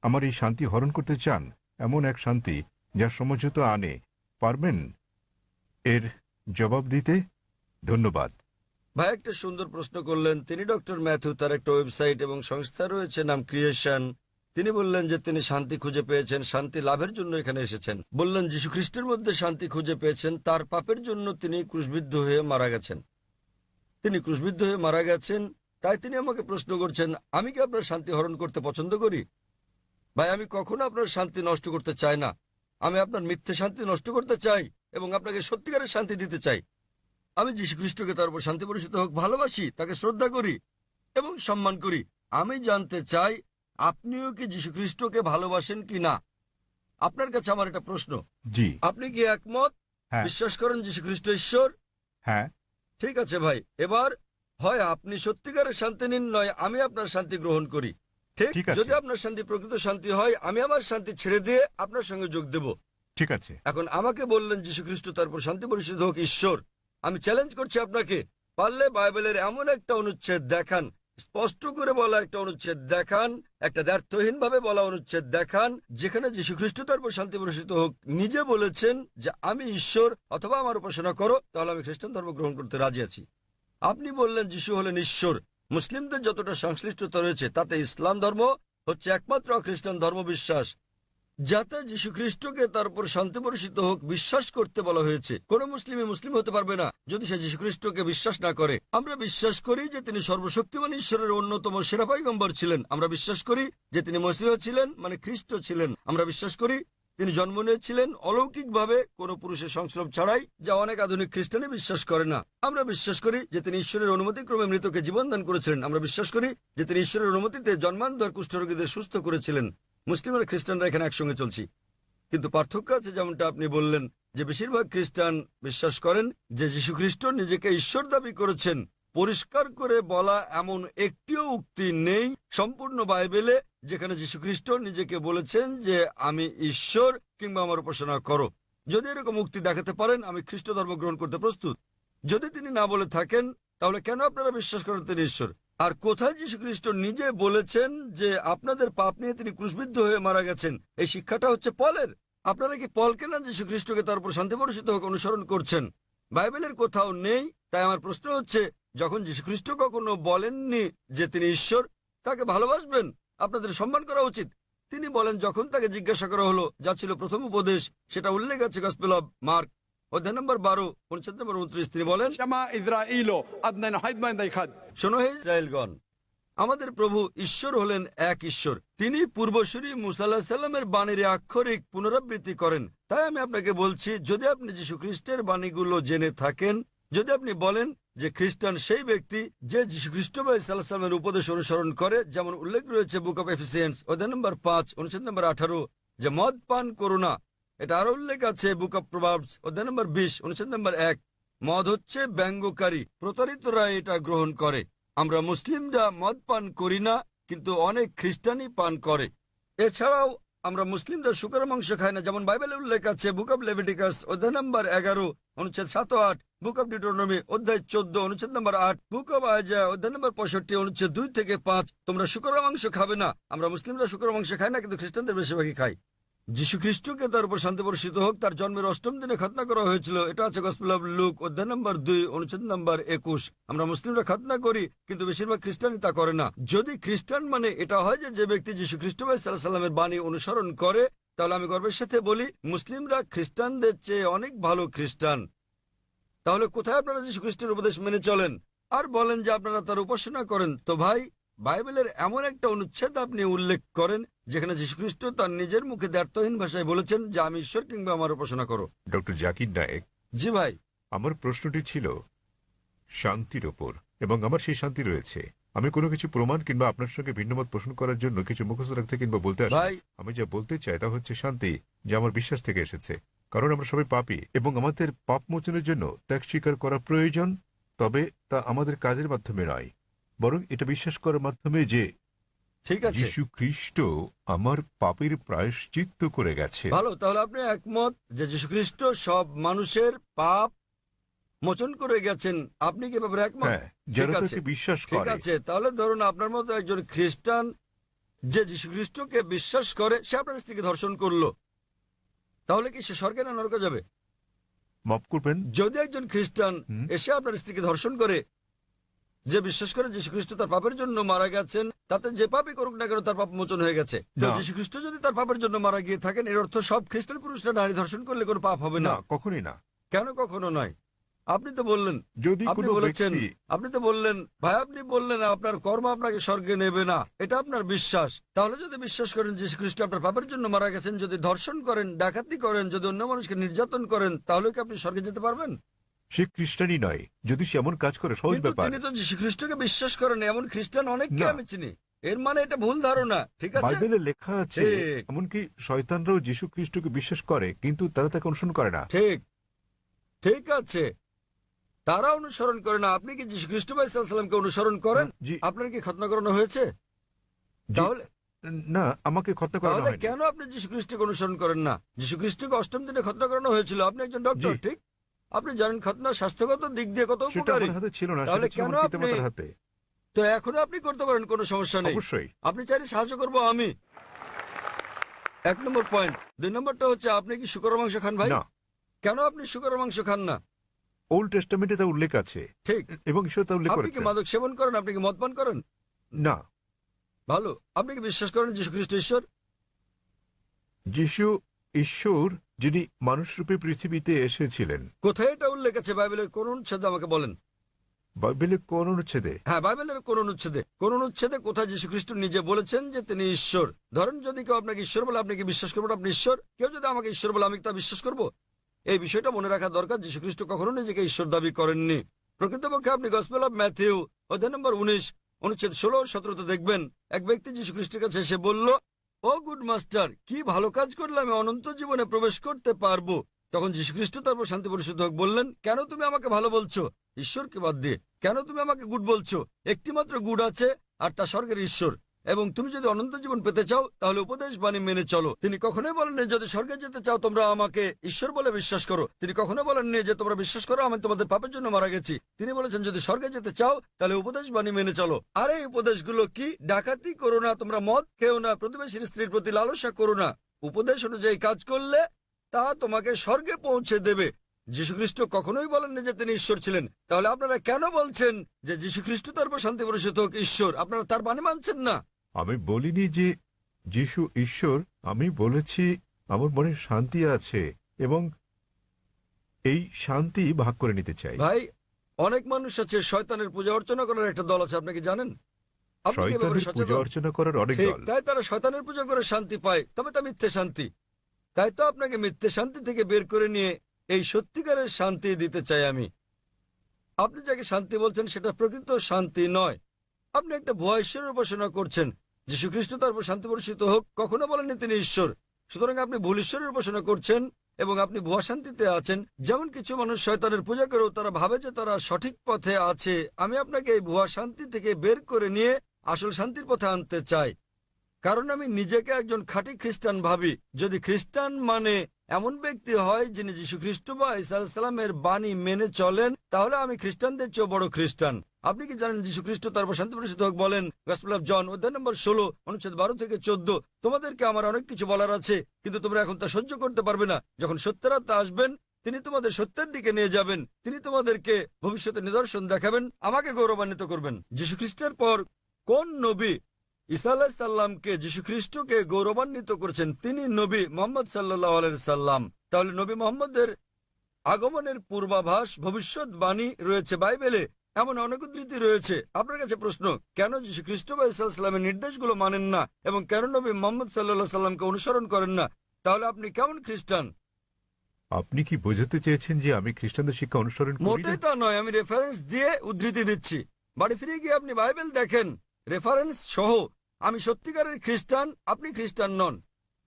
আমার এই শান্তি হরণ করতে চান, এমন এক শান্তি যা সমঝোতা আনে, পারবেন এর জবাব দিতে? ধন্যবাদ। ভাই একটা সুন্দর প্রশ্ন করলেন। তিনি ডক্টর ম্যাথু, তার একটা ওয়েবসাইট এবং সংস্থা রয়েছে নাম ক্রিয়েশন। তিনি বললেন যে তিনি শান্তি খুঁজে পেয়েছেন, শান্তি লাভের জন্য এখানে এসেছেন। বললেন যীশু খ্রিস্টের মধ্যে শান্তি খুঁজে পেয়েছেন, তার পাপের জন্য তিনি ক্রুশবিদ্ধ হয়ে মারা গেছেন। তিনি ক্রুশবিদ্ধ হয়ে মারা গেছেন, তাই তিনি আমাকে প্রশ্ন করছেন আমি কি আপনার শান্তি হরণ করতে পছন্দ করি? ভাই আমি কখনো আপনার শান্তি নষ্ট করতে চাই না। আমি আপনার মিথ্যে শান্তি নষ্ট করতে চাই এবং আপনাকে সত্যিকারের শান্তি দিতে চাই। আমি যীশু খ্রিস্টকে তার উপর শান্তি বর্ষিত হোক ভালোবাসি, তাকে শ্রদ্ধা করি এবং সম্মান করি। আমি জানতে চাই আপনিও কি যীশু খ্রিস্টকে ভালোবাসেন কি না। আপনার কাছে আমার একটা প্রশ্ন, জি। আপনি কি একমত? হ্যাঁ। বিশ্বাস করেন যীশু খ্রিস্ট ঈশ্বর? হ্যাঁ। ঠিক আছে ভাই, এবার হয় আপনি সত্যিকারের শান্তি নিন, নয় আমি আপনার শান্তি গ্রহণ করি। ঠিক, ঠিক আছে। যদি আপনার শান্তি প্রকৃত শান্তি হয় আমি আমার শান্তি ছেড়ে দিয়ে আপনার সঙ্গে যোগ দেব। ঠিক আছে। এখন আমাকে বললেন যীশু খ্রিস্ট তার উপর শান্তি বর্ষিত হোক ঈশ্বর। আমি চ্যালেঞ্জ করছি আপনাকে, পারলে বাইবেলের এমন একটা অনুচ্ছেদ দেখান, স্পষ্ট করে বলা একটা অনুচ্ছেদ দেখান, একটা দ্ব্যর্থহীন ভাবে বলা অনুচ্ছেদ দেখান, যেখানে যীশু খ্রিস্ট তার উপর শান্তি বর্ষিত হোক নিজে বলেছেন যে আমি ঈশ্বর অথবা আমার উপাসনা করো, তাহলে আমি খ্রিস্টান ধর্ম গ্রহণ করতে রাজি আছি। আপনি বললেন যীশু হলেন ঈশ্বর। মুসলিমদের যতটা সংশ্লিষ্টতা রয়েছে তাতে ইসলাম ধর্ম হচ্ছে একমাত্র খ্রিস্টান ধর্ম বিশ্বাস যাতে যীশু খ্রিস্টকে তার উপর শান্তি বর্ষিত হোক বিশ্বাস করতে বলা হয়েছে। কোন মুসলিমই মুসলিম হতে পারবে না যদি সে যীশু খ্রিস্টকে বিশ্বাস না করে। আমরা বিশ্বাস করি যে তিনি সর্বশক্তিমান ঈশ্বরের অন্যতম সেরা পয়গম্বর ছিলেন। আমরা বিশ্বাস করি যে তিনি মসীহ ছিলেন, মানে খ্রিস্ট ছিলেন। আমরা বিশ্বাস করি তিনি জন্ম নিয়েছিলেন অলৌকিকভাবে, কোনো পুরুষের সংস্রব ছাড়াই, যা অনেক আধুনিক খ্রিস্টানই বিশ্বাস করে না। আমরা বিশ্বাস করি যে তিনি ঈশ্বরের অনুমতিক্রমে মৃতকে জীবন দান করেছিলেন। আমরা বিশ্বাস করি যে তিনি ঈশ্বরের অনুমতিতে জন্মান্ধর কুষ্ঠরোগীদের সুস্থ করেছিলেন। মুসলিম আর খ্রিস্টানরা এখানে একসঙ্গে চলছি, কিন্তু পার্থক্য আছে। যেমনটা আপনি বললেন যে বেশিরভাগ খ্রিস্টান বিশ্বাস করেন যে যীশু খ্রিস্ট নিজেকে ঈশ্বর দাবি করেছেন। পরিষ্কার করে বলা এমন একটিও উক্তি নেই সম্পূর্ণ বাইবেলে যেখানে যীশু খ্রিস্ট নিজেকে বলেছেন যে আমি ঈশ্বর কিংবা আমার উপাসনা করো। যদি এরকম উক্তি দেখাতে পারেন আমি খ্রিস্ট ধর্ম গ্রহণ করতে প্রস্তুত। যদি তিনি না বলে থাকেন তাহলে কেন আপনারা বিশ্বাস করেন তিনি ঈশ্বর? আর কোথায় যীশু খ্রিস্ট নিজে বলেছেন যে আপনাদের পাপ নিয়ে তিনি ক্রুশবিদ্ধ হয়ে মারা গেছেন? এই শিক্ষাটা হচ্ছে পলের। আপনারা কি পলকে না যীশু খ্রিস্টকে তার উপর শান্তি বর্ষিত হোক অনুসরণ করছেন? বাইবেলের কোথাও নেই। তাই আমার প্রশ্ন হচ্ছে, যখন যীশু খ্রিস্ট কখনো বলেননি যে তিনি ঈশ্বর, তাকে ভালোবাসবেন, আপনাদের সম্মান করা উচিত। তিনি বলেন যখন তাকে জিজ্ঞাসা করা হলো, যা ছিল প্রথম উপদেশ, সেটা উল্লেখ আছে গসপেল অব মার্ক অধ্যায় নম্বর 12 অনুচ্ছেদ নম্বর 29। তিনি বলেন, শোনো হে ইসরায়েলগণ, আমাদের প্রভু ঈশ্বর হলেন এক ঈশ্বর। তিনি পূর্বসূরি মুসা আলাইহিস সালামের বাণীর আক্ষরিক পুনরাবৃত্তি করেন। তাই আমি আপনাকে বলছি, যদি আপনি যীশু খ্রিস্টের বাণীগুলো জেনে থাকেন, যদি আপনি বলেন যে খ্রিস্টান সেই ব্যক্তি যে যীশু খ্রিস্ট সাল্লাল্লাহু আলাইহি সাল্লামের উপদেশ অনুসরণ করে, যেমন উল্লেখ রয়েছে বুক অব এফিসিয়েন্স অধ্যায় নম্বর 5 অনুচ্ছেদ নম্বর 18, যে মদ পান করো না। এটা আরো উল্লেখ আছে বুক অব প্রভাবস অধ্যায় নম্বর 20 অনুচ্ছেদ নম্বর 1। মদ হচ্ছে ব্যঙ্গকারী, প্রতারিতরা এটা গ্রহণ করে। আমরা মুসলিমরা মদ পান করি না, কিন্তু অনেক খ্রিস্টানই পান করে। এছাড়াও আমরা মুসলিমরা শুকর মাংস খাই না, যেমন বাইবেলে উল্লেখ আছে বুক অব লেভিটিকাস অধ্যায় নম্বর 11 অনুচ্ছেদ 7 ও 8, বুক অব ডিউটেরোনমি অধ্যায় 14 অনুচ্ছেদ নম্বর 8, বুক অব আইজায়া অধ্যায় নম্বর 65 অনুচ্ছেদ 2 থেকে 5। তোমরা শুকর মাংস খাবে না। আমরা মুসলিমরা শুকর মাংস খাই না, কিন্তু খ্রিস্টানদের বেশিরভাগই খায়। যীশু খ্রিস্টকে তার উপর শান্তি বর্ষিত হোক তার জন্মের 8ম দিনে খতনা করা হয়েছিল। এটা আছে গসপেল অব লুক অধ্যায় নম্বর 2 অনুচ্ছেদ নম্বর 21। আমরা মুসলিমরা খতনা করি, কিন্তু বেশিরভাগ খ্রিস্টানই তা করে না। যদি খ্রিস্টান মানে এটা হয় যে ব্যক্তি যীশু খ্রিস্ট সাল্লাল্লাহু আলাইহি সাল্লামের বাণী অনুসরণ করে, তাহলে আমি গর্বের সাথে বলি মুসলিমরা খ্রিস্টানদের চেয়ে অনেক ভালো খ্রিস্টান। তাহলে কোথায় আপনারা যীশু খ্রিস্টের উপদেশ মেনে চলেন আর বলেন যে আপনারা তার উপাসনা করেন? তো ভাই, বাইবেলের এমন একটা অনুচ্ছেদ আপনি উল্লেখ করেন যেখানে যীশু খ্রিস্ট তার নিজের মুখে দ্ব্যর্থহীন ভাষায় বলেছেন যে আমি ঈশ্বর কিংবা আমার উপাসনা করো। ডক্টর জাকির নায়েক। জি ভাই। আমার প্রশ্নটি ছিল শান্তির ওপর, এবং আমার সেই শান্তি রয়েছে। আমি কোনো কিছু প্রমাণ কিংবা আপনার সঙ্গে ভিন্নমত পোষণ করার জন্য কিছু মুখস্থ রাখতে কিংবা বলতে আসি। আমি যা বলতে চাই তা হচ্ছে শান্তি যা আমার বিশ্বাস থেকে এসেছে। কারণ আমরা সবাই পাপী এবং আমাদের পাপ মোচনের জন্য ত্যাগ স্বীকার করা প্রয়োজন। তবে তা আমাদের কাজের মাধ্যমে নয়, বরং এটা বিশ্বাস করার মাধ্যমে যে ঠিক আছে, যীশু খ্রিস্ট আমার পাপের প্রায়শ্চিত্ত করে গেছে। ভালো, তাহলে আপনি একমত যে যীশু খ্রিস্ট সব মানুষের পাপ মোচন করে গেছেন। আপনি কি ব্যাপারে একমত? যারা তাকে বিশ্বাস করে। ঠিক আছে, তাহলে ধরুন আপনার মতো একজন খ্রিস্টান যে যীশু খ্রিস্টকে বিশ্বাস করে সে আপনার স্ত্রীকে ধর্ষণ করলো, তাহলে কি সে স্বর্গে না নরকে যাবে? মাফ করবেন। যদি একজন খ্রিস্টান হুম। এসে আপনার স্ত্রীকে ধর্ষণ করে, যে বিশ্বাস করে যীশু খ্রিস্ট তার পাপের জন্য মারা গেছেন, তাতে যে পাপই করুক না কেন তার পাপ মোচন হয়ে গেছে। তো না। যীশু খ্রিস্ট যদি তার পাপের জন্য মারা গিয়ে থাকেন, এর অর্থ সব খ্রিস্টান পুরুষরা নারী ধর্ষণ করলে কোনো পাপ হবে না? না, কখনই না। কেন কখনো নয়? আপনি তো বললেন, যদি আপনি কোনো বলেছেন, ব্যক্তি আপনি তো বললেন ভাই, আপনি বললেন আপনার কর্ম আপনাকে স্বর্গে নেবে না, এটা আপনার বিশ্বাস। তাহলে যদি বিশ্বাস করেন যীশু খ্রিস্ট আপনার পাপের জন্য মারা গেছেন, যদি ধর্ষণ করেন, ডাকাতি করেন, যদি অন্য মানুষকে নির্যাতন করেন, তাহলে কি আপনি স্বর্গে যেতে পারবেন? সে খ্রিস্টানই নয়, যদি সে এমন কাজ করে, সহজ কিন্তু ব্যাপার। তিনি তো যীশু খ্রিস্টকে বিশ্বাস করেন, এমন খ্রিস্টান অনেককে না। আমি চিনি। এর মানে এটা ভুল ধারণা, ঠিক আছে? বাইবেলে লেখা আছে ঠিক। এমনকি শয়তানরাও যীশু খ্রিস্টকে বিশ্বাস করে, কিন্তু তারা তাকে অনুসরণ করে না। ঠিক, ঠিক আছে, তারা অনুসরণ করে না। আপনি কি যীশু খ্রিস্ট ভাই সাল্লামকে অনুসরণ করেন? জি। আপনার কি খতনা করানো হয়েছে? জি। তাহলে না, আমাকে খতনা করানো তাহলে হয়নি। কেন আপনি যীশু খ্রিস্টকে অনুসরণ করেন না? যীশু খ্রিস্টকে অষ্টম দিনে খতনা করানো হয়েছিল। আপনি একজন ডক্টর, জি। ঠিক? আপনি জানেন খতনা স্বাস্থ্যগত দিক দিয়ে কত সেটা উপকারী। আমার হাতে ছিল না, তাহলে সেটা ছিল কেন আমার আপনি- পিতামাতার হাতে। তো এখনো আপনি করতে পারেন, কোনো সমস্যা নেই। অবশ্যই। আপনি চাইলে সাহায্য করবো আমি। 1 নম্বর পয়েন্ট। 2 নম্বরটা হচ্ছে, আপনি কি শুকরের মাংস খান ভাই? না, কেন আপনি শুকরের মাংস খান না? ওল্ড টেস্টামেন্টে তা উল্লেখ আছে ঠিক। এবং ঈশ্বর তা উল্লেখ আপনি কি করেছে। মাদক সেবন করেন? আপনি কি মদ পান করেন? না, ভালো। আপনি কি বিশ্বাস করেন যীশু খ্রিস্ট ঈশ্বর? যিশু ঈশ্বর, যিনি মানুষরূপে পৃথিবীতে এসেছিলেন। কোথায় এটা উল্লেখ আছে বাইবেলের কোন অনুচ্ছেদে আমাকে বলেন? বাইবেলে কোন অনুচ্ছেদে? হ্যাঁ, বাইবেলের কোন অনুচ্ছেদে? কোন অনুচ্ছেদে কোথায় যীশু খ্রিস্ট নিজে বলেছেন যে তিনি ঈশ্বর? ধরেন যদি কেউ আপনাকে ঈশ্বর বলে, আপনি কি বিশ্বাস করবেন আপনি ঈশ্বর? কেউ যদি আমাকে ঈশ্বর বলে, আমি কি তা বিশ্বাস করব? এই বিষয়টা মনে রাখা দরকার। যীশু খ্রিস্ট কখনো নিজেকে ঈশ্বর দাবি করেননি। প্রকৃতপক্ষে আপনি গসপেল অফ ম্যাথিউ অধ্যায় নম্বর 19 অনুচ্ছেদ 16 ও 17 দেখবেন, এক ব্যক্তি যীশু খ্রিস্টের কাছে এসে বলল, ও গুড মাস্টার, কি ভালো কাজ করলে আমি অনন্ত জীবনে প্রবেশ করতে পারবো? তখন যীশু খ্রিস্ট তারপর শান্তি পরিশুদ্ধ হোক বললেন, কেন তুমি আমাকে ভালো বলছো ঈশ্বরকে বাদ দিয়ে? কেন তুমি আমাকে গুড বলছো? একটি মাত্র গুড আছে, আর তা স্বর্গের ঈশ্বর। এবং তুমি যদি অনন্ত জীবন পেতে চাও, তাহলে উপদেশ বাণী মেনে চলো। তিনি কখনোই বলেননি যদি স্বর্গে যেতে চাও তোমরা আমাকে ঈশ্বর বলে বিশ্বাস করো। তিনি কখনো বলেননি যে তোমরা বিশ্বাস করো আমি তোমাদের পাপের জন্য মারা গেছি। তিনি বলেছেন যদি স্বর্গে যেতে চাও তাহলে উপদেশ বাণী মেনে চলো। আর এই উপদেশগুলো কি? ডাকাতি করো না, তোমরা মদ খেও না, প্রতিবেশীর স্ত্রীর প্রতি লালসা করো না। উপদেশ অনুযায়ী কাজ করলে তা তোমাকে স্বর্গে পৌঁছে দেবে। যীশুখ্রিস্ট কখনোই বলেননি যে তিনি ঈশ্বর ছিলেন। তাহলে আপনারা কেন বলছেন যে যীশুখ্রিস্ট তারপর শান্তি বর্ষিত হোক ঈশ্বর? আপনারা তার বাণী মানছেন না। আমি বলিনি যে যিশু ঈশ্বর, আমি বলেছি আমার মনে শান্তি আছে এবং এই শান্তি ভাগ করে নিতে চাই। ভাই, অনেক মানুষ আছে শয়তানের পূজা অর্চনা করার একটা দল আছে, আপনি কি জানেন? আপনি কি এ ব্যাপারে শয়তানের পূজা সচেতন? অর্চনা করার অনেক ঠিক, দল। তাই তারা শয়তানের পূজা করে শান্তি পায়, তবে তা মিথ্যে শান্তি। তাই তো আপনাকে মিথ্যে শান্তি থেকে বের করে নিয়ে এই সত্যিকারের শান্তি দিতে চাই আমি। আপনি যাকে শান্তি বলছেন সেটা প্রকৃত শান্তি নয়। আপনি একটা ভুয়া ঈশ্বরের উপাসনা করছেন। যীশু খ্রিস্ট তার উপর শান্তি বর্ষিত হোক কখনো বলেননি তিনি ঈশ্বর। সুতরাং আপনি ভুল ঈশ্বরের উপাসনা করছেন এবং আপনি ভুয়া শান্তিতে আছেন। যেমন কিছু মানুষ শয়তানের পূজা করেও তারা ভাবে যে তারা সঠিক পথে আছে। আমি আপনাকে এই ভুয়া শান্তি থেকে বের করে নিয়ে আসল শান্তির পথে আনতে চাই, কারণ আমি নিজেকে একজন খাঁটি খ্রিস্টান ভাবি। যদি খ্রিস্টান মানে এমন ব্যক্তি হয় যিনি যীশু খ্রিস্ট বা ঈসা আলাইহিস সালামের বাণী মেনে চলেন, তাহলে আমি খ্রিস্টানদের চেয়ে বড় খ্রিস্টান। আপনি কি জানেন যীশু খ্রিস্ট তারপর শান্তি পরিশুদ্ধ হোক বলেন, গসপেল অফ জন অধ্যায় নম্বর 16 অনুচ্ছেদ 12 থেকে 14, তোমাদেরকে আমার অনেক কিছু বলার আছে, কিন্তু তোমরা এখন তা সহ্য করতে পারবে না। যখন সত্যের আত্মা আসবেন তিনি তোমাদের সত্যের দিকে নিয়ে যাবেন। তিনি তোমাদেরকে ভবিষ্যতে নিদর্শন দেখাবেন, আমাকে গৌরবান্বিত করবেন। যীশু খ্রিস্টের পর কোন নবী ঈসা আলাইহিস সালামকে যীশু খ্রিস্টকে গৌরবান্বিত করেছেন? তিনি নবী মুহাম্মদ সাল্লাল্লাহু আলাইহি সাল্লাম। তাহলে নবী মুহাম্মদের আগমনের পূর্বাভাস, ভবিষ্যৎবাণী রয়েছে বাইবেলে। এমন অনেক উদ্ধৃতি রয়েছে। আপনার কাছে প্রশ্ন, কেন যীশু খ্রিস্ট বা ঈসা আলাইহিস সালামের নির্দেশগুলো মানেন না এবং কেন নবী মুহাম্মদ সাল্লাল্লাহু আলাইহি সাল্লামকে অনুসরণ করেন না? তাহলে আপনি কেমন খ্রিস্টান? আপনি কি বোঝাতে চেয়েছেন যে আমি খ্রিস্টানদের শিক্ষা অনুসরণ করি না? মোটেই তা নয়, আমি রেফারেন্স দিয়ে উদ্ধৃতি দিচ্ছি। বাড়ি ফিরে গিয়ে আপনি বাইবেল দেখেন রেফারেন্স সহ। আমি সত্যিকারের খ্রিস্টান, আপনি খ্রিস্টান নন।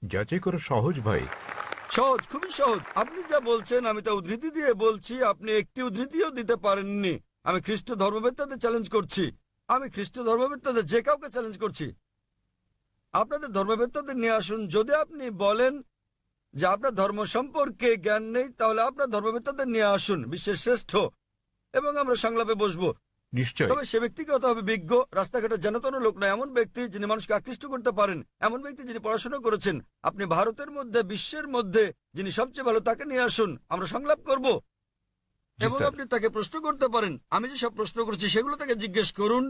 যাচাই করা সহজ ভাই। সহজ, খুবই সহজ। আপনি যা বলছেন আমি তা উদ্ধৃতি দিয়ে বলছি, আপনি একটি উদ্ধৃতিও দিতে পারেননি। আমি খ্রিস্ট ধর্মবেত্তাদের চ্যালেঞ্জ করছি। আমি খ্রিস্ট ধর্মবেত্তাদের যে কাউকে চ্যালেঞ্জ করছি। আপনাদের ধর্মবেত্তাদের নিয়ে আসুন। যদি আপনি বলেন যে আপনার ধর্ম সম্পর্কে জ্ঞান নেই, তাহলে আপনার ধর্মবেত্তাদের নিয়ে আসুন, বিশ্বের শ্রেষ্ঠ, এবং আমরা সংলাপে বসবো। নিশ্চয়। তবে সে ব্যক্তিকে হতে হবে বিজ্ঞ, রাস্তাঘাটে জানাতন লোক নয়, এমন ব্যক্তি যিনি মানুষকে আকৃষ্ট করতে পারেন, এমন ব্যক্তি যিনি পড়াশোনা করেছেন। আপনি ভারতের মধ্যে, বিশ্বের মধ্যে যিনি সবচেয়ে ভালো তাকে নিয়ে আসুন, আমরা সংলাপ করব। জি এবং স্যার। আপনি তাকে প্রশ্ন করতে পারেন, আমি যে সব প্রশ্ন করছি সেগুলো তাকে জিজ্ঞেস করুন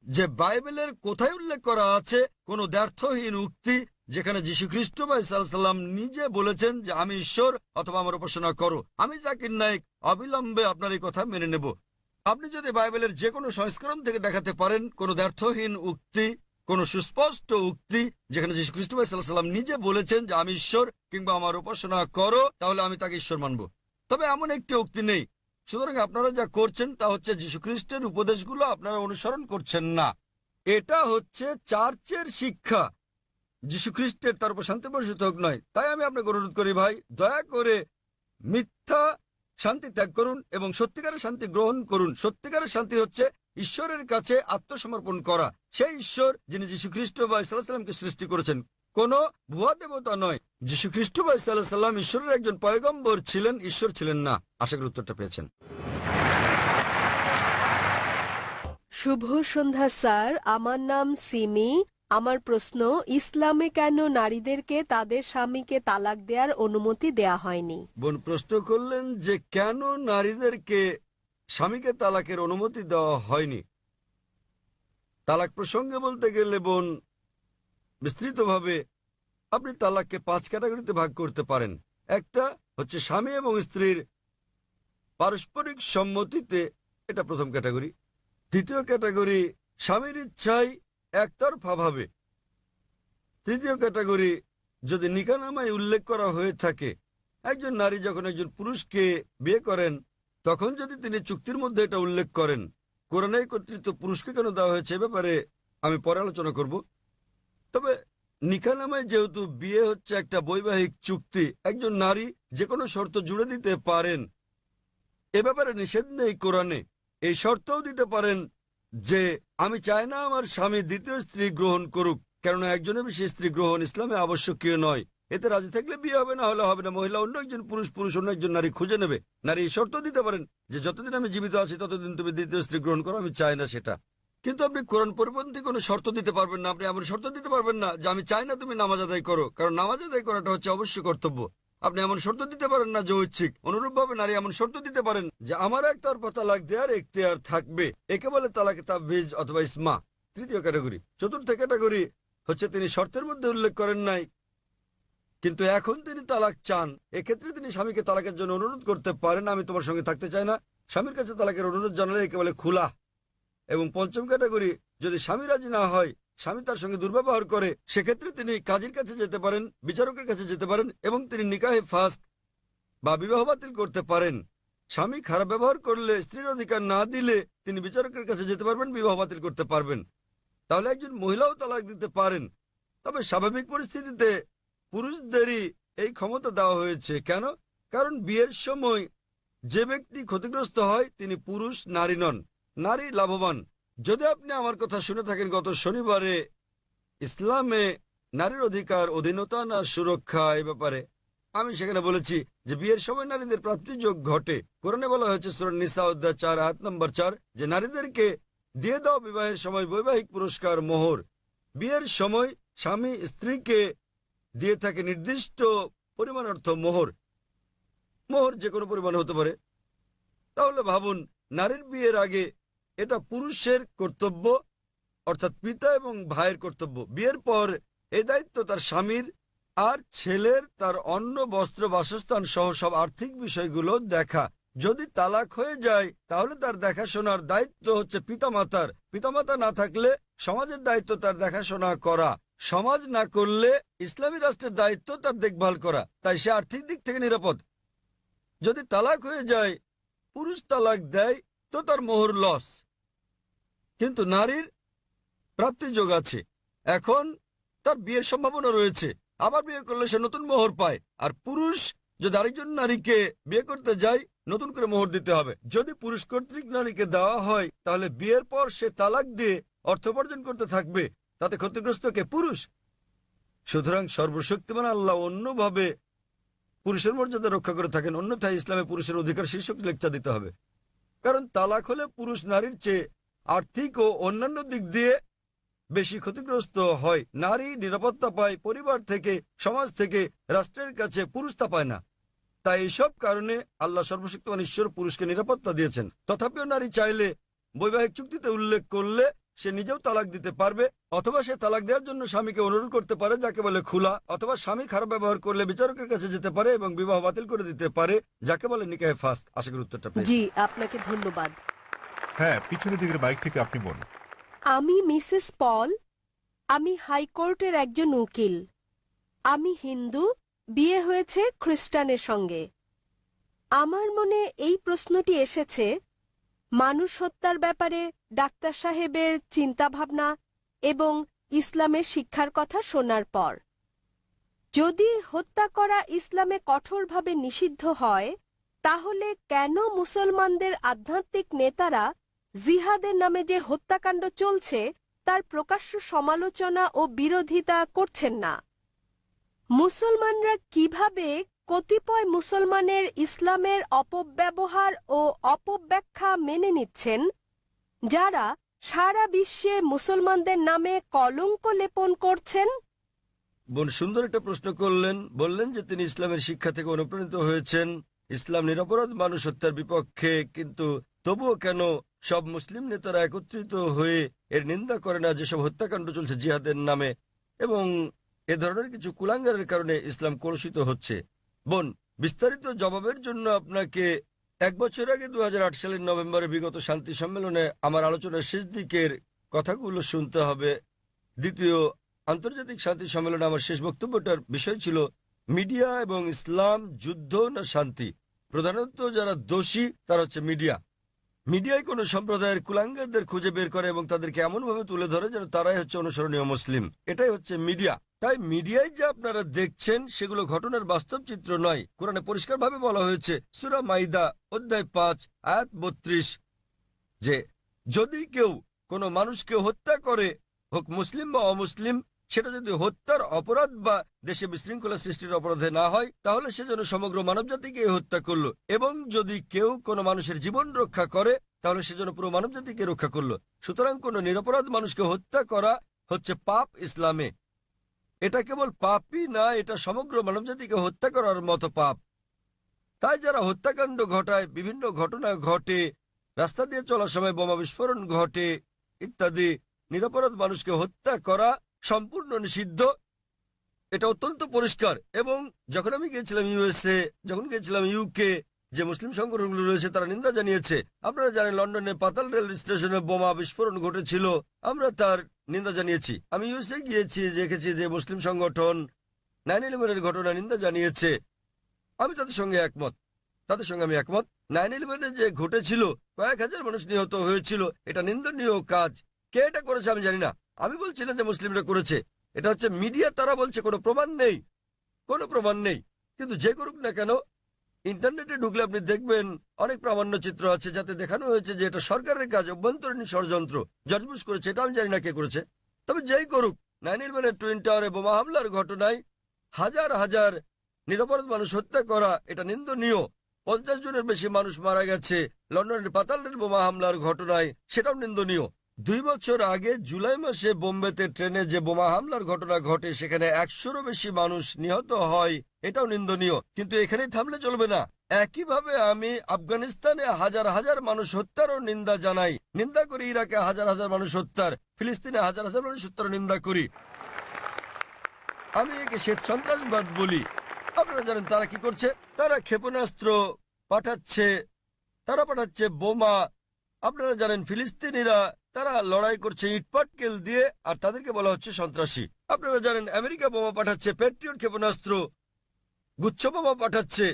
যে বাইবেলের কোথায় উল্লেখ করা আছে কোন দ্ব্যর্থহীন উক্তি যেখানে যীশু খ্রিস্ট বা ঈসা আলাইহিস সালাম নিজে বলেছেন যে আমি ঈশ্বর অথবা আমার উপাসনা করো। আমি জাকির নায়েক অবিলম্বে আপনার এই কথা মেনে নেব। আপনি যদি বাইবেলের যে কোনো সংস্করণ থেকে দেখাতে পারেন কোন দ্ব্যর্থহীন উক্তি, কোন সুস্পষ্ট উক্তি যেখানে যীশু খ্রিস্ট বা ঈসা আলাইহিস সালাম নিজে বলেছেন যে আমি ঈশ্বর কিংবা আমার উপাসনা করো, তাহলে আমি তাকে ঈশ্বর মানব। তবে এমন একটি উক্তি নেই। সুতরাং আপনারা যা করছেন তা হচ্ছে যীশু খ্রিস্টের উপদেশগুলো আপনারা অনুসরণ করছেন না। এটা হচ্ছে চার্চের শিক্ষা, যীশু খ্রিস্টের তার উপর শান্তি বর্ষিত হোক নয়। তাই আমি আপনাকে অনুরোধ করি ভাই, দয়া করে মিথ্যা শান্তি ত্যাগ করুন এবং সত্যিকারের শান্তি গ্রহণ করুন। সত্যিকারের শান্তি হচ্ছে ঈশ্বরের কাছে আত্মসমর্পণ করা, সেই ঈশ্বর যিনি যীশু খ্রিস্ট বা ঈসা আলাইহিস সালামকে সৃষ্টি করেছেন, কোনো ভুয়া দেবতা নয়। যীশু খ্রিস্ট বা ঈসা আলাইহিস সালাম ঈশ্বরের একজন পয়গম্বর ছিলেন, ঈশ্বর ছিলেন না। আশা করি উত্তরটা পেয়েছেন। শুভ সন্ধ্যা স্যার, আমার নাম সিমি। আমার প্রশ্ন, ইসলামে কেন নারীদেরকে তাদের স্বামীকে তালাক দেওয়ার অনুমতি দেয়া হয়নি? বোন প্রশ্ন করলেন যে কেন নারীদেরকে স্বামীকে তালাকের অনুমতি দেওয়া হয়নি। তালাক প্রসঙ্গে বলতে গেলে বোন, বিস্তৃতভাবে আপনি তালাককে 5 ক্যাটাগরিতে ভাগ করতে পারেন। একটা হচ্ছে স্বামী এবং স্ত্রীর পারস্পরিক সম্মতিতে, এটা প্রথম ক্যাটাগরি। দ্বিতীয় ক্যাটাগরি স্বামীর ইচ্ছায় একতরফাভাবে। তৃতীয় ক্যাটাগরি যদি নিকাহনামায় উল্লেখ করা হয়ে থাকে, একজন নারী যখন একজন পুরুষকে বিয়ে করেন তখন যদি তিনি চুক্তির মধ্যে এটা উল্লেখ করেন। কোরআনে কর্তৃত্ব পুরুষকে কেন দেওয়া হয়েছে এ ব্যাপারে আমি পরে আলোচনা করব। তবে নিকাহনামায় যেহেতু বিয়ে হচ্ছে একটা বৈবাহিক চুক্তি, একজন নারী যে কোনো শর্ত জুড়ে দিতে পারেন, এ ব্যাপারে নিষেধ নেই কোরআনে। এই শর্তও দিতে পারেন যে আমি চাই না আমার স্বামী দ্বিতীয় স্ত্রী গ্রহণ করুক, কেননা একজনের বেশি স্ত্রী গ্রহণ ইসলামে আবশ্যকীয় নয়। এতে রাজি থাকলে বিয়ে হবে, না হলে হবে না। মহিলা অন্য একজন পুরুষ, পুরুষ অন্য একজন নারী খুঁজে নেবে। নারী এই শর্ত দিতে পারেন যে যতদিন আমি জীবিত আছি ততদিন তুমি দ্বিতীয় স্ত্রী গ্রহণ করো, আমি চাই না সেটা। কিন্তু আপনি কোরআন পরিপন্থী কোনো শর্ত দিতে পারবেন না। আপনি এমন শর্ত দিতে পারবেন না যে আমি চাই না তুমি নামাজ আদায় করো, কারণ নামাজ আদায় করাটা হচ্ছে অবশ্য কর্তব্য। আপনি এমন শর্ত দিতে পারেন না যে ঐচ্ছিক। অনুরূপভাবে নারী এমন শর্ত দিতে পারেন যে আমার একতরফা তালাক দেওয়ার এখতিয়ার থাকবে। একে বলে তালাকে তাবীজ অথবা ইসমা। তৃতীয় ক্যাটাগরি। চতুর্থ ক্যাটাগরি হচ্ছে তিনি শর্তের মধ্যে উল্লেখ করেন নাই, কিন্তু এখন তিনি তালাক চান। এক্ষেত্রে তিনি স্বামীকে তালাকের জন্য অনুরোধ করতে পারেন, আমি তোমার সঙ্গে থাকতে চাই না। স্বামীর কাছে তালাকের অনুরোধ জানালে একে বলে খুলা। এবং পঞ্চম ক্যাটাগরি, যদি স্বামী রাজি না হয়, স্বামী তার সঙ্গে দুর্ব্যবহার করে, সেক্ষেত্রে তিনি কাজীর কাছে যেতে পারেন, বিচারকের কাছে যেতে পারেন এবং তিনি নিকাহে ফাস্ক বা বিবাহ বাতিল করতে পারেন। স্বামী খারাপ ব্যবহার করলে, স্ত্রীর অধিকার না দিলে তিনি বিচারকের কাছে যেতে পারবেন, বিবাহ বাতিল করতে পারবেন। তাহলে একজন মহিলাও তালাক দিতে পারেন। তবে স্বাভাবিক পরিস্থিতিতে পুরুষদেরই এই ক্ষমতা দেওয়া হয়েছে। কেন? কারণ বিয়ের সময় যে ব্যক্তি ক্ষতিগ্রস্ত হয় তিনি পুরুষ, নারী নন। নারী লাভবান। যদি আপনি আমার কথা শুনে থাকেন, গত শনিবারে ইসলামে নারীর অধিকার, অধীনতা না সুরক্ষা এই ব্যাপারে আমি সেখানে বলেছি যে বিয়ের সময় নারীদের প্রাপ্তিযোগ ঘটে। কোরআনে বলা হয়েছে সূরা নিসা অধ্যায় 4 আয়াত নম্বর 4 যে নারীদেরকে দিয়ে দাও বিবাহের সময় বৈবাহিক পুরস্কার, মোহর। বিয়ের সময় স্বামী স্ত্রীকে দিয়ে থাকে নির্দিষ্ট পরিমাণ অর্থ মোহর। মোহর যে কোনো পরিমাণ হতে পারে। তাহলে ভাবুন, নারীর বিয়ের আগে এটা পুরুষের কর্তব্য, অর্থাৎ পিতা এবং ভাইয়ের কর্তব্য। বিয়ের পর এই দায়িত্ব তার স্বামীর, আর ছেলের তার অন্ন, বস্ত্র, বাসস্থান সহ সব আর্থিক বিষয়গুলো দেখা। যদি তালাক হয়ে যায় তাহলে তার দেখাশোনার দায়িত্ব হচ্ছে পিতামাতার। পিতামাতা না থাকলে সমাজের দায়িত্ব তার দেখাশোনা করা। সমাজ না করলে ইসলামী রাষ্ট্রের দায়িত্ব তার দেখভাল করা। তাই সে আর্থিক দিক থেকে নিরাপদ। যদি তালাক হয়ে যায়, পুরুষ তালাক দেয়, তো তার মোহর লস, কিন্তু নারীর প্রাপ্তিযোগ আছে। এখন তার বিয়ের সম্ভাবনা রয়েছে, আবার বিয়ে করলে সে নতুন মোহর পায়। আর পুরুষ যদি আরেকজন নারীকে বিয়ে করতে যায়, নতুন করে মোহর দিতে হবে। যদি পুরুষ কর্তৃক নারীকে দেওয়া হয় তাহলে বিয়ের পর সে তালাক দিয়ে অর্থ উপার্জন করতে থাকবে, তাতে ক্ষতিগ্রস্ত কে? পুরুষ। সুতরাং সর্বশক্তিমান আল্লাহ অন্যভাবে পুরুষের মর্যাদা রক্ষা করে থাকেন, অন্যথায় ইসলামে পুরুষের অধিকার শীর্ষক লেকচার দিতে হবে। কারণ তালাক হলে পুরুষ নারীর চেয়ে আর্থিক ও অন্যান্য দিক দিয়ে বেশি ক্ষতিগ্রস্ত হয়। নারী নিরাপত্তা পায় পরিবার থেকে, সমাজ থেকে, রাষ্ট্রের কাছে, পুরুষ তা পায় না। তাই এসব কারণে আল্লাহ সর্বশক্তিমান ঈশ্বর পুরুষকে নিরাপত্তা দিয়েছেন। তথাপিও নারী চাইলে বৈবাহিক চুক্তিতে উল্লেখ করলে সে নিজেও তালাক দিতে পারবে, অথবা সে তালাক দেওয়ার জন্য স্বামীকে অনুরোধ করতে পারে, যাকে বলে খুলা, অথবা স্বামী খারাপ ব্যবহার করলে বিচারকের কাছে যেতে পারে এবং বিবাহ বাতিল করে দিতে পারে, যাকে বলে নিকাহে ফাস্ক। আশা করি উত্তরটা পেয়েছেন। জি, আপনাকে ধন্যবাদ। হ্যাঁ, পিছনের দিকের বাইক থেকে আপনি বলুন। আমি মিসেস পল। আমি হাইকোর্টের একজন উকিল। আমি হিন্দু, বিয়ে হয়েছে খ্রিস্টানের সঙ্গে। আমার মনে এই প্রশ্নটি এসেছে মানুষ হত্যার ব্যাপারে ডাক্তার সাহেবের চিন্তাভাবনা এবং ইসলামের শিক্ষার কথা শোনার পর। যদি হত্যা করা ইসলামে কঠোরভাবে নিষিদ্ধ হয়, তাহলে কেন মুসলমানদের আধ্যাত্মিক নেতারা জিহাদের নামে যে হত্যাকাণ্ড চলছে তার প্রকাশ্য সমালোচনা ও বিরোধিতা করছেন না? মুসলমানরা কিভাবে কতিপয় মুসলমানের ইসলামের অপব্যবহার ও অপব্যাখ্যা মেনে নিচ্ছেন, যারা সারা বিশ্বে মুসলমানদের নামে কলঙ্ক লেপন করছেন? বোন সুন্দর একটা প্রশ্ন করলেন। বললেন যে তিনি ইসলামের শিক্ষা থেকে অনুপ্রাণিত হয়েছেন, ইসলাম নিরপরাধ মানুষ হত্যার বিপক্ষে, কিন্তু তবুও কেন সব মুসলিম নেতারা একত্রিত হয়ে এর নিন্দা করে না যেসব হত্যাকাণ্ড চলছে জিহাদের নামে, এবং এ ধরনের কিছু কুলাঙ্গারের কারণে ইসলাম কলুষিত হচ্ছে? বোন, বিস্তারিত জবাবের জন্য আপনাকে 1 বছর আগে 2008 সালের নভেম্বরে বিগত শান্তি সম্মেলনে আমার আলোচনার শেষ দিকের কথাগুলো শুনতে হবে। দ্বিতীয় আন্তর্জাতিক শান্তি সম্মেলনে আমার শেষ বক্তব্যটার বিষয় ছিল মিডিয়া এবং ইসলাম, যুদ্ধ না শান্তি। প্রধানত যারা দোষী তারা হচ্ছে মিডিয়া। মিডিয়ায় কোনো সম্প্রদায়ের কুলাঙ্গারদের খুঁজে বের করে এবং তাদেরকে এমনভাবে তুলে ধরে যেন তারাই হচ্ছে অনুসরণীয় মুসলিম। এটাই হচ্ছে মিডিয়া। তাই মিডিয়ায় যা আপনারা দেখছেন সেগুলো ঘটনার বাস্তব চিত্র নয়। কোরআনে পরিষ্কারভাবে বলা হয়েছে, সূরা মাইদা অধ্যায় 5 আয়াত 32, যে যদি কেউ কোনো মানুষকে হত্যা করে, হোক মুসলিম বা অমুসলিম, সেটা যদি হত্যার অপরাধ বা দেশে বিশৃঙ্খলা সৃষ্টির অপরাধে না হয়, তাহলে সে যেন সমগ্র মানবজাতিকে হত্যা করলো। এবং যদি কেউ কোনো মানুষের জীবন রক্ষা করে, তাহলে সে যেন পুরো মানবজাতিকে রক্ষা করলো। সুতরাং কোনো নিরপরাধ মানুষকে হত্যা করা হচ্ছে পাপ ইসলামে। এটা কেবল পাপই না, এটা সমগ্র মানবজাতিকে হত্যা করার মতো পাপ। তাই যারা হত্যাকাণ্ড ঘটায়, বিভিন্ন ঘটনা ঘটে, রাস্তা দিয়ে চলার সময় বোমা বিস্ফোরণ ঘটে ইত্যাদি, নিরপরাধ মানুষকে হত্যা করা সম্পূর্ণ নিষিদ্ধ। এটা অত্যন্ত পরিষ্কার। এবং যখন আমি গিয়েছিলাম ইউএসএ, যখন গিয়েছিলাম ইউকে, যে মুসলিম সংগঠনগুলো রয়েছে তারা নিন্দা জানিয়েছে। আপনারা জানেন লন্ডনে পাতাল রেল স্টেশনে বোমা বিস্ফোরণ ঘটেছিল, আমরা তার নিন্দা জানিয়েছি। আমি ইউএসএ গিয়েছি, দেখেছি যে মুসলিম সংগঠন 9/11-এর ঘটনা নিন্দা জানিয়েছে। আমি তাদের সঙ্গে একমত, তাদের সঙ্গে আমি একমত। 9/11-এ যে ঘটেছিল, কয়েক হাজার মানুষ নিহত হয়েছিল, এটা নিন্দনীয় কাজ। কে এটা করেছে আমি জানি না, আমি বলছি না যে মুসলিমরা করেছে, এটা হচ্ছে মিডিয়া। তারা বলছে কোনো প্রমাণ নেই, কোনো প্রমাণ নেই। কিন্তু যে করুক না কেন, ইন্টারনেটে ঢুকলে আপনি দেখবেন অনেক প্রামাণ্য চিত্র আছে যাতে দেখানো হয়েছে যে এটা সরকারের কাজ, অভ্যন্তরীণ ষড়যন্ত্র। জর্জ বুশ করেছে, এটা আমি জানি না কে করেছে। তবে যেই করুক, 9/11-এর টুইন টাওয়ারে বোমা হামলার ঘটনায় হাজার হাজার নিরপরাধ মানুষ হত্যা করা, এটা নিন্দনীয়। 50 জনের বেশি মানুষ মারা গেছে লন্ডনের পাতাল রেল বোমা হামলার ঘটনায়, সেটাও নিন্দনীয়। 2 বছর আগে জুলাই মাসে বোম্বেতে ট্রেনে যে বোমা হামলার ঘটনা ঘটে, সেখানে 100-রও বেশি মানুষ নিহত হয়, এটাও নিন্দনীয়। কিন্তু এখানেই থামলে চলবে না। একইভাবে আমি আফগানিস্তানে হাজার হাজার মানুষ হত্যারও নিন্দা জানাই, নিন্দা করি। ইরাকে হাজার হাজার মানুষ হত্যার, ফিলিস্তিনে হাজার হাজার মানুষ হত্যার নিন্দা করি। আমি একে শ্বেত সন্ত্রাসবাদ বলি। আপনারা জানেন তারা কি করছে? তারা ক্ষেপণাস্ত্র পাঠাচ্ছে, তারা পাঠাচ্ছে বোমা। আপনারা জানেন ফিলিস্তিনিরা তারা লড়াই করছে ইটপাটকেল দিয়ে, আর তাদেরকে বলা হচ্ছে সন্ত্রাসী। আপনারা জানেন আমেরিকা বোমা পাঠাচ্ছে, প্যাট্রিয়ট ক্ষেপণাস্ত্র, গুচ্ছ বোমা পাঠাচ্ছে।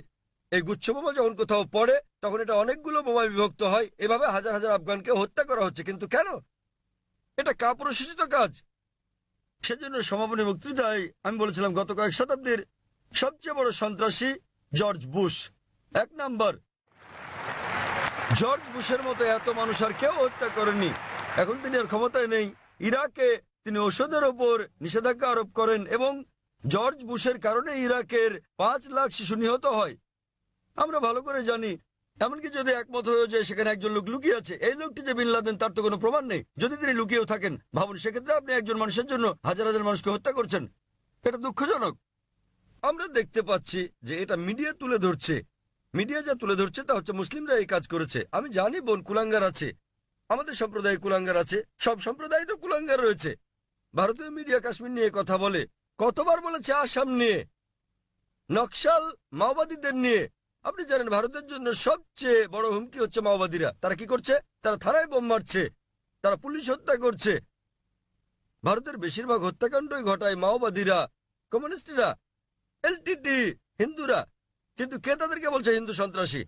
এই গুচ্ছ বোমা যখন কোথাও পড়ে, তখন এটা অনেকগুলো বোমায় বিভক্ত হয়। এভাবে হাজার হাজার আফগানকে হত্যা করা হচ্ছে। কিন্তু কেন? এটা কাপুরুষোচিত কাজ। সেজন্য সমাপনী বক্তৃতায় আমি বলেছিলাম গত কয়েক শতাব্দীর সবচেয়ে বড় সন্ত্রাসী জর্জ বুশ। 1 নাম্বার। জর্জ বুশের মতো এত মানুষ আর কেউ হত্যা করেনি। এখন তিনি আর ক্ষমতায় নেই। ইরাকে তিনি ওষুধের ওপর নিষেধাজ্ঞা আরোপ করেন এবং জর্জ বুশের কারণে ইরাকের 5 লাখ শিশু নিহত হয়। আমরা ভালো করে জানি এমনকি যদি একমত হয়ে যায় সেখানে একজন লোক লুকিয়ে আছে, এই লোকটি যে বিন লাদেন তার তো কোনো প্রমাণ নেই। যদি তিনি লুকিয়েও থাকেন, ভাবুন সেক্ষেত্রে আপনি একজন মানুষের জন্য হাজার হাজার মানুষকে হত্যা করছেন। এটা দুঃখজনক। আমরা দেখতে পাচ্ছি যে এটা মিডিয়া তুলে ধরছে। মিডিয়া যা তুলে ধরছে তা হচ্ছে মুসলিমরা এই কাজ করেছে। আমি জানি বোন, কুলাঙ্গার আছে, আমাদের সম্প্রদায়ে কুলাঙ্গার আছে, সব সম্প্রদায় তো কুলাঙ্গার রয়েছে। ভারতীয় মিডিয়া কাশ্মীর নিয়ে কথা বলে, কতবার বলেছে আসাম নিয়ে, নকশাল মাওবাদীদের নিয়ে। আপনি জানেন ভারতের জন্য সবচেয়ে বড় হুমকি হচ্ছে মাওবাদীরা। তারা কি করছে? তারা থানায় বোম মারছে, তারা পুলিশ হত্যা করছে। ভারতের বেশিরভাগ হত্যাকাণ্ডই ঘটায় মাওবাদীরা, কমিউনিস্টরা, এলটিটি, হিন্দুরা। কিন্তু কে তাদেরকে বলছে হিন্দু সন্ত্রাসী?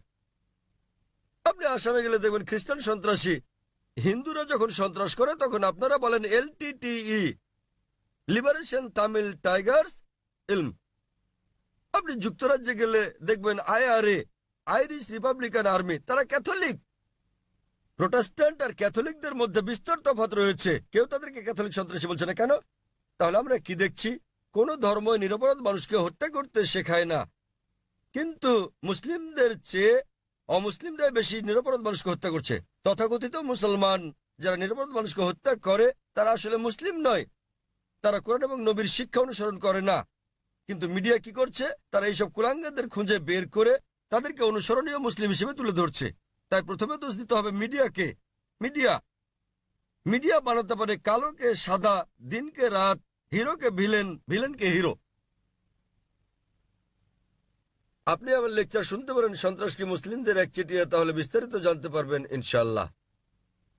আপনি আসামে গেলে দেখবেন খ্রিস্টান সন্ত্রাসী। হিন্দুরা যখন সন্ত্রাস করে তখন আপনারা বলেন এলটিটিই, লিবারেশন তামিল টাইগার্স ইলম। আপনি যুক্তরাজ্যে গেলে দেখবেন আইআরএ, আইরিশ রিপাবলিকান আর্মি, তারা ক্যাথলিক। প্রোটেস্ট্যান্ট আর ক্যাথলিকদের মধ্যে বিস্তর তফাৎ রয়েছে। কেউ তাদেরকে ক্যাথলিক সন্ত্রাসী বলছে না কেন? তাহলে আমরা কি দেখছি? কোন ধর্মই নিরপরাধ মানুষকে হত্যা করতে শেখায় না, কিন্তু মুসলিমদের চেয়ে অমুসলিমরাই বেশি নিরপরাধ মানুষকে হত্যা করছে। তথাকথিত মুসলমান যারা নিরপরাধ মানুষকে হত্যা করে তারা আসলে মুসলিম নয়, তারা কোরআন এবং নবীর শিক্ষা অনুসরণ করে না। কিন্তু মিডিয়া কি করছে? তারা এইসব কুলাঙ্গারদের খুঁজে বের করে তাদেরকে অনুসরণীয় মুসলিম হিসেবে তুলে ধরছে। তাই প্রথমে দোষ দিতে হবে মিডিয়াকে। মিডিয়া বানাতে পারে কালোকে সাদা, দিনকে রাত, হিরোকে ভিলেন, ভিলেনকে হিরো। আপনি আমার লেকচার শুনতে পারেন সন্ত্রাস কি মুসলিমদের একচেটিয়া, তাহলে বিস্তারিত জানতে পারবেন ইনশাআল্লাহ।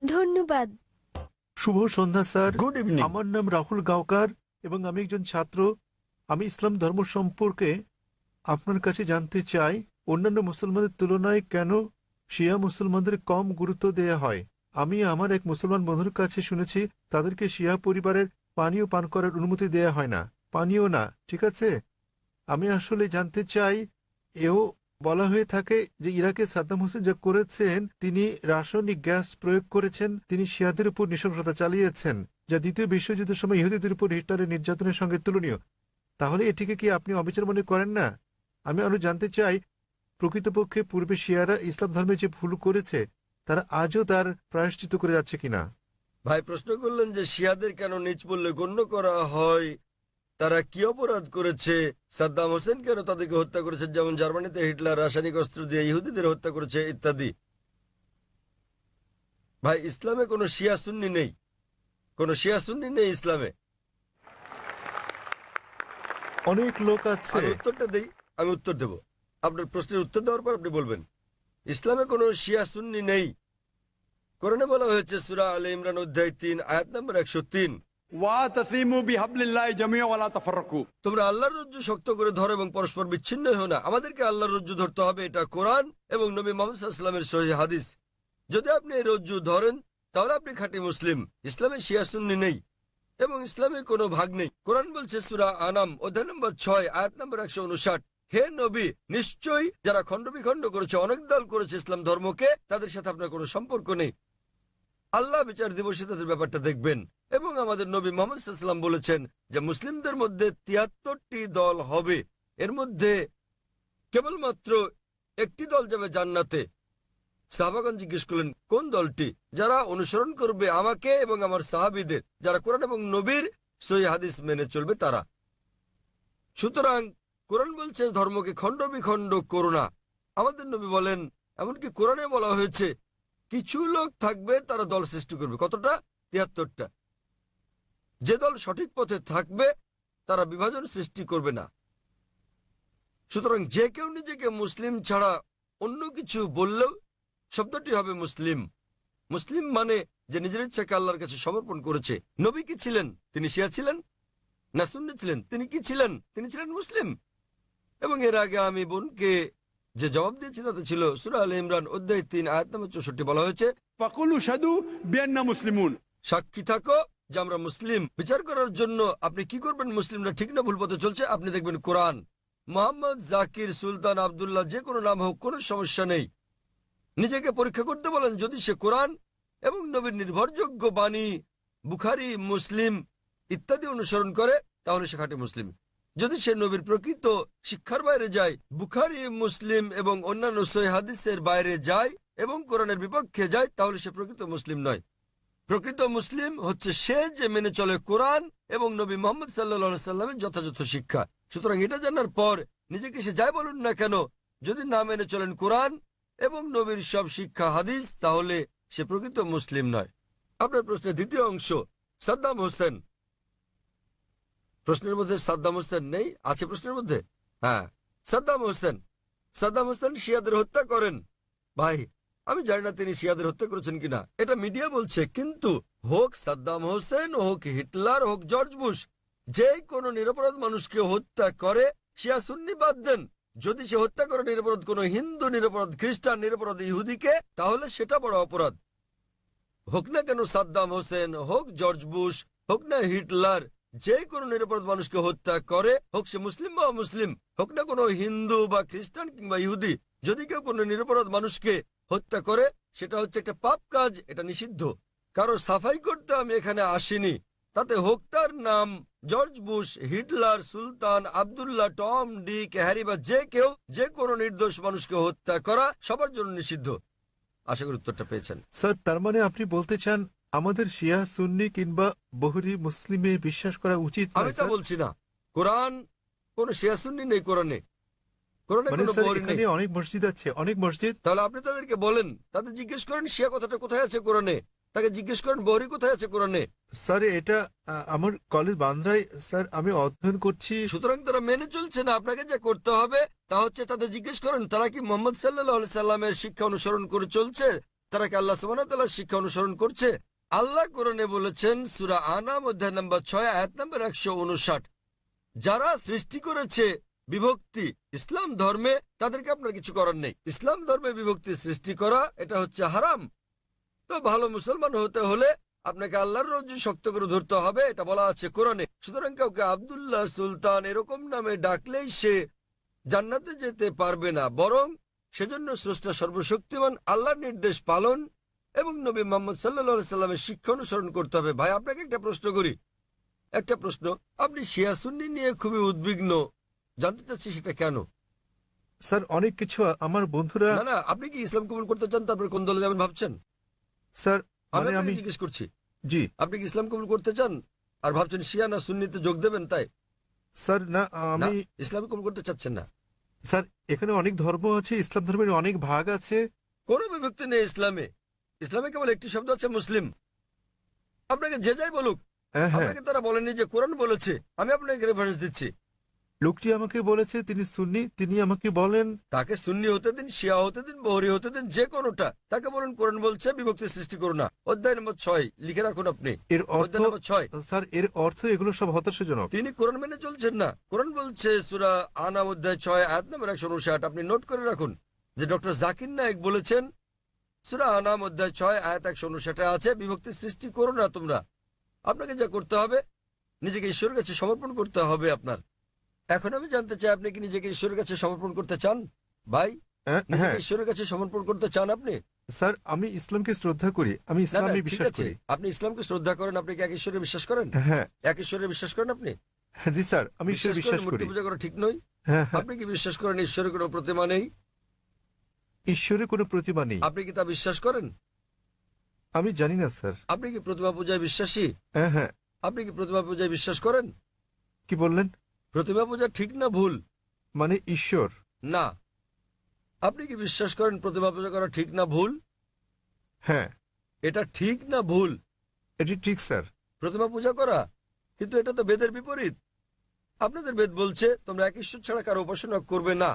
ধন্যবাদ। শুভ সন্ধ্যা স্যার। Good evening. আমার নাম রাহুল গাওকার এবং আমি একজন ছাত্র। আমি ইসলাম ধর্ম সম্পর্কে আপনার কাছে জানতে চাই, অন্যান্য মুসলমানদের তুলনায় কেন শিয়া মুসলমানদের কম গুরুত্ব দেয়া হয়। আমি আমার এক মুসলমান বন্ধুর কাছে শুনেছি তাদেরকে শিয়া পরিবারের পানীয় পান করার অনুমতি দেয়া হয় না। পানীয় না, ঠিক আছে? আমি আসলে জানতে চাই, এও বলা হয়ে থাকে যে ইরাকে সাদ্দাম হোসেন যা করেছেন, তিনি রাসায়নিক গ্যাস প্রয়োগ করেছেন, তিনি শিয়াদের উপর নৃশংসতা চালিয়েছেন, যা দ্বিতীয় বিশ্বযুদ্ধের সময় ইহুদিদের উপর হিটলারের নির্যাতনের সঙ্গে তুলনীয়। তাহলে এটিকে কি আপনি অবিচার মনে করেন না? আমি আরো জানতে চাই, প্রকৃতপক্ষে পূর্বে শিয়ারা ইসলাম ধর্মে যে ভুল করেছে তারা আজও তার প্রায়শ্চিত্ত করে যাচ্ছে কিনা। ভাই প্রশ্ন করলেন যে শিয়াদের কেন নিচ বললে গণ্য করা হয়, তারা কি অপরাধ করেছে, সাদ্দাম হোসেন কেন তাদেরকে হত্যা করেছে, যেমন জার্মানিতে হিটলার রাসায়নিক অস্ত্র দিয়ে ইহুদিদের হত্যা করেছে ইত্যাদি। ভাই ইসলামে কোনো শিয়া সুন্নি নেই, কোনো শিয়া সুন্নি নেই ইসলামে। অনেক লোক আছে। আমি উত্তরটা দেই, আমি উত্তর দেব। আপনার প্রশ্নের উত্তর দেওয়ার পর আপনি বলবেন। ইসলামে কোনো শিয়া সুন্নি নেই। কোরআনে বলা হয়েছে সূরা আলে ইমরান অধ্যায় 3 আয়াত নম্বর 103, ওয়াতাসিমু বিহাবলিল্লাহি জামিআ ওয়া লা তাফাররাকু। তোমরা আল্লাহর রজ্জু শক্ত করে ধরো এবং পরস্পর বিচ্ছিন্ন হও না। আমাদেরকে আল্লাহর রজ্জু ধরতে হবে, এটা কোরআন এবং নবী মুহাম্মদ সাল্লাল্লাহু আলাইহি ওয়াসাল্লামের সহিহ হাদিস। যদি আপনি এই রজ্জু ধরেন তাহলে আপনি খাঁটি মুসলিম। ইসলামে শিয়া সুন্নি নেই এবং ইসলামে কোনো ভাগ নেই। কোরআন বলছে সূরা আনাম অধ্যায় নম্বর 6 আয়াত নম্বর 159, হে নবী, নিশ্চয়ই যারা খণ্ড বিখণ্ড করেছে, অনেক দল করেছে ইসলাম ধর্মকে, তাদের সাথে আপনার কোনো সম্পর্ক নেই। আল্লাহ বিচার দিবসে তাদের ব্যাপারটা দেখবেন। এবং আমাদের নবী মুহাম্মদ সাল্লাল্লাহু আলাইহি ওয়াসাল্লাম বলেছেন যে মুসলিমদের মধ্যে 73টি দল হবে, এর মধ্যে কেবলমাত্র একটি দল যাবে জান্নাতে। সাহাবাগণ জিজ্ঞেস করলেন কোন দলটি? যারা অনুসরণ করবে আমাকে এবং আমার সাহাবীদের, যারা কোরআন এবং নবীর সহিহ হাদিস মেনে চলবে তারা। সুতরাং কোরআন বলছে ধর্মকে খণ্ড বিখণ্ড করো না। আমাদের নবী বলেন, এমনকি কোরআনে বলা হয়েছে কিছু লোক থাকবে তারা দল সৃষ্টি করবে। কতটা? 73টা। যে দল সঠিক পথে থাকবে তারা বিভাজন সৃষ্টি করবে না। সুতরাং যে কেউ নিজেকে মুসলিম ছাড়া অন্য কিছু বললেও শব্দটি হবে মুসলিম। মুসলিম মানে যে নিজের ইচ্ছাকে আল্লাহর কাছে সমর্পণ করেছে। নবী কি ছিলেন? তিনি শিয়া ছিলেন না সুন্নি ছিলেন? তিনি কি ছিলেন? তিনি ছিলেন মুসলিম। এবং এর আগে আমি বোনকে যে জবাব দিয়েছি তাতে ছিল সূরা আলে ইমরান অধ্যায় 3 আয়াত নম্বর 64 বলা হয়েছে, ফাকুলু শাদু বিআন্না মুসলিমুন। সাক্ষী থাকো যে আমরা মুসলিম। বিচার করার জন্য আপনি কি করবেন মুসলিমরা ঠিক না ভুল পথে চলছে? আপনি দেখবেন কোরআন। মোহাম্মদ, জাকির, সুলতান, আব্দুল্লাহ, যে কোনো নাম হোক, কোনো সমস্যা নেই। নিজেকে পরীক্ষা করতে বলেন, যদি সে কোরআন এবং নবীর নির্ভরযোগ্য বাণী বুখারী, মুসলিম ইত্যাদি অনুসরণ করে তাহলে সে খাঁটি মুসলিম। যদি সে নবীর প্রকৃত শিক্ষার বাইরে যায়, বুখারী, মুসলিম এবং অন্যান্য সহিহ হাদিসের বাইরে যায় এবং কোরআনের বিপক্ষে যায়, তাহলে সে প্রকৃত মুসলিম নয়। প্রকৃত মুসলিম হচ্ছে সে যে মেনে চলে কোরআন এবং নবী মোহাম্মদ সাল্লাল্লাহু সাল্লামের যথাযথ শিক্ষা। সুতরাং এটা জানার পর নিজেকে সে যাই বলুন না কেন, যদি না মেনে চলেন কোরআন এবং নবীর সব শিক্ষা হাদিস, তাহলে সে প্রকৃত মুসলিম নয়। আপনার প্রশ্নের দ্বিতীয় অংশ, সাদ্দাম হোসেন। প্রশ্নের মধ্যে সাদ্দাম হোসেন নেই, আছে প্রশ্নের মধ্যে? হ্যাঁ, সাদ্দাম হোসেন। সাদ্দাম হোসেন শিয়াদের হত্যা করেন। ভাই, আমি জানি না তিনি শিয়াদের হত্যা করেছেন কিনা, এটা মিডিয়া বলছে, কিন্তু হোক সাদ্দাম হোসেন, হোক হিটলার, হোক জর্জ বুশ, যে কোনো নিরপরাধ মানুষকে হত্যা করে, শিয়া সুন্নি বাদ দেন, যদি সে হত্যা করে নিরপরাধ কোনো হিন্দু, নিরপরাধ খ্রিস্টান, নিরপরাধ ইহুদিকে, তাহলে সেটা বড় অপরাধ। হোক না কেন সাদ্দাম হোসেন, হোক জর্জ বুশ, হোক না হিটলার, যে কোনো নিরপরাধ মানুষকে হত্যা করে, হোক সে মুসলিম বা মুসলিম, হোক না কোনো হিন্দু বা খ্রিস্টান কিংবা ইহুদি, যদি কেউ কোনো নিরপরাধ মানুষকে হত্যা করে, সেটা হচ্ছে একটা পাপ কাজ, এটা নিষিদ্ধ। কারো সাফাই করতে আমি এখানে আসিনি, তাতে হোক তার নাম জর্জ বুশ, হিটলার, সুলতান, আব্দুল্লাহ, টম, ডিক, হ্যারি বা যে কেউ, যে কোনো নির্দোষ মানুষকে হত্যা করা সবার জন্য নিষিদ্ধ। আশা করি উত্তরটা পেয়েছেন। স্যার, তার মানে আপনি বলতে চান আমাদের শিয়া, সুন্নি কিংবা বহুরি মুসলিমে বিশ্বাস করা উচিত নয়, আমি তা স্যার? বলছি না। কোরআন কোন শিয়া সুন্নি নেই, কোরআনে কোরআনে মানে কোনো স্যার, বহরি নেই। এখানে অনেক মসজিদ আছে, অনেক মসজিদ। তাহলে আপনি তাদেরকে বলেন, তাদের জিজ্ঞেস করেন শিয়া কথাটা কোথায় আছে কোরআনে, তাকে জিজ্ঞেস করেন বহরি কোথায় আছে কোরআনে। স্যার, এটা আমার কলেজ বান্দ্রায়, স্যার, আমি অধ্যয়ন করছি। সুতরাং তারা মেনে চলছে না। আপনাকে যা করতে হবে তা হচ্ছে তাদের জিজ্ঞেস করেন তারা কি মোহাম্মদ সাল্লাল্লাহু আলাইহি সাল্লামের শিক্ষা অনুসরণ করে চলছে, তারা কি আল্লাহ সুবহানাহু ওয়া তাআলার শিক্ষা অনুসরণ করছে। আল্লাহ কোরআনে বলেছেন, সূরা আনাম অধ্যায় নম্বর 6 আয়াত নম্বর 159, যারা সৃষ্টি করেছে বিভক্তি ইসলাম ধর্মে, তাদেরকে আপনার কিছু করার নেই। ইসলাম ধর্মে বিভক্তি সৃষ্টি করা এটা হচ্ছে হারাম। তো ভালো মুসলমান হতে হলে আপনাকে আল্লাহর রজ্জু শক্ত করে ধরতে হবে, এটা বলা আছে কোরআনে। সুতরাং কাউকে আব্দুল্লাহ, সুলতান এরকম নামে ডাকলেই সে জান্নাতে যেতে পারবে না, বরং সেজন্য স্রষ্টা সর্বশক্তিমান আল্লাহর নির্দেশ পালন এবং নবী মুহাম্মদ সাল্লাল্লাহু আলাইহি সাল্লামের শিক্ষা অনুসরণ করতে হবে। ভাই, আপনাকে একটা প্রশ্ন করি, একটা প্রশ্ন। আপনি শিয়া সুন্নি নিয়ে খুবই উদ্বিগ্ন, জানতে চাচ্ছি সেটা কেন? স্যার, অনেক কিছু আমার বন্ধুরা। না না, আপনি কি ইসলাম কবুল করতে চান, তারপর কোন দলে যাবেন ভাবছেন? স্যার, আমি মানে আপনাকে জিজ্ঞেস করছি, জি আপনি কি ইসলাম কবুল করতে চান আর ভাবছেন শিয়া না সুন্নিতে যোগ দেবেন? তাই স্যার, না, না, আমি ইসলাম কবুল করতে চাচ্ছেন না। স্যার, এখানে অনেক ধর্ম আছে, ইসলাম ধর্মের অনেক ভাগ আছে। কোনো বিভক্তি নেই ইসলামে। ইসলামে কেবল একটি শব্দ আছে, মুসলিম। আপনাকে যে যাই বলুক, হ্যাঁ হ্যাঁ, আপনাকে তারা বলেনি যে কোরআন বলেছে। আমি আপনাকে রেফারেন্স দিচ্ছি। লোকটি আমাকে বলেছে তিনি সুন্নি, তিনি আমাকে বলেন। তাকে সুন্নি হতে দিন, শিয়া হতে দিন, বহরি হতে দিন, যে কোনোটা। তাকে বলুন কোরআন বলছে বিভক্তি সৃষ্টি করো না। অধ্যায় নম্বর 6 লিখে রাখুন আপনি, এর অর্থ, অধ্যায় নম্বর 6। স্যার, এর অর্থ এগুলো সব হতাশাজনক। তিনি কোরআন মেনে চলছেন না। কোরআন বলছে সূরা আনাম অধ্যায় 6 আয়াত নম্বর 159, আপনি নোট করে রাখুন যে ডক্টর জাকির নায়েক বলেছেন, সূরা আনাম অধ্যায় 6 আয়াত 159 আছে, বিভক্তি সৃষ্টি করো না তোমরা। আপনাকে যা করতে হবে, নিজেকে ঈশ্বরের কাছে সমর্পণ করতে হবে আপনার। এখন আমি জানতে চাই, আপনি কি নিজেকে ঈশ্বরের কাছে সমর্পণ করতে চান? ভাই, হ্যাঁ, নিজেকে ঈশ্বরের কাছে সমর্পণ করতে চান আপনি? স্যার, আমি ইসলামকে শ্রদ্ধা করি, আমি না, না, ইসলামে ঠিক বিশ্বাস আছে। করি। আপনি ইসলামকে শ্রদ্ধা করেন, আপনি কি এক ঈশ্বরে বিশ্বাস করেন? হ্যাঁ এক ঈশ্বরে বিশ্বাস করেন আপনি? হ্যাঁ, জি স্যার, আমি ঈশ্বরে বিশ্বাস করি। মূর্তি পূজা করা ঠিক নয়। হ্যাঁ হ্যাঁ, আপনি কি বিশ্বাস করেন ঈশ্বরের কোনো প্রতিমা নেই? ঈশ্বরের কোনো প্রতিমা নেই। আপনি কি তা বিশ্বাস করেন? আমি জানি না স্যার। আপনি কি প্রতিমা পূজায় বিশ্বাসী? হ্যাঁ হ্যাঁ, আপনি কি প্রতিমা পূজায় বিশ্বাস করেন? কি বললেন? প্রতিমা পূজা ঠিক না ভুল? মানে ঈশ্বর? না। আপনি কি বিশ্বাস করেন প্রতিমা পূজা করা ঠিক না ভুল? হ্যাঁ, এটা ঠিক না ভুল? এটি ঠিক স্যার। প্রতিমা পূজা করা, কিন্তু এটা তো বেদের বিপরীত। আপনাদের বেদ বলছে তোমরা এক ঈশ্বর ছাড়া কারো উপাসনা করবে না।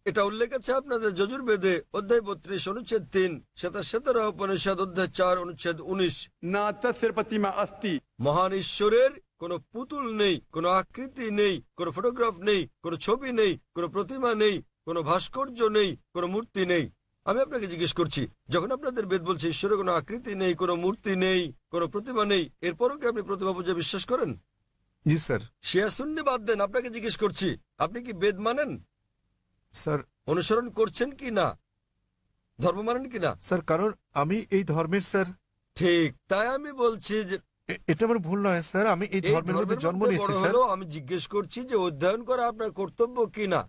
এটা উল্লেখ আছে আপনাদের যজুর্বেদে অধ্যায় 32 অনুচ্ছেদ 3, শ্বেতাশ্বেতার উপনিষদ অধ্যায় 4 অনুচ্ছেদ 19। न तस्य प्रतिमा अस्ति মহান ঈশ্বরের কোনো পুতুল নেই, কোনো আকৃতি নেই, কোনো ফটোগ্রাফ নেই, কোনো ছবি নেই, কোনো প্রতিমা নেই, কোনো ভাস্কর্য নেই, কোনো মূর্তি নেই। আমি আপনাকে জিজ্ঞেস করছি, যখন আপনাদের বেদ বলছে ঈশ্বরের কোনো আকৃতি নেই, কোনো মূর্তি নেই, কোনো প্রতিমা নেই, এরপরও কি আপনি প্রতিমা পূজা বিশ্বাস করেন? জি স্যার। শিয়া সুন্নি বাদ দেন, আপনাকে জিজ্ঞেস করছি, আপনি কি বেদ মানেন? স্যার, অনুসরণ করছেন কি না? ধর্ম মানেন কি না? স্যার, কারণ আমি এই ধর্মের স্যার। ঠিক, তাই আমি বলছি যে এটা আমার ভুল নয় স্যার, আমি এই এই ধর্মের মধ্যে জন্ম মধ্যে নিয়েছি বড় স্যার। হলেও আমি জিজ্ঞেস করছি যে অধ্যয়ন করা আপনার কর্তব্য কিনা।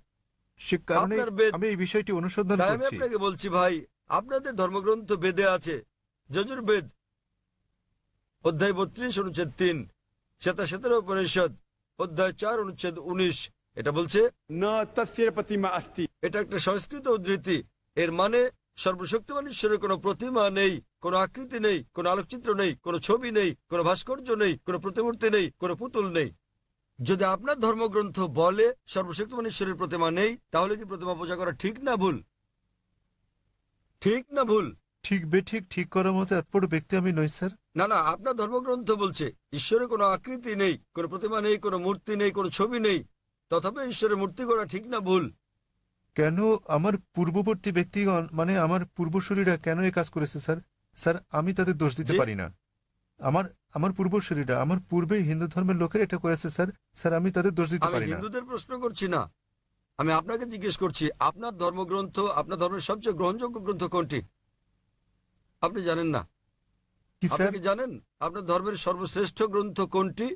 সে কারণে আপনার বেদ, আমি এই বিষয়টি অনুসন্ধান তাই আমি করছি। আপনাকে বলছি ভাই, আপনাদের ধর্মগ্রন্থ বেদে আছে, যজুর্বেদ অধ্যায় 32 অনুচ্ছেদ 3, শ্বেতাশ্বেতার উপনিষদ অধ্যায় 4 অনুচ্ছেদ 19, এটা বলছে, न तस्य प्रतिमा अस्ति। এটা একটা সংস্কৃত উদ্ধৃতি। এর মানে সর্বশক্তিমান ঈশ্বরের কোনো প্রতিমা নেই, কোনো আকৃতি নেই, কোনো আলোকচিত্র নেই, কোনো ছবি নেই, কোনো ভাস্কর্য নেই, কোনো প্রতিমূর্তি নেই, কোনো পুতুল নেই। যদি আপনার ধর্মগ্রন্থ বলে সর্বশক্তিমান ঈশ্বরের প্রতিমা নেই, তাহলে কি প্রতিমা পূজা করা ঠিক না ভুল? ঠিক না ভুল? ঠিক বেঠিক ঠিক করার মতো এত বড় ব্যক্তি আমি নই স্যার। না না, আপনার ধর্মগ্রন্থ বলছে ঈশ্বরের কোনো আকৃতি নেই, কোনো প্রতিমা নেই, কোনো মূর্তি নেই, কোনো ছবি নেই, তথাপি ঈশ্বরের মূর্তি করা ঠিক না ভুল? কেন আমার পূর্ববর্তী ব্যক্তিগণ মানে আমার পূর্বসূরীরা কেন এই কাজ করেছে স্যার? স্যার আমি তাদের দোষ দিতে জি? পারি না। আমার আমার পূর্বসূরীরা, আমার পূর্বে হিন্দু ধর্মের লোকের এটা করেছে স্যার। স্যার আমি তাদের দোষ দিতে আমি পারি না। হিন্দুদের প্রশ্ন করছি না, আমি আপনাকে জিজ্ঞেস করছি আপনার ধর্মগ্রন্থ, আপনার ধর্মের সবচেয়ে গ্রহণযোগ্য গ্রন্থ কোনটি? আপনি জানেন না? কি আপনি স্যার? কি জানেন আপনার ধর্মের সর্বশ্রেষ্ঠ গ্রন্থ কোনটি?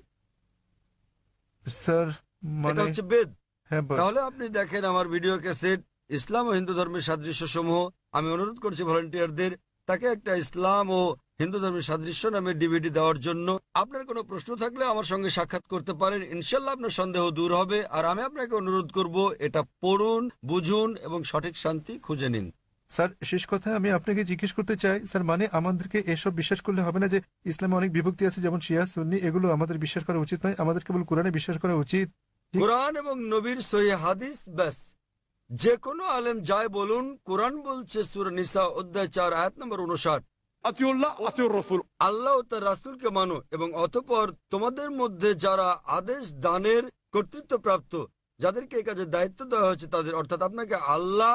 স্যার এটা মানে হচ্ছে বেদ। হ্যাঁ তাহলে আপনি দেখেন আমার ভিডিও ক্যাসেট ইসলাম ও হিন্দু ধর্মের সাদৃশ্য সমূহ। আমি অনুরোধ করছি ভলান্টিয়ারদের তাকে একটা ইসলাম ও হিন্দু ধর্মের সাদৃশ্য নামে ডিভিডি দেওয়ার জন্য। আপনার কোনো প্রশ্ন থাকলে আমার সঙ্গে সাক্ষাৎ করতে পারেন, ইনশাল্লাহ আপনার সন্দেহ দূর হবে। আর আমি আপনাকে অনুরোধ করব এটা পড়ুন, বুঝুন এবং সঠিক শান্তি খুঁজে নিন। স্যার শেষ কথা আমি আপনাকে জিজ্ঞেস করতে চাই স্যার, মানে আমাদেরকে এসব বিশ্বাস করলে হবে না যে ইসলামে অনেক বিভক্তি আছে, যেমন শিয়া সুন্নি, এগুলো আমাদের বিশ্বাস করা উচিত নয়, আমাদের কেবল কোরআনে বিশ্বাস করা উচিত। ঠিক। কোরআন এবং নবীর সহিহ হাদিস ব্যাস। যে কোনো আলেম যায় বলুন, কোরআন বলছে সূরা নিসা অধ্যায় 4 আয়াত নম্বর 59, अतिउल्लाह अतिउर रसूल। আল্লাহ ও তার রাসূলকে মানো এবং অতঃপর তোমাদের মধ্যে যারা আদেশ দানের কর্তৃত্বপ্রাপ্ত, যাদেরকে এই কাজের দায়িত্ব দেওয়া হয়েছে তাদের, অর্থাৎ আপনাকে আল্লাহ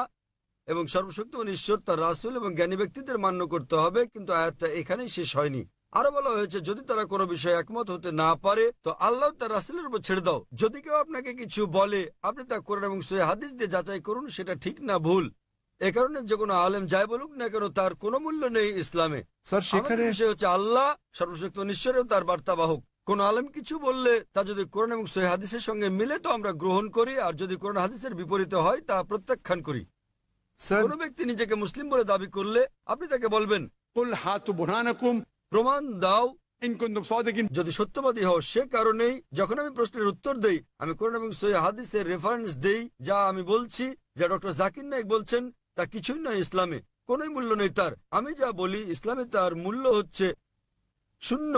এবং সর্বশক্তিমান ঈশ্বর, তার রাসূল এবং জ্ঞানী ব্যক্তিদের মান্য করতে হবে। কিন্তু আয়াতটা এখানেই শেষ হয়নি। আরো বলা হয়েছে যদি তারা কোনো বিষয়ে একমত হতে না পারে তো আল্লাহ তার রাসূলের উপর ছেড়ে দাও। যদি কেউ আপনাকে কিছু বলে আপনি তা কোরআন এবং সহিহ হাদিস দিয়ে যাচাই করুন সেটা ঠিক না ভুল। এ কারণে যে কোনো আলেম যাই বলুক না কেন তার কোনো মূল্য নেই ইসলামে। স্যার সেখানে আমাদের বিষয় হচ্ছে আল্লাহ সর্বশক্তিমান ঈশ্বর ও তার বার্তাবাহক। কোন আলেম কিছু বললে তা যদি কোরআন এবং সহিহ হাদিসের সঙ্গে মিলে তো আমরা গ্রহণ করি, আর যদি কোরআন হাদিসের বিপরীতে হয় তা প্রত্যাখ্যান করি। স্যার কোন ব্যক্তি নিজেকে মুসলিম বলে দাবি করলে আপনি তাকে বলবেন कुल हाथु बुरहानकुम প্রমাণ দাও इन कुंतुम सादिकिन। যদি সত্যবাদী হও। সে কারণেই যখন আমি প্রশ্নের উত্তর দেই আমি কোরআন এবং সহিহ হাদিসের রেফারেন্স দেই। যা আমি বলছি, যা ডক্টর জাকির নায়েক বলছেন, তা কিছুই নয় ইসলামে, কোনোই মূল্য নেই তার। আমি যা বলি ইসলামে তার মূল্য হচ্ছে শূন্য।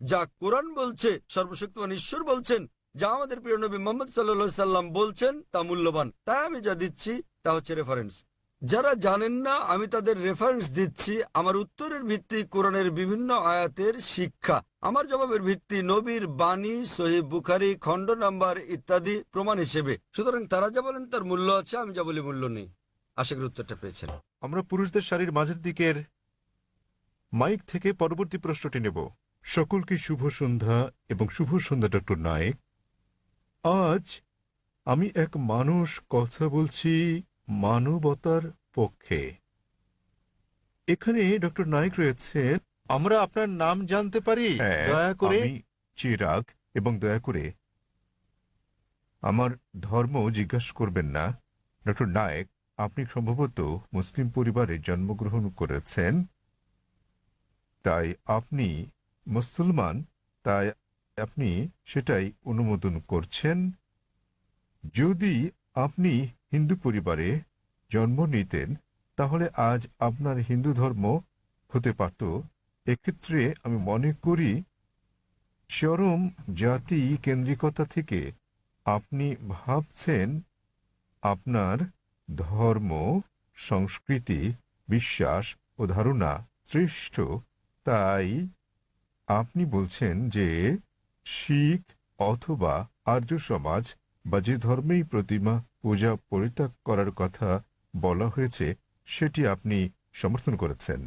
যা কোরআন বলছে, সর্বশক্তিমান ঈশ্বর বলছেন, যা আমাদের প্রিয় নবী মুহাম্মদ সাল্লাল্লাহু সাল্লাম বলছেন তা মূল্যবান। তাই আমি যা দিচ্ছি তা হচ্ছে রেফারেন্স। যারা জানেন না আমি তাদের রেফারেন্স দিচ্ছি। আমার উত্তরের ভিত্তি কোরআনের বিভিন্ন আয়াতের শিক্ষা, আমার জবাবের ভিত্তি নবীর বাণী, সহিহ বুখারী খণ্ড নাম্বার ইত্যাদি প্রমাণ হিসেবে। সুতরাং তারা যা বলেন তার মূল্য আছে, আমি যা বলি মূল্য নেই। আশা করি উত্তরটা পেয়েছেন। আমরা পুরুষদের শাড়ির মাঝের দিকের মাইক থেকে পরবর্তী প্রশ্নটি নেব। সকলকে শুভ সন্ধ্যা এবং শুভ সন্ধ্যা ডক্টর নায়েক। আজ আমি এক মানুষ কথা বলছি মানবতার পক্ষে। এখানে ডক্টর নায়েক রয়েছেন। আমরা আপনার নাম জানতে পারি হ্যাঁ, দয়া করে? আমি চিরাগ, এবং দয়া করে আমার ধর্ম জিজ্ঞাসা করবেন না। ডক্টর নায়েক, আপনি সম্ভবত মুসলিম পরিবারে জন্মগ্রহণ করেছেন, তাই আপনি মুসলমান, তাই আপনি সেটাই অনুমোদন করছেন। যদি আপনি হিন্দু পরিবারে জন্ম নিতেন তাহলে আজ আপনার হিন্দু ধর্ম হতে পারত। এক্ষেত্রে আমি মনে করি চরম জাতি কেন্দ্রিকতা থেকে আপনি ভাবছেন আপনার ধর্ম, সংস্কৃতি, বিশ্বাস ও ধারণা শ্রেষ্ঠ। তাই আপনি বলছেন যে শিখ অথবা আর্য সমাজ বা যে ধর্মেই প্রতিমা পূজা পরিত্যাগ করার কথা বলা হয়েছে সেটি আপনি সমর্থন করেছেন।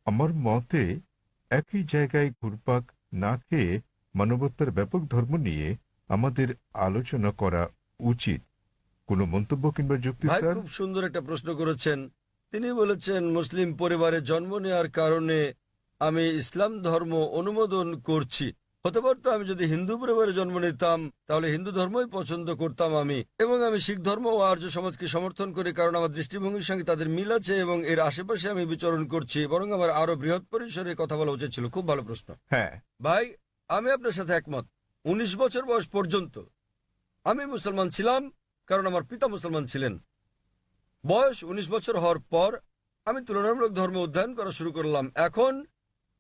আমার মতে একই জায়গায় ঘুরপাক না খেয়ে মানবতার ব্যাপক ধর্ম নিয়ে আমাদের আলোচনা করা উচিত। কোনো মন্তব্য কিংবা যুক্তি ভাই স্যার? খুব সুন্দর একটা প্রশ্ন করেছেন। তিনি বলেছেন মুসলিম পরিবারে জন্ম নেওয়ার কারণে আমি ইসলাম ধর্ম অনুমোদন করছি। হতে পারতো আমি যদি হিন্দু পরিবারে জন্ম নিতাম তাহলে হিন্দু ধর্মই পছন্দ করতাম আমি, এবং আমি শিখ ধর্ম ও আর্য সমাজকে সমর্থন করি, কারণ আমার দৃষ্টিভঙ্গির সঙ্গে তাদের মিল আছে এবং এর আশেপাশে আমি বিচরণ করছি। বরং আমার আরো বৃহৎ পরিসরে কথা বলা উচিত ছিল। খুব ভালো প্রশ্ন হ্যাঁ, ভাই। আমি আপনার সাথে একমত। 19 বছর বয়স পর্যন্ত আমি মুসলমান ছিলাম, কারণ আমার পিতা মুসলমান ছিলেন। বয়স 19 বছর হওয়ার পর আমি তুলনামূলক ধর্ম অধ্যয়ন করা শুরু করলাম। এখন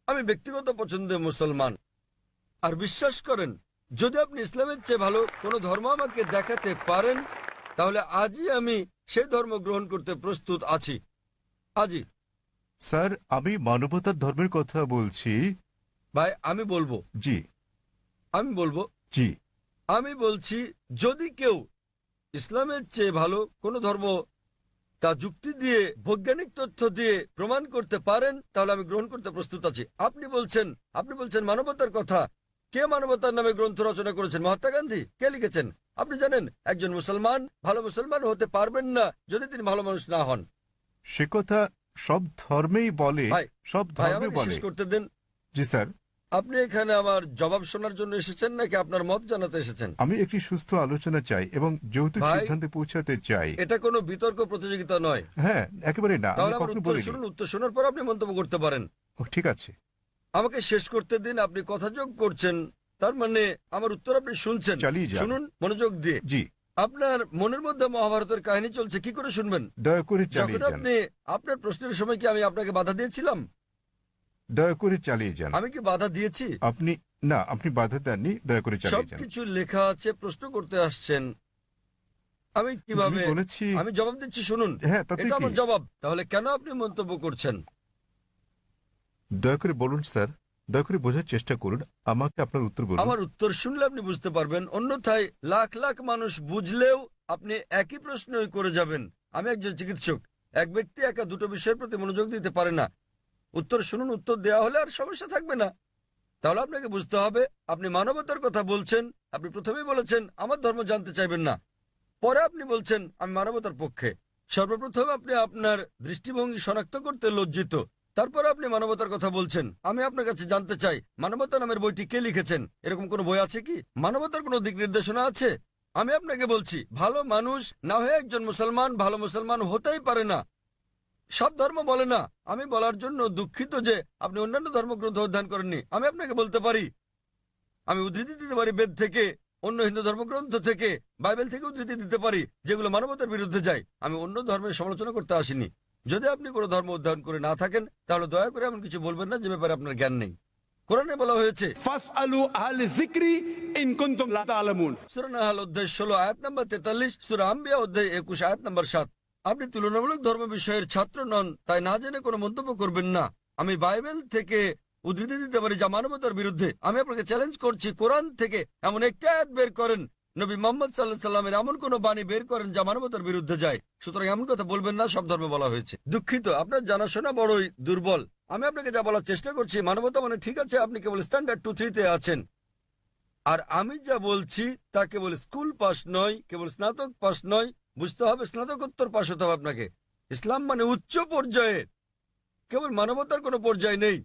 আমি ব্যক্তিগত পছন্দে মুসলমান। আর বিশ্বাস করেন, যদি আপনি ইসলামের চেয়ে ভালো কোনো ধর্ম আমাকে দেখাতে পারেন, তাহলে আজই আমি সেই ধর্ম গ্রহণ করতে প্রস্তুত আছি। আজই। স্যার, আমি মানবতার ধর্মের কথা বলছি। ভাই আমি বলবো জি জি আমি বলছি, যদি কেউ ইসলামের চেয়ে ভালো কোনো ধর্ম তা যুক্তি দিয়ে, বৈজ্ঞানিক তথ্য দিয়ে প্রমাণ করতে পারেন, তাহলে আমি গ্রহণ করতে প্রস্তুত আছি। আপনি বলছেন মানবতার কথা। কে মানবতার নামে গ্রন্থ রচনা করেছেন? মহাত্মা গান্ধী। কে লিখেছেন? আপনি জানেন একজন মুসলমান ভালো মুসলমান হতে পারবেন না যদি তিনি ভালো মানুষ না হন। সে কথা সব ধর্মেই বলে, ভাই, সব ভাই ধর্মে আমাকে বলে। শেষ করতে দিন। জি স্যার, আপনি এখানে আমার জবাব শোনার জন্য এসেছেন নাকি আপনার মত জানাতে এসেছেন? আমি একটি সুস্থ আলোচনা চাই এবং যৌতুক ভাই, সিদ্ধান্তে পৌঁছাতে চাই। এটা কোনো বিতর্ক প্রতিযোগিতা নয়। হ্যাঁ, একেবারে না, আমি তাহলে আমার কখনো উত্তর বলিনি। শুনুন, উত্তর শোনার পর আপনি মন্তব্য করতে পারেন। ও, ঠিক আছে। আমাকে শেষ করতে দিন। আপনি কথা যোগ করছেন, তার মানে আমার উত্তর আপনি শুনছেন। চালিয়ে যান। শুনুন মনোযোগ দিয়ে। জি, আপনার মনের মধ্যে মহাভারতের কাহিনী চলছে, কি করে শুনবেন? দয়া করে যখন চালিয়ে যান। আপনি আপনার প্রশ্নের সময় কি আমি আপনাকে বাধা দিয়েছিলাম? দয়া করে চালিয়ে যান। আমি কি বাধা দিয়েছি? আপনি বাধা দেননি, দয়া করে চালিয়ে যান। সবকিছু লেখা আছে, প্রশ্ন করতে আসছেন, আমি কিভাবে? আমি বলেছি। আমি জবাব দিচ্ছি, শুনুন। হ্যাঁ, তাতে এটা কি? আমার জবাব। তাহলে কেন আপনি মন্তব্য করছেন? দয়া করে বলুন স্যার, দয়া করে বোঝার চেষ্টা করুন, আমাকে আপনার উত্তর বলুন। আমার উত্তর শুনলে আপনি বুঝতে পারবেন, অন্যথায় লাখ লাখ মানুষ বুঝলেও আপনি একই প্রশ্নই করে যাবেন। আমি একজন চিকিৎসক। এক ব্যক্তি একা দুটো বিষয়ের প্রতি মনোযোগ দিতে পারে না। উত্তর শুনুন, উত্তর দেওয়া হলে আর সমস্যা থাকবে না। তাহলে আপনাকে বুঝতে হবে, আপনি মানবতার কথা বলছেন। আপনি প্রথমেই বলেছেন আমার ধর্ম জানতে চাইবেন না, পরে আপনি বলছেন আমি মানবতার পক্ষে। সর্বপ্রথম আপনি আপনার দৃষ্টিভঙ্গি শনাক্ত করতে লজ্জিত, তারপর আপনি মানবতার কথা বলছেন। আমি আপনার কাছে জানতে চাই, মানবতা নামের বইটি কে লিখেছেন? এরকম কোনো বই আছে কি? মানবতার কোনো দিক নির্দেশনা আছে? আমি আপনাকে বলছি, ভালো মানুষ না হয়ে একজন মুসলমান ভালো মুসলমান হতেই পারে না। সব ধর্ম বলে না। আমি বলার জন্য দুঃখিত যে আপনি অন্যান্য ধর্মগ্রন্থ অধ্যয়ন করেননি। আমি আপনাকে বলতে পারি, আমি উদ্ধৃতি দিতে পারি বেদ থেকে, অন্য হিন্দু ধর্মগ্রন্থ থেকে, বাইবেল থেকে উদ্ধৃতি দিতে পারি, যেগুলো মানবতার বিরুদ্ধে যায়। আমি অন্য ধর্মের সমালোচনা করতে আসিনি। যদি আপনি কোনো ধর্ম অধ্যয়ন করে না থাকেন, তাহলে দয়া করে এমন কিছু বলবেন না যে ব্যাপারে আপনার জ্ঞান নেই। কোরআনে বলা হয়েছে, ফাসআলু আহলে যিকরি ইন কুনতুম লা তা'লামুন। সূরা নাহল অধ্যায় 16 আয়াত নম্বর 43, সূরা আম্বিয়া অধ্যায় 21 আয়াত নম্বর 7। আপনি তুলনামূলক ধর্ম বিষয়ের ছাত্র নন, তাই না জেনে কোনো মন্তব্য করবেন না। আমি বাইবেল থেকে উদ্ধৃতি দিতে পারি যা মানবতার বিরুদ্ধে। আমি আপনাকে চ্যালেঞ্জ করছি, কোরআন থেকে এমন একটা আয়াত বের করেন, নবী মুহাম্মদ সাল্লাল্লাহু আলাইহি সাল্লামের এমন কোন বাণী বের করেন যা মানবতার বিরুদ্ধে যায়। সুতরাং এমন কথা বলবেন না সব ধর্মে বলা হয়েছে। দুঃখিত, আপনার জানাশোনা বড়ই দুর্বল। আমি আপনাকে যা বলার চেষ্টা করছি, মানবতা মানে ঠিক আছে, আপনি কেবল স্ট্যান্ডার্ড 2-3 তে আছেন। আর আমি যা বলছি তা কেবল স্কুল পাস নয়, কেবল স্নাতক পাস নয়, বুঝতে হবে স্নাতকোত্তর পাস হতে হবে আপনাকে। ইসলাম মানে উচ্চ পর্যায়ে, কেবল মানবতার কোনো পর্যায় নেই।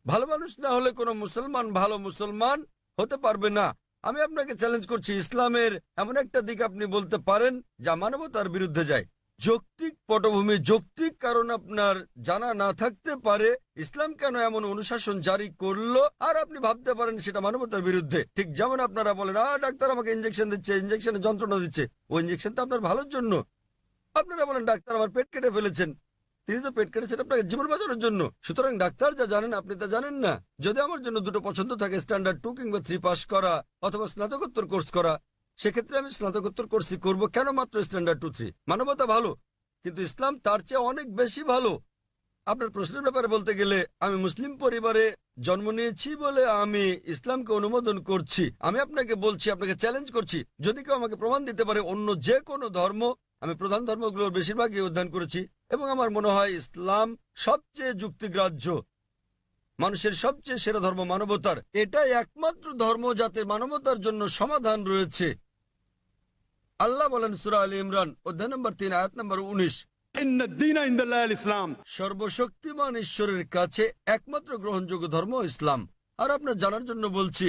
ভালো মানুষ না হলে কোনো মুসলমান ভালো মুসলমান হতে পারবে না। আমি আপনাকে চ্যালেঞ্জ করছি, ইসলামের এমন একটা দিক আপনি বলতে পারেন যা মানবতার বিরুদ্ধে যায়। যৌক্তিক পটভূমি, যৌক্তিক কারণ আপনার জানা না থাকতে পারে ইসলাম কেন এমন অনুশাসন জারি করলো, আর আপনি ভাবতে পারেন সেটা মানবতার বিরুদ্ধে। ঠিক যেমন আপনারা বলেন, ডাক্তার আমাকে ইঞ্জেকশন দিচ্ছে, ইঞ্জেকশনে যন্ত্রণা দিচ্ছে, ওই ইঞ্জেকশন তো আপনার ভালোর জন্য। আপনারা বলেন ডাক্তার আমার পেট কেটে ফেলেছেন, তিনি তো পেট কেটেছেন আপনাকে জীবন বাঁচানোর জন্য। সুতরাং ডাক্তার যা জানেন আপনি তা জানেন না। যদি আমার জন্য দুটো পছন্দ থাকে, স্ট্যান্ডার্ড 2 কিংবা 3 পাস করা অথবা স্নাতকোত্তর কোর্স করা, সেক্ষেত্রে আমি স্নাতকোত্তর কোর্সই করব। কেন মাত্র স্ট্যান্ডার্ড 2-3? মানবতা ভালো, কিন্তু ইসলাম তার চেয়ে অনেক বেশি ভালো। আপনার প্রশ্নের ব্যাপারে বলতে গেলে, আমি মুসলিম পরিবারে জন্ম নিয়েছি বলে আমি ইসলামকে অনুমোদন করছি। আমি আপনাকে বলছি, আপনাকে চ্যালেঞ্জ করছি, যদি কেউ আমাকে প্রমাণ দিতে পারে অন্য যে কোনো ধর্ম, আমি প্রধান ধর্মগুলোর বেশিরভাগই অধ্যয়ন করেছি এবং আমার মনে হয় ইসলাম সবচেয়ে যুক্তিগ্রাহ্য, মানুষের সবচেয়ে সেরা ধর্ম মানবতার। এটাই একমাত্র ধর্ম যাতে মানবতার জন্য সমাধান রয়েছে। আল্লাহ বলেন সূরা আলী ইমরান অধ্যায় নম্বর 3 আয়াত নম্বর 19, इन दीन इंदल्लाह इस्लाम। সর্বশক্তিমান ঈশ্বরের কাছে একমাত্র গ্রহণযোগ্য ধর্ম ইসলাম। আর আপনার জানার জন্য বলছি,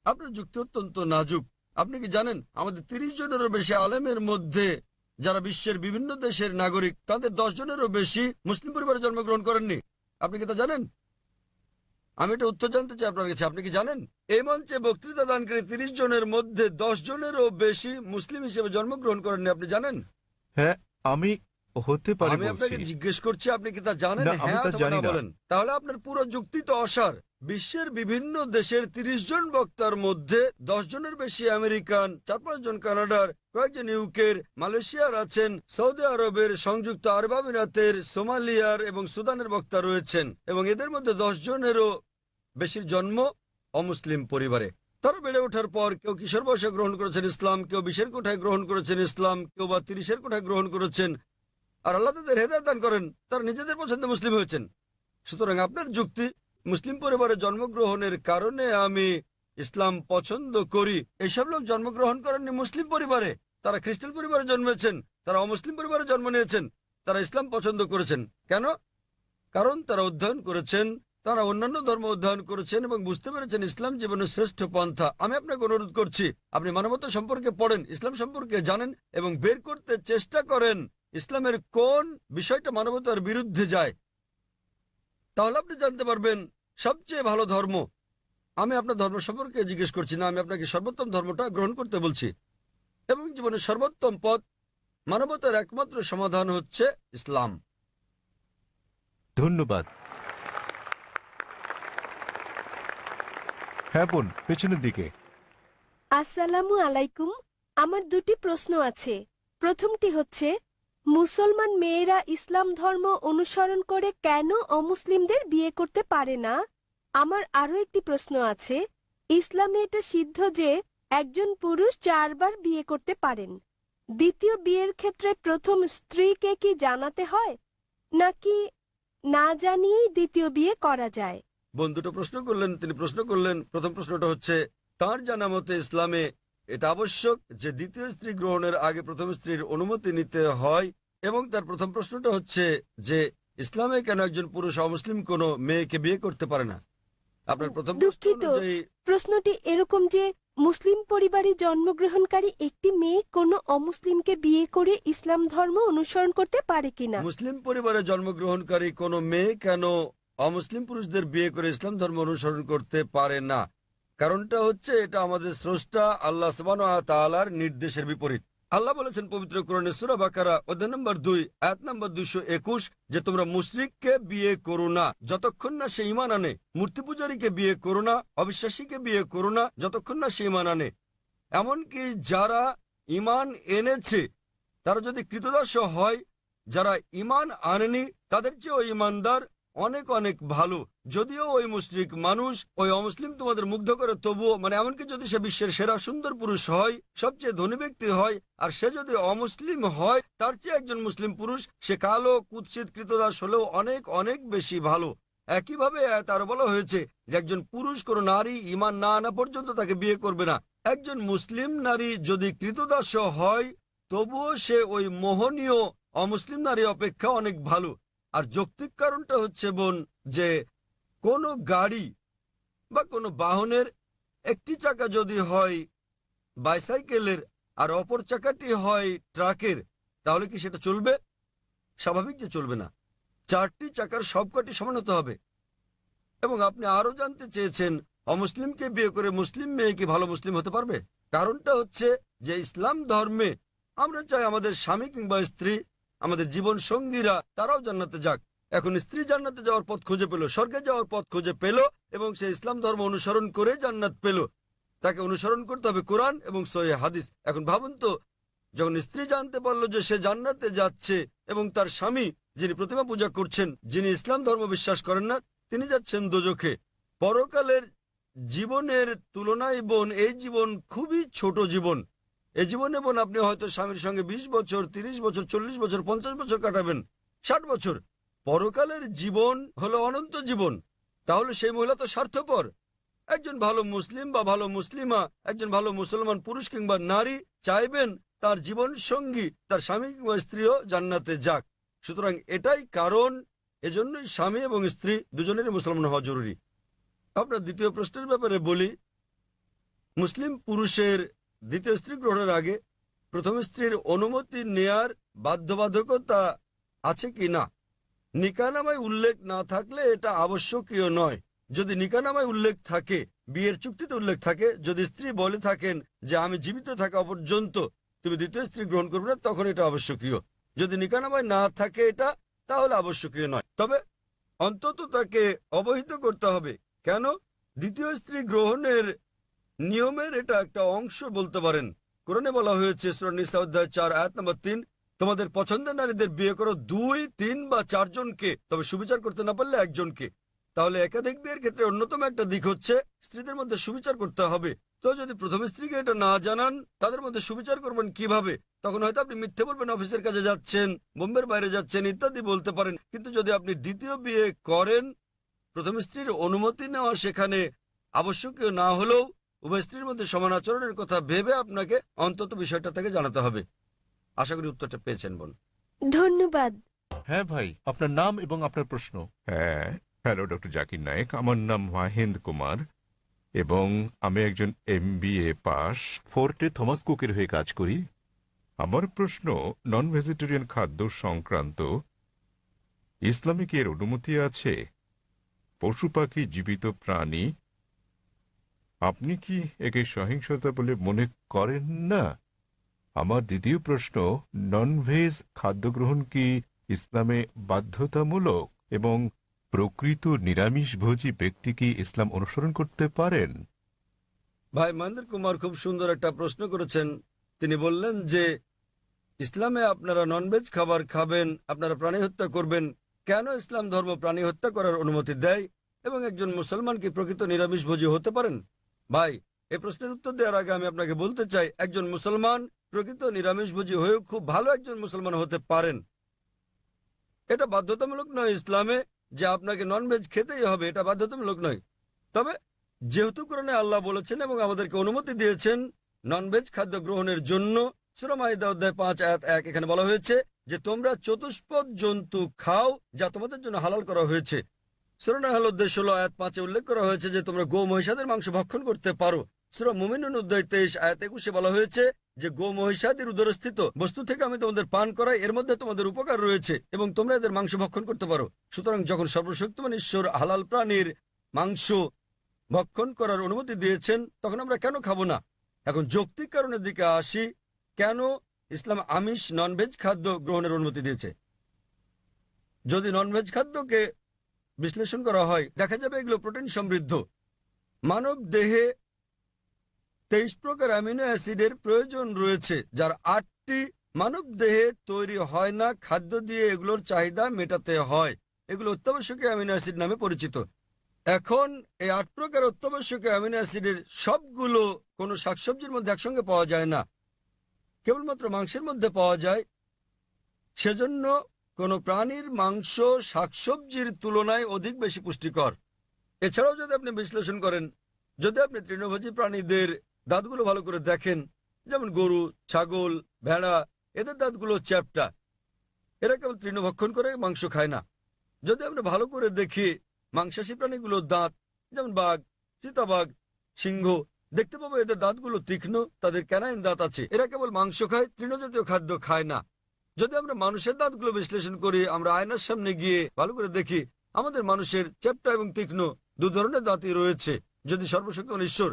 আপনার যুক্তি অত্যন্ত নাজুক। আপনি কি জানেন আমাদের 30 জনেরও বেশি আলেমের মধ্যে যারা বিশ্বের বিভিন্ন দেশের নাগরিক, তাদের 10 জনেরও বেশি মুসলিম পরিবারে জন্মগ্রহণ করেননি? আপনি কি তা জানেন? আমি এটা উত্তর জানতে চাই আপনার কাছে, আপনি কি জানেন এই মঞ্চে বক্তৃতা দানকারী 30 জনের মধ্যে 10 জনেরও বেশি মুসলিম হিসেবে জন্মগ্রহণ করেননি? আপনি জানেন? হ্যাঁ, আমি হতে পারি আমি আপনাকে বলছি। জিজ্ঞেস করছি, আপনি কি তা জানেন? না, আমি হ্যাঁ তা অথবা জানি না না। বলেন। তাহলে আপনার পুরো যুক্তি তো অসার। বিশ্বের বিভিন্ন দেশের 30 জন বক্তার মধ্যে 10 জনের বেশি আমেরিকান, 4-5 জন কানাডার, কয়েকজন ইউকের, মালয়েশিয়ার আছেন, সৌদি আরবের, সংযুক্ত আরব আমিরাতের, সোমালিয়ার এবং সুদানের বক্তা রয়েছেন, এবং এদের মধ্যে 10 জনেরও বেশির জন্ম অমুসলিম পরিবারে। তারা বেড়ে ওঠার পর কেউ কিশোর বয়সে গ্রহণ করেছেন ইসলাম, কেউ 20-এর কোঠায় গ্রহণ করেছেন ইসলাম, কেউ বা 30-এর কোঠায় গ্রহণ করেছেন। আর আল্লাহ তাদের হেদায়েত দান করেন, তারা নিজেদের পছন্দে মুসলিম হয়েছেন। সুতরাং আপনার যুক্তি, মুসলিম পরিবারে জন্মগ্রহণের কারণে আমি ইসলাম পছন্দ করি, এসব লোক জন্মগ্রহণ করেননি মুসলিম পরিবারে। তারা খ্রিস্টান পরিবারে জন্মেছেন, তারা অমুসলিম পরিবারে জন্ম নিয়েছেন, তারা ইসলাম পছন্দ করেছেন। কেন? কারণ তারা অধ্যয়ন করেছেন, তারা অন্যান্য ধর্ম অধ্যয়ন করেছেন এবং বুঝতে পেরেছেন ইসলাম জীবনের শ্রেষ্ঠ পন্থা। আমি আপনাকে অনুরোধ করছি, আপনি মানবতা সম্পর্কে পড়েন, ইসলাম সম্পর্কে জানেন এবং বের করতে চেষ্টা করেন ইসলামের কোন বিষয়টা মানবতার বিরুদ্ধে যায়। তাহলে আপনি জানতে পারবেন সবচেয়ে ভালো ধর্ম। আমি আপনার ধর্ম সম্পর্কে জিজ্ঞেস করছি না, আমি আপনাকে সর্বোত্তম ধর্মটা গ্রহণ করতে বলছি। এবং জীবনের সর্বোত্তম পথ, মানবতার একমাত্র সমাধান হচ্ছে ইসলাম। ধন্যবাদ। হ্যাঁ বোন, পেছনের দিকে। আসসালামু আলাইকুম। আমার দুটি প্রশ্ন আছে। প্রথমটি হচ্ছে, মুসলমান মেয়েরা ইসলাম ধর্ম অনুসরণ করে কেন অমুসলিমদের বিয়ে করতে পারে না? আমার আরো একটি প্রশ্ন আছে, ইসলামে এটা সিদ্ধ যে একজন পুরুষ 4 বার বিয়ে করতে পারেন। দ্বিতীয় বিয়ের ক্ষেত্রে প্রথম স্ত্রীকে কি জানাতে হয়, নাকি না জানিয়েই দ্বিতীয় বিয়ে করা যায়? বোন দুটো প্রশ্ন করলেন, তিনি প্রশ্ন করলেন, প্রথম প্রশ্নটা হচ্ছে তার জানা মতে ইসলামে এটা আবশ্যক যে দ্বিতীয় স্ত্রী গ্রহণের আগে প্রথম স্ত্রীর অনুমতি নিতে হয়। এবং তার প্রথম প্রশ্নটা হচ্ছে যে ইসলামে কেন একজন পুরুষ অমুসলিম কোনো মেয়েকে বিয়ে করতে পারে না। আপনার প্রথম প্রশ্ন দুঃখিত, অনুযায়ী প্রশ্নটি এরকম যে মুসলিম পরিবারে জন্মগ্রহণকারী একটি মেয়ে কোনো অমুসলিমকে বিয়ে করে ইসলাম ধর্ম অনুসরণ করতে পারে কিনা। মুসলিম পরিবারে জন্মগ্রহণকারী কোনো মেয়ে কেন অমুসলিম পুরুষদের বিয়ে করে ইসলাম ধর্ম অনুসরণ করতে পারে না? কারণটা হচ্ছে এটা আমাদের স্রষ্টা আল্লাহ সুবহানাহু ওয়া তাআলার নির্দেশের বিপরীত। আল্লাহ বলেছেন পবিত্র কোরআনে সূরা বাকারা অধ্যায় নম্বর 2 আয়াত নম্বর 221 যে তোমরা মুশরিককে বিয়ে করো না যতক্ষণ না সে ঈমান আনে, মূর্তি পূজারীকে বিয়ে করো না, অবিশ্বাসীকে বিয়ে করো না যতক্ষণ না সে ঈমান আনে। এমনকি যারা ঈমান এনেছে তারা যদি কৃতদাস হয়, যারা ঈমান আনেনি তাদের চেয়ে ওই ঈমানদার অনেক অনেক ভালো। যদিও ওই মুশরিক মানুষ, ওই অমুসলিম তোমাদের মুগ্ধ করে, তবুও মানে এমনকি যদি সে বিশ্বের সেরা সুন্দর পুরুষ হয়, সবচেয়ে ধনী ব্যক্তি হয়, আর সে যদি অমুসলিম হয় তার চেয়ে একজন মুসলিম পুরুষ, সে কালো কুৎসিত কৃতদাস হলেও অনেক অনেক বেশি ভালো। একইভাবে তার বলা হয়েছে যে একজন পুরুষ কোনো নারী ঈমান না আনা পর্যন্ত তাকে বিয়ে করবে না। একজন মুসলিম নারী যদি কৃতদাস হয় তবুও সে ওই মোহনীয় অমুসলিম নারী অপেক্ষা অনেক ভালো। আর যৌক্তিক কারণটা হচ্ছে বোন যে কোনো গাড়ি বা কোনো বাহনের একটি চাকা যদি হয় বাইসাইকেলের আর অপর চাকাটি হয় ট্রাকের, তাহলে কি সেটা চলবে? স্বাভাবিক যে চলবে না। 4টি চাকার সবকটি সমান হতে হবে। এবং আপনি আরো জানতে চেয়েছেন অমুসলিমকে বিয়ে করে মুসলিম মেয়ে কি ভালো মুসলিম হতে পারবে? কারণটা হচ্ছে যে ইসলাম ধর্মে আমরা চাই আমাদের স্বামী কিংবা স্ত্রী, আমাদের জীবন সঙ্গীরা তারাও জান্নাতে যাক। এখন স্ত্রী জান্নাতে যাওয়ার পথ খুঁজে পেল, স্বর্গে যাওয়ার পথ খুঁজে পেল এবং সে ইসলাম ধর্ম অনুসরণ করে জান্নাত পেল। তাকে অনুসরণ করতে হবে কোরআন এবং সহিহ হাদিস। এখন ভাবুন তো, যখন স্ত্রী জানতে পারলো যে সে জান্নাতে যাচ্ছে এবং তার স্বামী যিনি প্রতিমা পূজা করছেন, যিনি ইসলাম ধর্ম বিশ্বাস করেন না, তিনি যাচ্ছেন দোজখে। পরকালের জীবনের তুলনায় বোন এই জীবন খুবই ছোট জীবন। এই জীবনে বোন আপনি হয়তো স্বামীর সঙ্গে 20 বছর, 30 বছর, 40 বছর, 50 বছর কাটাবেন, 60 বছর। পরকালের জীবন হলো অনন্ত জীবন। তাহলে সেই মহিলা তো স্বার্থপর। একজন ভালো মুসলিম বা ভালো মুসলিমা, একজন ভালো মুসলমান পুরুষ কিংবা নারী চাইবেন তার জীবন সঙ্গী, তার স্বামী কিংবা স্ত্রীও জান্নাতে যাক। সুতরাং এটাই কারণ, এজন্যই স্বামী এবং স্ত্রী দুজনেরই মুসলমান হওয়া জরুরি। আপনার দ্বিতীয় প্রশ্নের ব্যাপারে বলি, মুসলিম পুরুষের দ্বিতীয় স্ত্রী গ্রহণের আগে প্রথম স্ত্রীর অনুমতি নেয়ার বাধ্যবাধকতা আছে কি না। নিকাহনামায় উল্লেখ না থাকলে এটা আবশ্যকীয় নয়। যদি নিকাহনামায় উল্লেখ থাকে, বিয়ের চুক্তিতে উল্লেখ থাকে, যদি স্ত্রী বলে থাকেন যে আমি জীবিত থাকা পর্যন্ত তুমি দ্বিতীয় স্ত্রী গ্রহণ করবে না, তখন এটা আবশ্যকীয়। যদি নিকাহনামায় না থাকে এটা, তাহলে আবশ্যকীয় নয়। তবে অন্তত তাকে অবহিত করতে হবে। কেন? দ্বিতীয় স্ত্রী গ্রহণের নিয়মের এটা একটা অংশ বলতে পারেন। কোরআনে বলা হয়েছে সূরা নিসা অধ্যায় 4 আয়াত নম্বর 3, তোমাদের পছন্দের নারীদের বিয়ে করো 2, 3 বা 4 জনকে, তবে সুবিচার করতে না পারলে একজনকে। তাহলে একাধিক বিয়ের ক্ষেত্রে অন্যতম একটা দিক হচ্ছে স্ত্রীদের মধ্যে সুবিচার করতে হবে। তো যদি প্রথম স্ত্রীকে এটা না জানান, তাদের মধ্যে সুবিচার করবেন কিভাবে? তখন হয়তো আপনি মিথ্যে বলবেন, অফিসের কাজে যাচ্ছেন, বোম্বের বাইরে যাচ্ছেন ইত্যাদি বলতে পারেন। কিন্তু যদি আপনি দ্বিতীয় বিয়ে করেন, প্রথম স্ত্রীর অনুমতি নেওয়া সেখানে আবশ্যকীয় না হলেও উভয় স্ত্রীর মধ্যে সমান আচরণের কথা ভেবে আপনাকে অন্তত বিষয়টা থেকে জানাতে হবে। আশা করি উত্তরটা পেয়েছেন বোন। ধন্যবাদ। হ্যাঁ ভাই, আপনার নাম এবং আপনার প্রশ্ন। হ্যাঁ, হ্যালো ডক্টর জাকির নায়েক, আমার নাম মাহেন্দ্র কুমার এবং আমি একজন MBA পাস, ফোর্টে থমাস কুকের হয়ে কাজ করি। আমার প্রশ্ন নন ভেজিটেরিয়ান খাদ্য সংক্রান্ত। ইসলামে কি এর অনুমতি আছে? পশু পাখি জীবিত প্রাণী, আপনি কি একে সহিংসতা বলে মনে করেন না? আমার দ্বিতীয় প্রশ্ন, নন ভেজ খাদ্য গ্রহণ কি ইসলামে বাধ্যতামূলক এবং প্রকৃত নিরামিষভোজী ব্যক্তি কি ইসলাম অনুসরণ করতে পারেন? ভাই মহেন্দ্র কুমার খুব সুন্দর একটা প্রশ্ন করেছেন। তিনি বললেন যে ইসলামে আপনারা ননভেজ খাবার খাবেন, আপনারা প্রাণী হত্যা করবেন। কেন ইসলাম ধর্ম প্রাণী হত্যা করার অনুমতি দেয় এবং একজন মুসলমান কি প্রকৃত নিরামিষভোজী হতে পারেন? ভাই, এই প্রশ্নের উত্তর দেওয়ার আগে আমি আপনাকে বলতে চাই, একজন মুসলমান প্রকৃত নিরামিষভোজী হয়েও খুব ভালো একজন মুসলমান হতে পারেন। এটা বাধ্যতামূলক নয় ইসলামে যে আপনাকে ননভেজ খেতেই হবে, এটা বাধ্যতামূলক নয়। তবে যেহেতু কোরআনে আল্লাহ বলেছেন এবং আমাদেরকে অনুমতি দিয়েছেন ননভেজ খাদ্য গ্রহণের জন্য, সূরা মাইদা অধ্যায় 5 আয়াত 1 এখানে বলা হয়েছে যে তোমরা চতুষ্পদ জন্তু খাও যা তোমাদের জন্য হালাল করা হয়েছে। সূরা নাহল অধ্যায় 16 আয়াত 5 উল্লেখ করা হয়েছে যে তোমরা গো মহিষাদের মাংস ভক্ষণ করতে পারো। সূরা মুমিনুন অধ্যায় 23 আয়াত 21 বলা হয়েছে যে গো মহিষাদের উদরস্থিত বস্তু থেকে আমি তোমাদের পান করাই, এর মধ্যে তোমাদের উপকার রয়েছে এবং তোমরা এদের মাংস ভক্ষণ করতে পারো। সুতরাং যখন সর্বশক্তিমান ঈশ্বর হালাল প্রাণীর মাংস ভক্ষণ করার অনুমতি দিয়েছেন, তখন আমরা কেন খাবো না? এখন যৌক্তিক কারণের দিকে আসি, কেন ইসলাম আমিষ ননভেজ খাদ্য গ্রহণের অনুমতি দিয়েছে। যদি ননভেজ খাদ্যকে বিশ্লেষণ করা হয়, দেখা যাবে এগুলো প্রোটিন সমৃদ্ধ। মানব দেহে 23 প্রকার অ্যামিনো অ্যাসিডের প্রয়োজন রয়েছে, যার 8টি মানব দেহে তৈরি হয় না, খাদ্য দিয়ে এগুলোর চাহিদা মেটাতে হয়। এগুলো অত্যাবশ্যকীয় অ্যামিনো অ্যাসিড নামে পরিচিত। এখন এই 8 প্রকার অত্যাবশ্যকীয় অ্যামিনো অ্যাসিডের সবগুলো কোনো শাকসবজির মধ্যে একসঙ্গে পাওয়া যায় না, কেবলমাত্র মাংসের মধ্যে পাওয়া যায়। সেজন্য কোনো প্রাণীর মাংস শাকসবজির তুলনায় অধিক বেশি পুষ্টিকর। এছাড়াও যদি আপনি বিশ্লেষণ করেন, যদি আপনি তৃণভোজী প্রাণীদের দাঁতগুলো ভালো করে দেখেন, যেমন গরু, ছাগল, ভেড়া, এদের দাঁতগুলো চ্যাপ্টা, এরা কেবল তৃণভক্ষণ করে মাংস খায় না। যদি আমরা ভালো করে দেখি মাংসাশী প্রাণীগুলোর দাঁত, যেমন বাঘ, চিতাবাঘ, সিংহ, দেখতে পাবো এদের দাঁতগুলো তীক্ষ্ণ, তাদের ক্যানাইন দাঁত আছে। এরা কেবল মাংস খায়, তৃণজাতীয় খাদ্য খায় না। যদি আমরা মানুষের দাঁতগুলো বিশ্লেষণ করি, আমরা আয়নার সামনে গিয়ে ভালো করে দেখি, আমাদের মানুষের চ্যাপ্টা এবং তীক্ষ্ণ 2 ধরনের দাঁতই রয়েছে। যদি সর্বশক্তিমান ঈশ্বর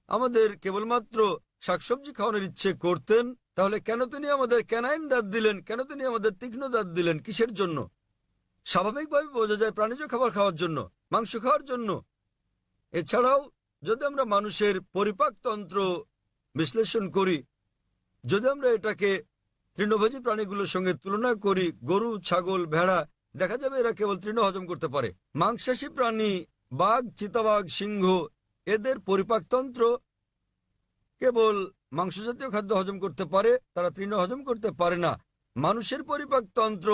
আমাদের কেবলমাত্র শাকসবজি খাওয়ানোর ইচ্ছে করতেন, তাহলে কেন তিনি আমাদের ক্যানাইন দাঁত দিলেন? কেন তিনি আমাদের তীক্ষ্ণ দাঁত দিলেন? কিসের জন্য? স্বাভাবিকভাবে বোঝা যায় প্রাণীজ খাবার খাওয়ার জন্য, মাংস খাওয়ার জন্য। এছাড়াও যদি আমরা মানুষের পরিপাকতন্ত্র বিশ্লেষণ করি, যদি আমরা এটাকে তৃণভোজী প্রাণীগুলোর সঙ্গে তুলনা করি, গরু, ছাগল, ভেড়া, দেখা যাবে এরা কেবল তৃণ হজম করতে পারে। মাংসাশী প্রাণী বাঘ, চিতাবাঘ, সিংহ, এদের পরিপাকতন্ত্র কেবল মাংসজাতীয় খাদ্য হজম করতে পারে, তারা তৃণ হজম করতে পারে না। মানুষের পরিপাকতন্ত্র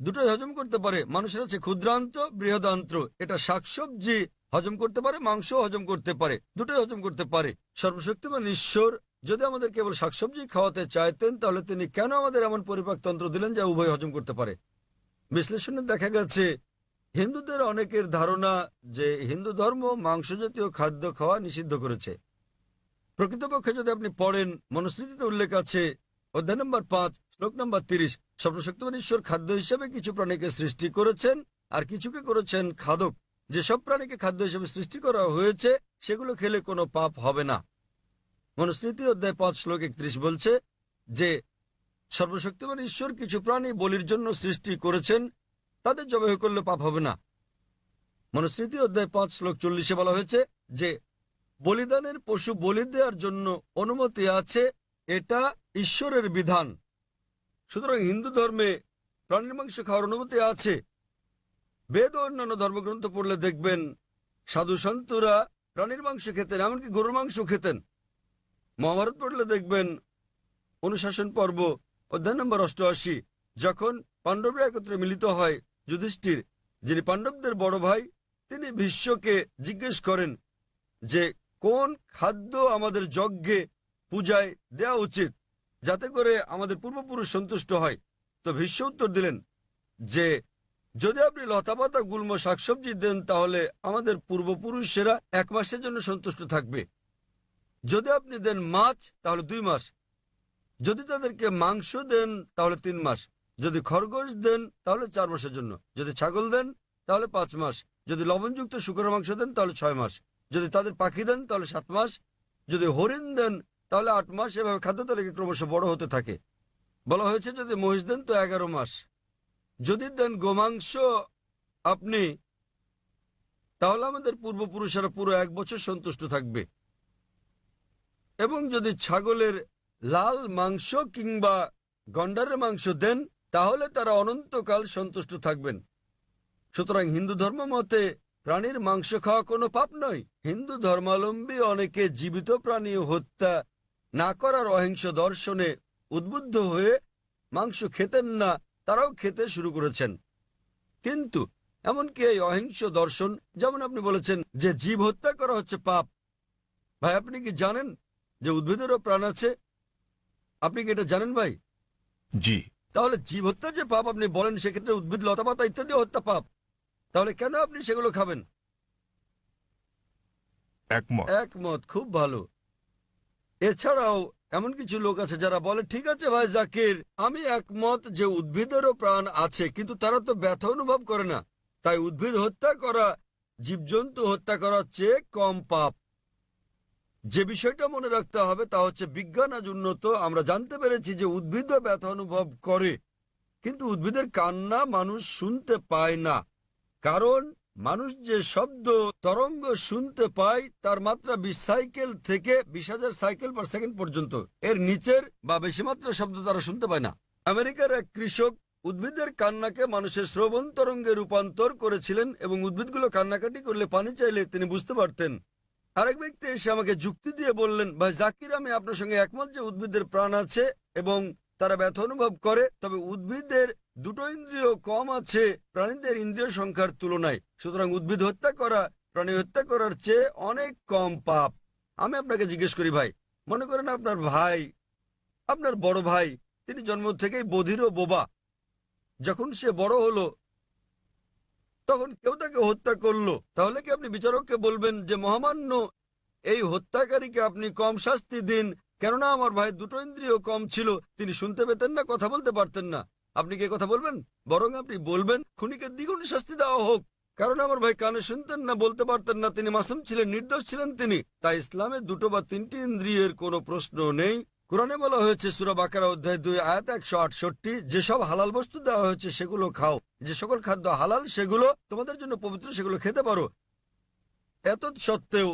দুটোই হজম করতে পারে। মানুষের আছে ক্ষুদ্রান্ত, বৃহদান্ত্র। এটা শাকসবজি হজম করতে পারে, মাংস হজম করতে পারে, দুটোই হজম করতে পারে। সর্বশক্তিমান ঈশ্বর যদি আমাদের কেবল শাকসবজি খাওয়াতে চাইতেন, তাহলে তিনি কেন আমাদের এমন পরিপাকতন্ত্র দিলেন যা উভয় হজম করতে পারে? বিশ্লেষণে দেখা গেছে হিন্দুদের অনেকের ধারণা যে হিন্দু ধর্ম মাংস জাতীয় খাদ্য খাওয়া নিষিদ্ধ করেছে। প্রকৃতপক্ষে যদি আপনি পড়েন, মনুস্মৃতিতে উল্লেখ আছে অধ্যায় নম্বর 5 শ্লোক নম্বর 30, সর্বশক্তিমান ঈশ্বর খাদ্য হিসেবে কিছু প্রাণীকে সৃষ্টি করেছেন আর কিছুকে করেছেন খাদক। যেসব প্রাণীকে খাদ্য হিসেবে সৃষ্টি করা হয়েছে সেগুলো খেলে কোনো পাপ হবে না। মনুস্মৃতি অধ্যায় 5 শ্লোক 31 বলছে যে সর্বশক্তিমান ঈশ্বর কিছু প্রাণী বলির জন্য সৃষ্টি করেছেন, তাদের জবাই করলে পাপ হবে না। মনুস্মৃতি অধ্যায় 5 শ্লোক 40 বলা হয়েছে যে বলিদানের পশু বলি দেওয়ার জন্য অনুমতি আছে, এটা ঈশ্বরের বিধান। সুতরাং হিন্দু ধর্মে প্রাণীর মাংস খাওয়ার অনুমতি আছে। বেদ ও অন্যান্য ধর্মগ্রন্থ পড়লে দেখবেন সাধু সন্তরা প্রাণীর মাংস খেতেন, এমনকি গরুর মাংস খেতেন। মহাভারত পড়লে দেখবেন অনুশাসন পর্ব অধ্যায় নম্বর 88, যখন পাণ্ডবরা একত্রে মিলিত হয়, যুধিষ্ঠির যিনি পাণ্ডবদের বড় ভাই, তিনি ভীষ্মকে জিজ্ঞেস করেন যে কোন খাদ্য আমাদের যজ্ঞে পূজায় দেওয়া উচিত যাতে করে আমাদের পূর্বপুরুষ সন্তুষ্ট হয়। তো ভীষ্ম উত্তর দিলেন যে যদি আপনি লতাপাতা গুল্ম শাকসবজি দেন তাহলে আমাদের পূর্বপুরুষেরা 1 মাসের জন্য সন্তুষ্ট থাকবে। যদি আপনি দেন মাছ তাহলে 2 মাস, যদি তাদেরকে মাংস দেন তাহলে 3 মাস, যদি খরগোশ দেন তাহলে 4 মাসের জন্য, যদি ছাগল দেন তাহলে 5 মাস, যদি লবণযুক্ত শুকরের মাংস দেন তাহলে 6 মাস, যদি তাদের পাখি দেন তাহলে 7 মাস, যদি হরিণ দেন তাহলে 8 মাস। এভাবে খাদ্য তালিকা ক্রমশ বড় হতে থাকে। বলা হয়েছে যদি মহিষ দেন তো 11 মাস, যদি দেন গোমাংস আপনি তাহলে আমাদের পূর্বপুরুষেরা পুরো 1 বছর সন্তুষ্ট থাকবে, এবং যদি ছাগলের লাল মাংস কিংবা গন্ডারের মাংস দেন তাহলে তারা অনন্তকাল সন্তুষ্ট থাকবেন। সুতরাং হিন্দু ধর্ম মতে প্রাণীর মাংস খাওয়া কোনো পাপ নয়। হিন্দু ধর্মাবলম্বী অনেকে জীবিত প্রাণী হত্যা না করার অহিংস দর্শনে উদ্বুদ্ধ হয়ে মাংস খেতেন না, তারাও খেতে শুরু করেছেন। কিন্তু এমনকি এই অহিংস দর্শন, যেমন আপনি বলেছেন যে জীব হত্যা করা হচ্ছে পাপ, ভাই আপনি কি জানেন যে উদ্ভিদেরও প্রাণ আছে? আপনি কি এটা জানেন ভাই? জি। তাহলে জীব হত্যা যে পাপ আপনি বলেন, সেক্ষেত্রে উদ্ভিদ লতাপাতা ইত্যাদি হত্যা পাপ, তাহলে কেন আপনি সেগুলো খাবেন? একমত। একমত, খুব ভালো। এছাড়াও এমন কিছু লোক আছে যারা বলে ঠিক আছে ভাই জাকির, আমি একমত যে উদ্ভিদেরও প্রাণ আছে, কিন্তু তারা তো ব্যথা অনুভব করে না, তাই উদ্ভিদ হত্যা করা জীবজন্তু হত্যা করার চেয়ে কম পাপ। যে বিষয়টা মনে রাখতে হবে তা হচ্ছে বিজ্ঞান আজ উন্নত, আমরা জানতে পেরেছি যে উদ্ভিদও ব্যথা অনুভব করে, কিন্তু উদ্ভিদের কান্না মানুষ শুনতে পায় না, কারণ মানুষ যে শব্দ তরঙ্গ শুনতে পায় তার মাত্রা 20 সাইকেল থেকে 20,000 সাইকেল পার সেকেন্ড পর্যন্ত, এর নিচের বা বেশি মাত্রা শব্দ তারা শুনতে পায় না। আমেরিকার এক কৃষক উদ্ভিদের কান্নাকে মানুষের শ্রবণ তরঙ্গে রূপান্তর করেছিলেন এবং উদ্ভিদগুলো কান্নাকাটি করলে পানি চাইলে তিনি বুঝতে পারতেন। আরেক ব্যক্তি এসে আমাকে যুক্তি দিয়ে বললেন, ভাই জাকির আমি আপনার সঙ্গে একমত যে উদ্ভিদের প্রাণ আছে এবং তারা ব্যথা অনুভব করে, তবে উদ্ভিদের 2টো ইন্দ্রিয় কম আছে প্রাণীদের ইন্দ্রিয় সংখ্যার তুলনায়, সুতরাং উদ্ভিদ হত্যা করা প্রাণী হত্যা করার চেয়ে অনেক কম পাপ। আমি আপনাকে জিজ্ঞেস করি ভাই, মনে করেন আপনার ভাই, আপনার বড় ভাই, তিনি জন্ম থেকেই বধির ও বোবা, যখন সে বড় হলো তখন কেউ তাকে হত্যা করলো, তাহলে কি আপনি বিচারককে বলবেন যে মহামান্য এই হত্যাকারীকে আপনি কম শাস্তি দিন, কেননা আমার ভাই 2টো ইন্দ্রিয় কম ছিল, তিনি শুনতে পেতেন না, কথা বলতে পারতেন না? আপনি কি কথা বলবেন? বরং আপনি বলবেন খুনিকে দ্বিগুণ শাস্তি দেওয়া হোক, কারণ আমার ভাই কানে শুনতেন না, বলতে পারতেন না, তিনি মাসুম ছিলেন, নির্দোষ ছিলেন তিনি। তাই ইসলামে 2টো বা 3টি ইন্দ্রিয়ের কোনো প্রশ্ন নেই। কোরআনে বলা হয়েছে সূরা বাকারা অধ্যায় 2 আয়াত 168, যেসব হালাল বস্তু দেওয়া হয়েছে সেগুলো খাও, যে সকল খাদ্য হালাল সেগুলো তোমাদের জন্য পবিত্র, সেগুলো খেতে পারো। এত সত্ত্বেও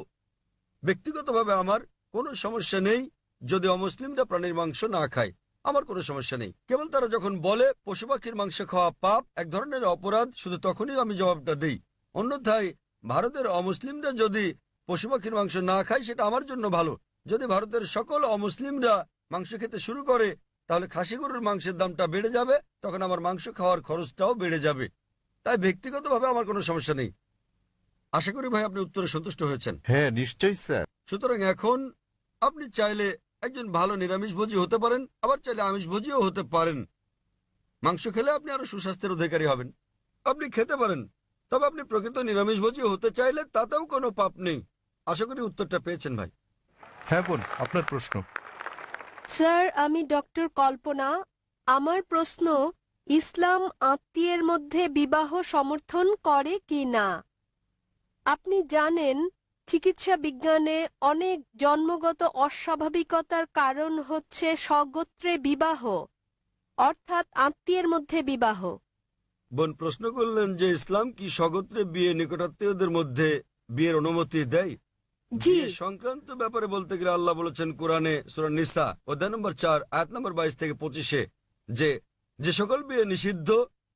ব্যক্তিগতভাবে আমার কোনো সমস্যা নেই যদি অমুসলিমরা প্রাণীর মাংস না খায়, আমার কোনো সমস্যা নেই। কেবল তারা যখন বলে পশু পাখির মাংস খাওয়া পাপ, এক ধরনের অপরাধ, শুধু তখনই আমি জবাবটা দিই। অন্যথায় ভারতের অমুসলিমরা যদি পশু পাখির মাংস না খায় সেটা আমার জন্য ভালো। যদি ভারতের সকল অমুসলিমরা মাংস খেতে শুরু করে তাহলে খাসি গরুর মাংসের দামটা বেড়ে যাবে, তখন আমার মাংস খাওয়ার খরচটাও বেড়ে যাবে। তাই ব্যক্তিগতভাবে আমার কোনো সমস্যা নেই। আশা করি ভাই আপনি উত্তরে সন্তুষ্ট হয়েছেন। হ্যাঁ নিশ্চয়ই স্যার। সুতরাং এখন আপনি চাইলে একজন ভালো নিরামিষভোজী হতে পারেন, আবার চাইলে আমিষভোজীও হতে পারেন। মাংস খেলে আপনি আরো সুস্বাস্থ্যের অধিকারী হবেন। আপনি খেতে পারেন, তবে আপনি প্রকৃত নিরামিষভোজী হতে চাইলে তাতেও কোনো পাপ নেই। আশা করি উত্তরটা পেয়েছেন ভাই। হ্যাঁ বোন, আপনার প্রশ্ন। স্যার, আমি ডক্টর কল্পনা। আমার প্রশ্ন, ইসলাম আত্মীয়ের মধ্যে বিবাহ সমর্থন করে কি না? আপনি জানেন, চিকিৎসা বিজ্ঞানে অনেক জন্মগত অস্বাভাবিকতার কারণ হচ্ছে স্বগোত্রে বিবাহ, অর্থাৎ আত্মীয়ের মধ্যে বিবাহ। বোন প্রশ্ন করলেন যে ইসলাম কি স্বগোত্রে বিয়ে, নিকটাত্মীয়দের মধ্যে বিয়ের অনুমতি দেয়? জি। বিয়ে সংক্রান্ত ব্যাপারে বলতে গেলে আল্লাহ বলেছেন কোরআনে সূরা নিসা অধ্যায় নম্বর 4 আয়াত নম্বর 22 থেকে 25 যে যে সকল বিয়ে নিষিদ্ধ,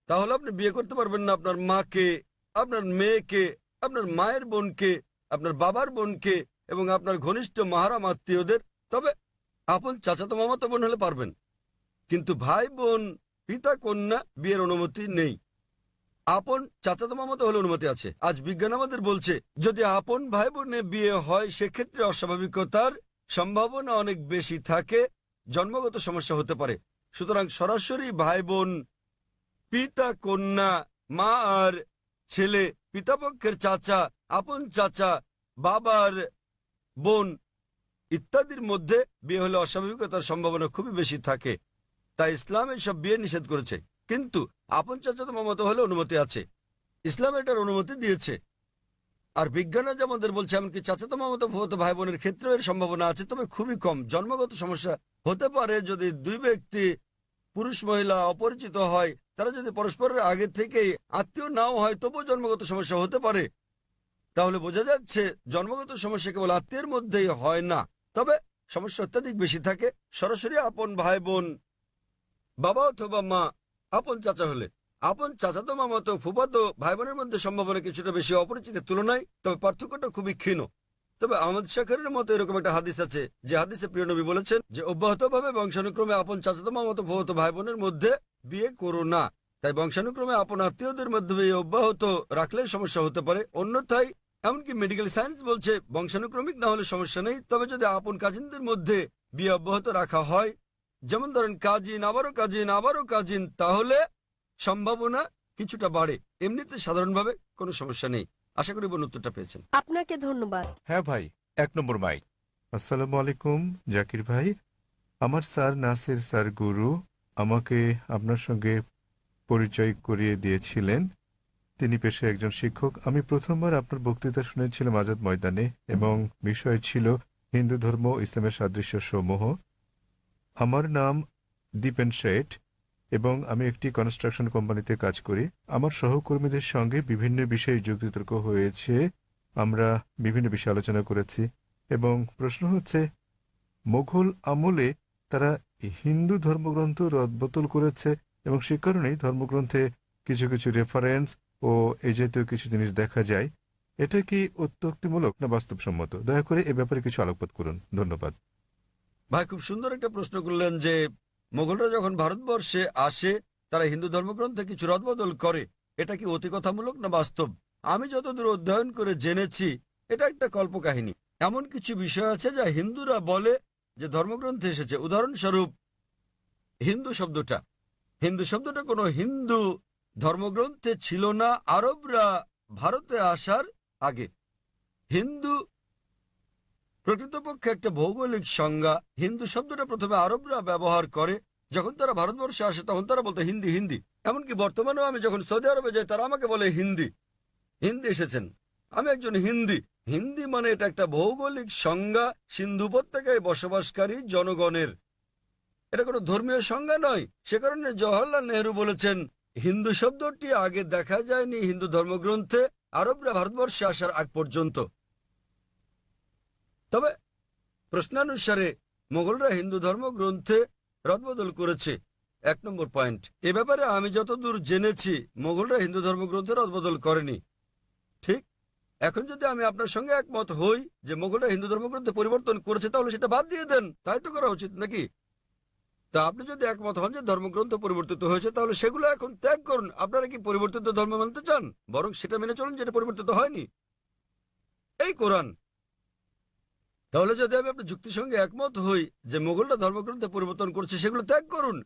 তাহলে আপনি বিয়ে করতে পারবেন না আপনার মাকে, আপনার মেয়েকে, আপনার মায়ের বোনকে, আপনার বাবার বোনকে এবং আপনার ঘনিষ্ঠ মাহারাম আত্মীয়দের। তবে আপন চাচাতো মামাতো বোন হলে পারবেন, কিন্তু ভাই বোন, পিতা কন্যা বিয়ের অনুমতি নেই। আপন চাচাতো মামাতো হলে অনুমতি আছে। আজ বিজ্ঞান আমাদের বলছে যদি আপন ভাই বোনে বিয়ে হয় সেক্ষেত্রে অস্বাভাবিকতার সম্ভাবনা অনেক বেশি থাকে, জন্মগত সমস্যা হতে পারে। সুতরাং সরাসরি ভাই বোন, পিতা কন্যা, মা আর ছেলে, পিতাপক্ষের চাচা, আপন চাচা, বাবার বোন ইত্যাদির মধ্যে বিয়ে হলে অস্বাভাবিকতার সম্ভাবনা খুবই বেশি থাকে। তাই ইসলাম এসব বিয়ে নিষেধ করেছে, কিন্তু আপন চাচাতো মামাতো হলে অনুমতি আছে। ইসলাম এটার অনুমতি দিয়েছে। আর বিজ্ঞান আজ আমাদের বলছে এমনকি চাচাতো মামাতো ফুফাতো ভাই বোনের ক্ষেত্রেও এর সম্ভাবনা আছে, তবে খুবই কম। জন্মগত সমস্যা হতে পারে যদি দুই ব্যক্তি, পুরুষ মহিলা অপরিচিত হয়, তারা যদি পরস্পরের আগে থেকেই আত্মীয় নাও হয়, তবুও জন্মগত সমস্যা হতে পারে। তাহলে বোঝা যাচ্ছে জন্মগত সমস্যা কেবল আত্মীয়ের মধ্যেই হয় না, তবে সমস্যা অত্যাধিক বেশি থাকে সরাসরি আপন ভাই বোন, বাবা অথবা মা, আপন চাচা হলে। আপন চাচাতো মামাতো ফুফাতো ভাই বোনের মধ্যে সম্ভাবনা কিছুটা বেশি অপরিচিতের তুলনায়, তবে পার্থক্যটা খুবই ক্ষীণ। তবে আহমদ শাকরের মতো এরকম একটা হাদিস আছে, যে হাদিসে প্রিয় নবী বলেছেন যে অব্যাহতভাবে বংশানুক্রমে আপন চাচাতো মামাতো ফুফাতো ভাই বোনের মধ্যে বিয়ে করো না। তাই বংশানুক্রমে আপন আত্মীয়দের মধ্যে বিয়ে অব্যাহত রাখলে সমস্যা হতে পারে। অন্যথায় এমনকি মেডিকেল সায়েন্স বলছে বংশানুক্রমিক না হলে সমস্যা নেই, তবে যদি আপন কাজিনদের মধ্যে বিয়ে অব্যাহত রাখা হয়, যেমন ধরেন কাজিন আবারও কাজিন আবারও কাজিন, তাহলে সম্ভাবনা কিছুটা বাড়ে। এমনিতে সাধারণভাবে কোনো সমস্যা নেই। আশা করি বোন উত্তরটা পেয়েছেন। আপনাকে ধন্যবাদ। হ্যাঁ ভাই, 1 নম্বর মাইক। আসসালামু আলাইকুম জাকির ভাই। আমার স্যার নাসির স্যার গুরু আমাকে আপনার সঙ্গে পরিচয় করিয়ে দিয়েছিলেন। তিনি পেশায় একজন শিক্ষক। আমি প্রথমবার আপনার বক্তৃতা শুনেছিলাম আজাদ ময়দানে, এবং বিষয় ছিল হিন্দু ধর্ম ও ইসলামের সাদৃশ্য সমূহ। আমার নাম দীপেন শেঠ এবং আমি একটি কনস্ট্রাকশন কোম্পানিতে কাজ করি। আমার সহকর্মীদের সঙ্গে বিভিন্ন বিষয়ে যুক্তিতর্ক হয়েছে, আমরা বিভিন্ন বিষয়ে আলোচনা করেছি, এবং প্রশ্ন হচ্ছে মোঘল আমলে তারা হিন্দু ধর্মগ্রন্থ রদবদল করেছে, এবং সে কারণেই ধর্মগ্রন্থে কিছু কিছু রেফারেন্স ও এই জাতীয় কিছু জিনিস দেখা যায়। এটা কি অত্যুক্তিমূলক না বাস্তবসম্মত? দয়া করে এ ব্যাপারে কিছু আলোকপাত করুন, ধন্যবাদ। ভাই খুব সুন্দর একটা প্রশ্ন করলেন যে মোগলরা যখন ভারতবর্ষে আসে তারা হিন্দু ধর্মগ্রন্থে কিছু রদবদল করে, এটা কি অতিকথামূলক না বাস্তব? আমি যতদূর অধ্যয়ন করে জেনেছি এটা একটা কল্পকাহিনী। এমন কিছু বিষয় আছে যা হিন্দুরা বলে যে ধর্মগ্রন্থে এসেছে। উদাহরণস্বরূপ হিন্দু শব্দটা কোনো হিন্দু ধর্মগ্রন্থে ছিল না আরবরা ভারতে আসার আগে। হিন্দু প্রকৃতপক্ষে একটা ভৌগোলিক সংজ্ঞা। হিন্দু শব্দটা প্রথমে আরবরা ব্যবহার করে, যখন তারা ভারতবর্ষে আসে তখন তারা বলতো হিন্দি হিন্দি। এমনকি বর্তমানেও আমি যখন সৌদি আরবে যাই তারা আমাকে বলে হিন্দি হিন্দি এসেছেন, আমি একজন হিন্দি। হিন্দি মানে এটা একটা ভৌগোলিক সংজ্ঞা সিন্ধু উপত্যকায় বসবাসকারী জনগণের, এটা কোনো ধর্মীয় সংজ্ঞা নয়। সে কারণে জওহরলাল নেহরু বলেছেন হিন্দু শব্দটি আগে দেখা যায়নি হিন্দু ধর্মগ্রন্থে আরবরা ভারতবর্ষে আসার আগ পর্যন্ত। তবে প্রশ্নানুসারে মোগলরা হিন্দু ধর্মগ্রন্থে রদবদল করেছে। 1 নম্বর পয়েন্ট, এ ব্যাপারে আমি যতদূর জেনেছি মোগলরা হিন্দু ধর্মগ্রন্থে রদবদল করেনি। ঠিক, এখন যদি আমি আপনার সঙ্গে একমত হই যে মোগলরা হিন্দু ধর্মগ্রন্থে পরিবর্তন করেছে, তাহলে সেটা বাদ দিয়ে দেন, তাই তো করা উচিত নাকি? তা আপনি যদি একমত হন যে ধর্মগ্রন্থ পরিবর্তিত হয়েছে, তাহলে সেগুলো এখন ত্যাগ করুন। আপনারা কি পরিবর্তিত ধর্ম মানতে চান? বরং সেটা মেনে চলুন যেটা পরিবর্তিত হয়নি, এই কোরআন। তাহলে যদি আমি আপনার যুক্তির সঙ্গে একমত হই যে মোগলরা ধর্মগ্রন্থে পরিবর্তন করছে, সেগুলো ত্যাগ করুন।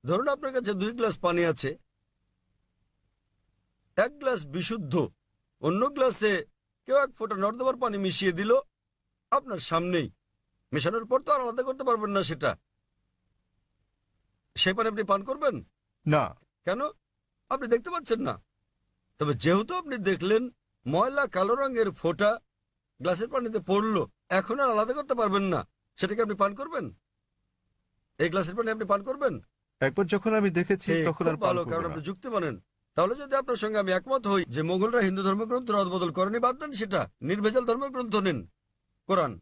ধরুন আপনার কাছে 2 গ্লাস পানি আছে, এক গ্লাস বিশুদ্ধ, অন্য গ্লাসে কেউ 1 ফোঁটা নর্দমার পানি মিশিয়ে দিল আপনার সামনেই। মেশানোর পর তো আর আলাদা করতে পারবেন না সেটা, সেই পানি আপনি পান করবেন? না। কেন? আপনি দেখতে পাচ্ছেন না। তবে যেহেতু আপনি দেখলেন ময়লা কালো রঙের ফোঁটা গ্লাসের পানিতে পড়লো, এখন আর আলাদা করতে পারবেন না, সেটাকে আপনি পান করবেন? এই গ্লাসের পানি আপনি পান করবেন? একবার যখন আমি দেখেছি ঠিক, তখন আর খুব পান ভালো, করব কারণ না। আপনি যুক্তি মানেন। তাহলে যদি আপনার সঙ্গে আমি একমত হই যে মোগলরা হিন্দু ধর্মগ্রন্থ রদবদল করেনি, বাদ দেন সেটা, নির্ভেজাল ধর্মগ্রন্থ নিন, কোরআন।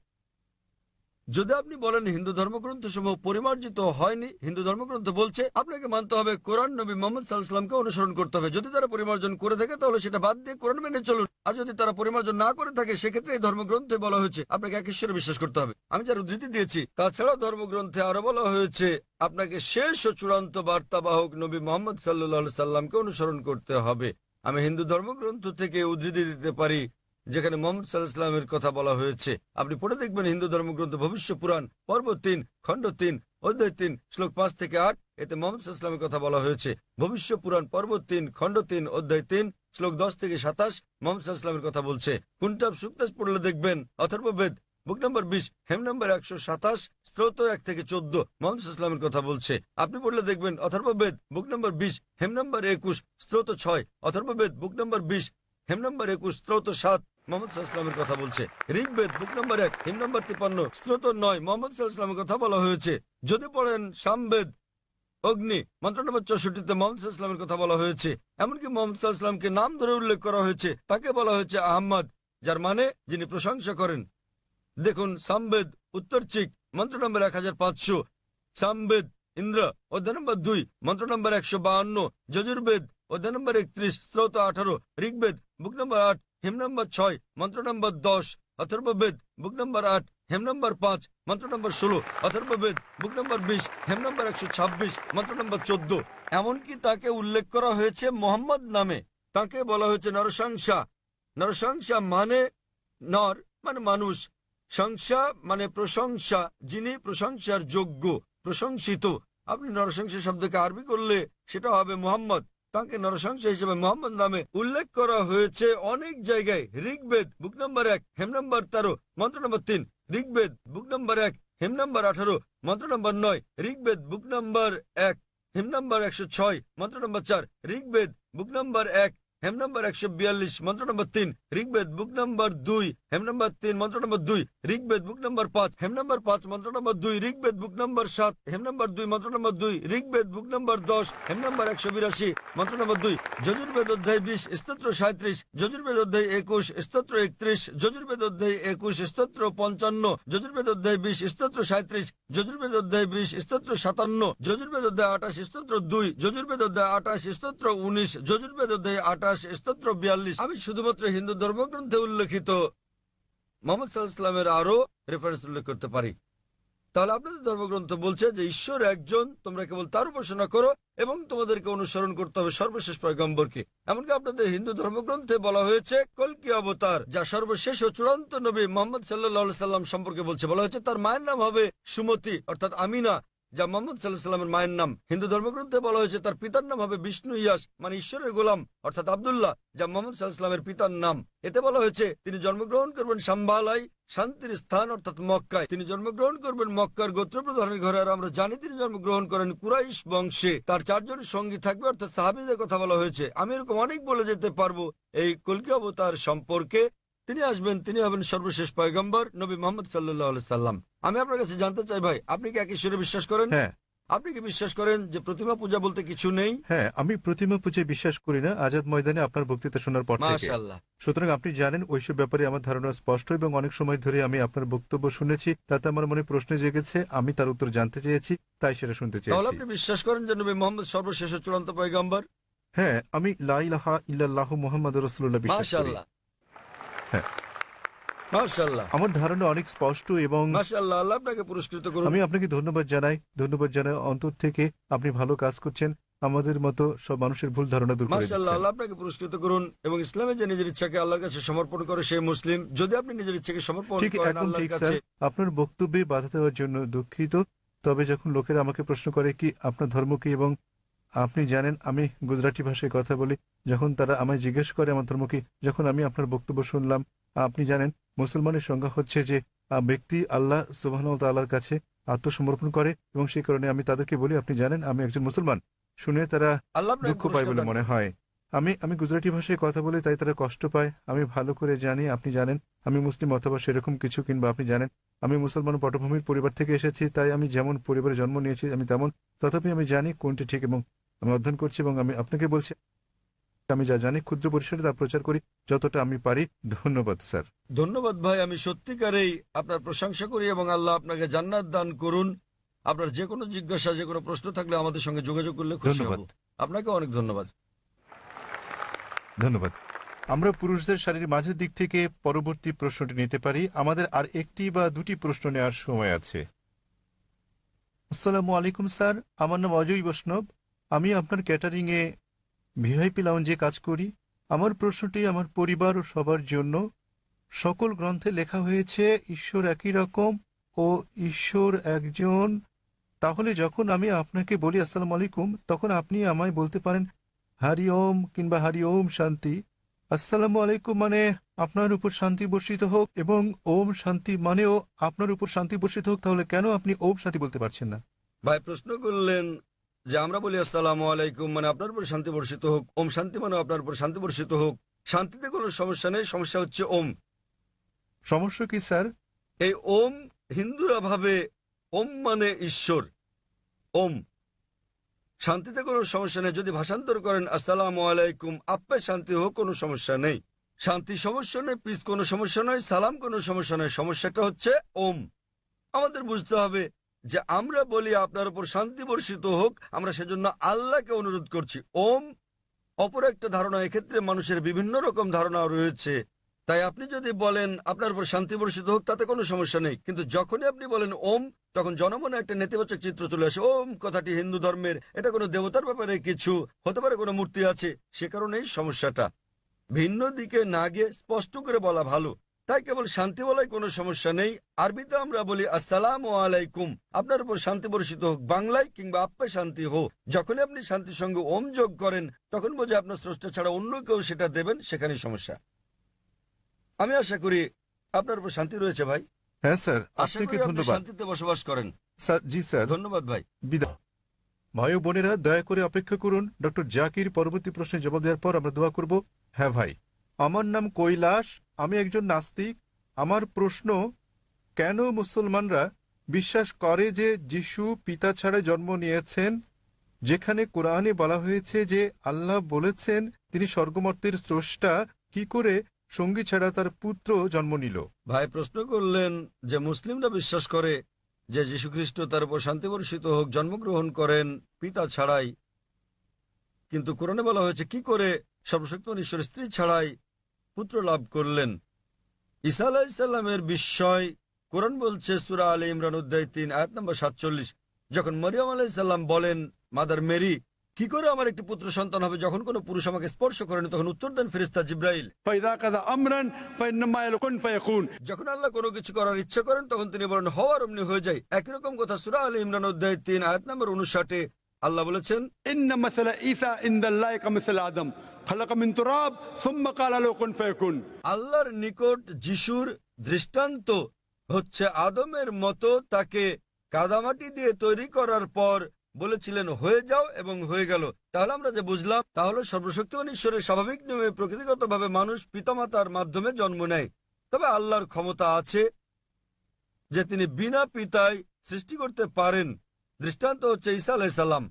যদি আপনি বলেন হিন্দু ধর্মগ্রন্থ সমূহ পরিমার্জিত হয়নি, হিন্দু ধর্মগ্রন্থ বলছে, আপনাকে মানতে হবে কোরআন, নবী মোহাম্মদ সাল্লাল্লাহু আলাইহি ওয়াসাল্লামকে অনুসরণ করতে হবে। যদি তারা পরিমার্জন করে থাকে তাহলে সেটা বাদ দিয়ে কোরআন মেনে চলুন, আর যদি তারা পরিমার্জন না করে থাকে সেক্ষেত্রে এই ধর্মগ্রন্থে বলা হয়েছে আপনাকে এক ঈশ্বরে বিশ্বাস করতে হবে। আমি যার উদ্ধৃতি দিয়েছি, তাছাড়াও ধর্মগ্রন্থে আরো বলা হয়েছে আপনাকে শেষ ও চূড়ান্ত বার্তাবাহক নবী মোহাম্মদ সাল্লাল্লাহু আলাইহি সাল্লামকে অনুসরণ করতে হবে। আমি হিন্দু ধর্মগ্রন্থ থেকে উদ্ধৃতি দিতে পারি যেখানে মোহাম্মদ সাল্লাল্লাহু আলাইহি ওয়াসাল্লামের কথা বলা হয়েছে। আপনি পড়ে দেখবেন হিন্দু ধর্মগ্রন্থ ভবিষ্য পুরাণ পর্ব 3 খণ্ড 3 অধ্যায় 3 শ্লোক 5 থেকে 8, এতে মোহাম্মদ সাল্লাল্লাহু আলাইহি ওয়াসাল্লামের কথা বলা হয়েছে। ভবিষ্য পুরাণ পর্ব 3 খণ্ড 3 অধ্যায় 3 শ্লোক 10 থেকে 27 মোহাম্মদ সাল্লাল্লাহু আলাইহি ওয়াসাল্লামের কথা বলছে। কুনটাব সুক্তাস পড়লে দেখবেন অথর্ববেদ বুক নম্বর 20 হেম নম্বর 127 স্তোত্র 1 থেকে 14 মোহাম্মদ সাল্লাল্লাহু আলাইহি ওয়াসাল্লামের কথা বলছে। আপনি পড়লে দেখবেন অথর্ববেদ বুক নম্বর 20 হেম নম্বর 21 স্তোত্র 6, অথর্ববেদ বুক নম্বর 20 হেম নম্বর 21 স্তোত্র 7 মোহাম্মদ সাল্লাল্লাহু আলাইহি ওয়াসাল্লামের কথা বলছে। ঋগ্বেদ বুক নম্বর 1 হিম নম্বর 53 স্তোত্র 9 মোহাম্মদ সাল্লাল্লাহু আলাইহি ওয়াসাল্লামের কথা বলা হয়েছে। যদি পড়েন সামবেদ অগ্নি মন্ত্র নম্বর 64 মোহাম্মদ সাল্লাল্লাহু আলাইহি ওয়াসাল্লামের কথা বলা হয়েছে। এমনকি মোহাম্মদ সাল্লাল্লাহু আলাইহি ওয়াসাল্লামকে নাম ধরে উল্লেখ করা হয়েছে, তাকে বলা হয়েছে আহমদ, যার মানে যিনি প্রশংসা করেন। দেখুন সামবেদ উত্তরচিক মন্ত্র নম্বর 1500, সামবেদ ইন্দ্র অধ্যায় নম্বর 2 মন্ত্র নম্বর 152, যজুর্বেদ অধ্যায় নম্বর 31 স্তোত্র 18, ঋগ্বেদ বুক নম্বর 8 হেম নম্বর 6 মন্ত্র নম্বর 10, অথর্ববেদ বুক নম্বর 8 হেম নম্বর 5 মন্ত্র নম্বর 16, অথর্ববেদ বুক নম্বর 20 হেম নম্বর 126 মন্ত্র নম্বর 14। এমনকি তাকে উল্লেখ করা হয়েছে মোহাম্মদ নামে। তাকে বলা হয়েছে নরসংসা। নরসংসা মানে নর মানে মানুষ, সংসা মানে প্রশংসা, যিনি প্রশংসার যোগ্য, প্রশংসিত। আপনি নরসংসা শব্দকে আরবি করলে সেটা হবে মোহাম্মদ। তাকে নরসংসা হিসেবে মোহাম্মদ নামে উল্লেখ করা হয়েছে অনেক জায়গায়। ঋগ্বেদ বুক নম্বর 1 হেম নম্বর 13 মন্ত্র নম্বর 3, ঋগ্বেদ বুক নম্বর 1 হেম নম্বর 18 মন্ত্র নম্বর 9, ঋগ্বেদ বুক নম্বর 1 হেম নম্বর 106 মন্ত্র নম্বর 4, ঋগ্বেদ বুক নম্বর 1 হেম নম্বর 142 মন্ত্র নম্বর 3, ঋগ্বেদ বুক নম্বর 2 হেম নম্বর 3 মন্ত্র নম্বর 2, ঋগ্বেদ বুক নম্বর 5 হেম নম্বর 5 মন্ত্র নম্বর 2, ঋগ্বেদ বুক নম্বর 7 হেম নম্বর 2 মন্ত্র নম্বর 2, ঋগ্বেদ বুক নম্বর 10 হেম নম্বর 182 মন্ত্র নম্বর 2, যজুর্বেদ অধ্যায় 20 স্তোত্র 37, যজুর্বেদ অধ্যায় 21 স্তোত্র 31, যজুর্বেদ অধ্যায় 21 স্তোত্র 55, যজুর্বেদ অধ্যায় 20 স্তোত্র 37, যজুর্বেদ অধ্যায় 20 স্তোত্র 57, যজুর্বেদ অধ্যায় 28 স্তোত্র 2, যজুর্বেদ অধ্যায় 28 স্তোত্র 19, যজুর্বেদ অধ্যায় 28 স্তোত্র 42। আমি শুধুমাত্র হিন্দু ধর্মগ্রন্থে উল্লেখিত মোহাম্মদ সাল্লাল্লাহু আলাইহি ওয়াসাল্লামের আরো রেফারেন্স উল্লেখ করতে পারি। তাহলে আপনাদের ধর্মগ্রন্থ বলছে যে ঈশ্বর একজন, তোমরা কেবল তার উপাসনা করো এবং তোমাদেরকে অনুসরণ করতে হবে সর্বশেষ পয়গম্বরকে। এমনকি আপনাদের হিন্দু ধর্মগ্রন্থে বলা হয়েছে কল্কি অবতার, যা সর্বশেষ ও চূড়ান্ত নবী মোহাম্মদ সাল্লাল্লাহু আলাইহি সাল্লাম সম্পর্কে বলছে। বলা হয়েছে তার মায়ের নাম হবে সুমতি অর্থাৎ আমিনা, যা মোহাম্মদ সাল্লাল্লাহু আলাইহি সাল্লামের মায়ের নাম। হিন্দু ধর্মগ্রন্থে বলা হয়েছে তার পিতার নাম হবে বিষ্ণু ইয়াস, মানে ঈশ্বরের গোলাম অর্থাৎ আব্দুল্লাহ, যা মোহাম্মদ সাল্লাল্লাহু আলাইহি সাল্লামের পিতার নাম। এতে বলা হয়েছে তিনি জন্মগ্রহণ করবেন সাম্বালায়, শান্তির স্থান অর্থাৎ মক্কায়। তিনি জন্মগ্রহণ করবেন মক্কার গোত্রপ্রধানের ঘরে, আর আমরা জানি তিনি জন্মগ্রহণ করেন কুরাইশ বংশে। তার 4 জন সঙ্গী থাকবে অর্থাৎ সাহাবীদের কথা বলা হয়েছে। আমি এরকম অনেক বলে যেতে পারবো এই কল্কি অবতার সম্পর্কে। তিনি আসবেন, তিনি হবেন সর্বশেষ পয়গম্বর নবী মোহাম্মদ সাল্লাল্লাহু আলাইহি সাল্লাম। আমি আপনার কাছে জানতে চাই ভাই, আপনি কি এক ঈশ্বরে বিশ্বাস করেন? হ্যাঁ। আপনি কি বিশ্বাস করেন যে প্রতিমা পূজা বলতে কিছু নেই? হ্যাঁ, আমি প্রতিমা পূজায় বিশ্বাস করি না আজাদ ময়দানে আপনার বক্তৃতা শোনার পর থেকে। মাশাআল্লাহ। সুতরাং আপনি জানেন ওইসব ব্যাপারে আমার ধারণা স্পষ্ট, এবং অনেক সময় ধরে আমি আপনার বক্তব্য শুনেছি, তাতে আমার মনে প্রশ্ন জেগেছে, আমি তার উত্তর জানতে চেয়েছি, তাই সেটা শুনতে তাহলে চেয়েছি। আপনি বিশ্বাস করেন যে নবী মোহাম্মদ সর্বশেষ ও চূড়ান্ত পয়গম্বর? হ্যাঁ, আমি লা ইলাহা ইল্লাল্লাহু মুহাম্মাদুর রাসূলুল্লাহ বিশ্বাস করি। মাশাআল্লাহ। হ্যাঁ। মাশাআল্লাহ। আমার ধারণা অনেক স্পষ্ট, এবং মাশাআল্লাহ, আল্লাহ আপনাকে পুরস্কৃত করুন। আমি আপনাকে ধন্যবাদ জানাই অন্তর থেকে। আপনি ভালো কাজ করছেন, আমাদের মতো সব মানুষের ভুল ধারণা দূর করে মাশাআল্লাহ, দিচ্ছেন। আল্লাহ আপনাকে পুরস্কৃত করুন। এবং ইসলামে যে নিজের ইচ্ছাকে আল্লাহর কাছে সমর্পণ করে সে মুসলিম। যদি আপনি নিজের ইচ্ছাকে সমর্পণ ঠিক করেন একদম আল্লাহর ঠিক কাছে। স্যার, আপনার বক্তব্যে বাধা দেওয়ার জন্য দুঃখিত। তবে যখন লোকেরা আমাকে প্রশ্ন করে কি আপনার ধর্ম কি, এবং আপনি জানেন আমি গুজরাটি ভাষায় কথা বলি, যখন তারা আমায় জিজ্ঞেস করে আমার ধর্ম কি, যখন আমি আপনার বক্তব্য শুনলাম, আপনি জানেন মুসলমানের সংজ্ঞা হচ্ছে যে ব্যক্তি আল্লাহ সুবহানাহু ওয়া তাআলার কাছে আত্মসমর্পণ করে, এবং সেই কারণে আমি তাদেরকে বলি আপনি জানেন আমি একজন মুসলমান। শুনে তারা আল্লাহ আপনাকে দুঃখ পায় পুরস্কার বলে দান মনে করুন। হয়। আমি গুজরাটি ভাষায় কথা বলি, তাই তারা কষ্ট পায়। আমি ভালো করে জানি আপনি জানেন আমি মুসলিম অথবা সেরকম কিছু, কিংবা আপনি জানেন আমি মুসলমান পটভূমির পরিবার থেকে এসেছি, তাই আমি যেমন পরিবারে জন্ম নিয়েছি আমি তেমন, তথাপি আমি জানি কোনটি ঠিক, এবং আমি অধ্যয়ন করছি এবং আমি আপনাকে বলছি আমি যা জানি ক্ষুদ্র পরিসরে তা প্রচার করি যতটা আমি পারি। ধন্যবাদ স্যার। ধন্যবাদ ভাই, আমি সত্যিকারেই আপনার প্রশংসা করি এবং আল্লাহ আপনাকে জান্নাত দান করুন। আপনার যে কোনো জিজ্ঞাসা, যে কোনো প্রশ্ন থাকলে আমাদের সঙ্গে যোগাযোগ করলে খুশি ধন্যবাদ। হব। আপনাকে অনেক ধন্যবাদ। ধন্যবাদ। আমরা পুরুষদের শারীর মাঝের দিক থেকে পরবর্তী প্রশ্নটি নিতে পারি। আমাদের আর একটি বা দুটি প্রশ্ন নেওয়ার সময় আছে। আসসালামু আলাইকুম স্যার, আমার নাম অজয় বৈষ্ণব। আমি আপনার ক্যাটারিং এ ভিআইপি লাউঞ্জে কাজ করি। আমার প্রশ্নটি আমার পরিবার ও সবার জন্য। সকল গ্রন্থে লেখা হয়েছে ঈশ্বর একই রকম ও ঈশ্বর একজন। তাহলে যখন আমি আপনাকে বলি আসসালামু আলাইকুম, তখন আপনি আমায় বলতে পারেন হারি ওম কিংবা হারি ওম শান্তি। আসসালামু আলাইকুম মানে আপনার উপর শান্তি বর্ষিত হোক, এবং ওম শান্তি মানেও আপনার উপর শান্তি বর্ষিত হোক। তাহলে কেন আপনি ওম শান্তি বলতে পারছেন না? ভাই প্রশ্ন করলেন যে আমরা বলি আসসালামু আলাইকুম মানে আপনার উপর শান্তি বর্ষিত হোক, ওম শান্তি মানে আপনার উপর শান্তি বর্ষিত হোক। শান্তিতে কোনো সমস্যা নেই, সমস্যা হচ্ছে ওম। সমস্যা কি স্যার? এই ওম হিন্দুরা ভাবে ওম মানে ঈশ্বর। ওম শান্তিতে কোনো সমস্যা নেই। যদি ভাষান্তর করেন আসসালামু আলাইকুম আপে শান্তি হোক, কোনো সমস্যা নেই। শান্তি সমস্যা নেই, পিস কোনো সমস্যা নয়, সালাম কোনো সমস্যা নয়। সমস্যাটা হচ্ছে ওম। আমাদের বুঝতে হবে যে আমরা বলি আপনার উপর শান্তি বর্ষিত হোক, আমরা সেজন্য আল্লাহকে অনুরোধ করছি। ওম অপর একটা ধারণা, এক্ষেত্রে মানুষের বিভিন্ন রকম ধারণা রয়েছে। তাই আপনি যদি বলেন আপনার উপর শান্তি বর্ষিত হোক, তাতে কোনো সমস্যা নেই। কিন্তু যখনই আপনি বলেন ওম, তখন জনমনে একটা নেতিবাচক চিত্র চলে আসে। ওম কথাটি হিন্দু ধর্মের, এটা কোনো দেবতার ব্যাপারে কিছু হতে পারে, কোনো মূর্তি আছে, সে কারণেই সমস্যাটা। ভিন্ন দিকে না গিয়ে স্পষ্ট করে বলা ভালো। তাই কেবল শান্তি বলাই কোনো সমস্যা নেই। আরবিতে আমরা বলি আসসালামু আলাইকুম আপনার উপর শান্তি বর্ষিত হোক, বাংলায় কিংবা আপ্পে শান্তি হোক। যখনই আপনি শান্তির সঙ্গে ওম যোগ করেন, তখন বোঝে আপনার স্রষ্টা ছাড়া অন্য কেউ সেটা দেবেন, সেখানেই সমস্যা। আমি আশা করি আপনার উপর শান্তি রয়েছে ভাই। হ্যাঁ স্যার, আশা আপনাকে করি আপনি ধন্যবাদ। শান্তিতে বসবাস করেন। স্যার জি স্যার, ধন্যবাদ ভাই। বিদায়। ভাই ও বোনেরা দয়া করে অপেক্ষা করুন, ডক্টর জাকির পরবর্তী প্রশ্নের জবাব দেওয়ার পর আমরা দোয়া করব। হ্যাঁ ভাই, আমার নাম কৈলাস, আমি একজন নাস্তিক। আমার প্রশ্ন, কেন মুসলমানরা বিশ্বাস করে যে যিশু পিতা ছাড়া জন্ম নিয়েছেন, যেখানে কোরআনে বলা হয়েছে যে আল্লাহ বলেছেন তিনি স্বর্গমর্তের স্রষ্টা, কি করে সঙ্গী ছাড়া তার পুত্র জন্ম নিল? ভাই প্রশ্ন করলেন যে মুসলিমরা বিশ্বাস করে যে যীশুখ্রিস্ট তার উপর শান্তি বর্ষিত হোক জন্মগ্রহণ করেন পিতা ছাড়াই, কিন্তু কোরআনে বলা হয়েছে কি করে সর্বশক্তিমান ঈশ্বর স্ত্রী ছাড়াই পুত্র লাভ করলেন। ঈসা আলাইহিসসালামের বিস্ময় কোরআন বলছে সূরা আলে ইমরান অধ্যায় 3 আয়াত নম্বর 47, যখন মরিয়ম আলাইহিসসালাম বলেন মাদার মেরি কি করে আমার একটি পুত্র সন্তান হবে যখন কোনো পুরুষ আমাকে স্পর্শ করেনি, তখন উত্তর দেন ফেরেশতা জিবরাইল, فإذا قضى أمرا فإنما يقول كن فيكون। যখন আল্লাহ কোনো কিছু করার ইচ্ছা করেন তখন তিনি বলেন হওয়ার অমনি হয়ে যায়। একই রকম কথা সূরা আলে ইমরান অধ্যায় 3 আয়াত নম্বর 59 আল্লাহ বলেছেন إن مثل عيسى عند الله كمثل آدم خلق من تراب ثم قال له كن فيكون। আল্লাহর নিকট যিশুর দৃষ্টান্ত হচ্ছে আদমের মতো, তাকে কাদামাটি দিয়ে তৈরি করার পর বলেছিলেন হয়ে যাও এবং হয়ে গেল। তাহলে আমরা যে বুঝলাম তাহলে সর্বশক্তিমান ঈশ্বরের স্বাভাবিক নিয়মে প্রকৃতিগতভাবে মানুষ পিতামাতার মাধ্যমে জন্ম নেয়, তবে আল্লাহর ক্ষমতা আছে যে তিনি বিনা পিতায় সৃষ্টি করতে পারেন। দৃষ্টান্ত হচ্ছে ঈসা আলাইহিস সালাম,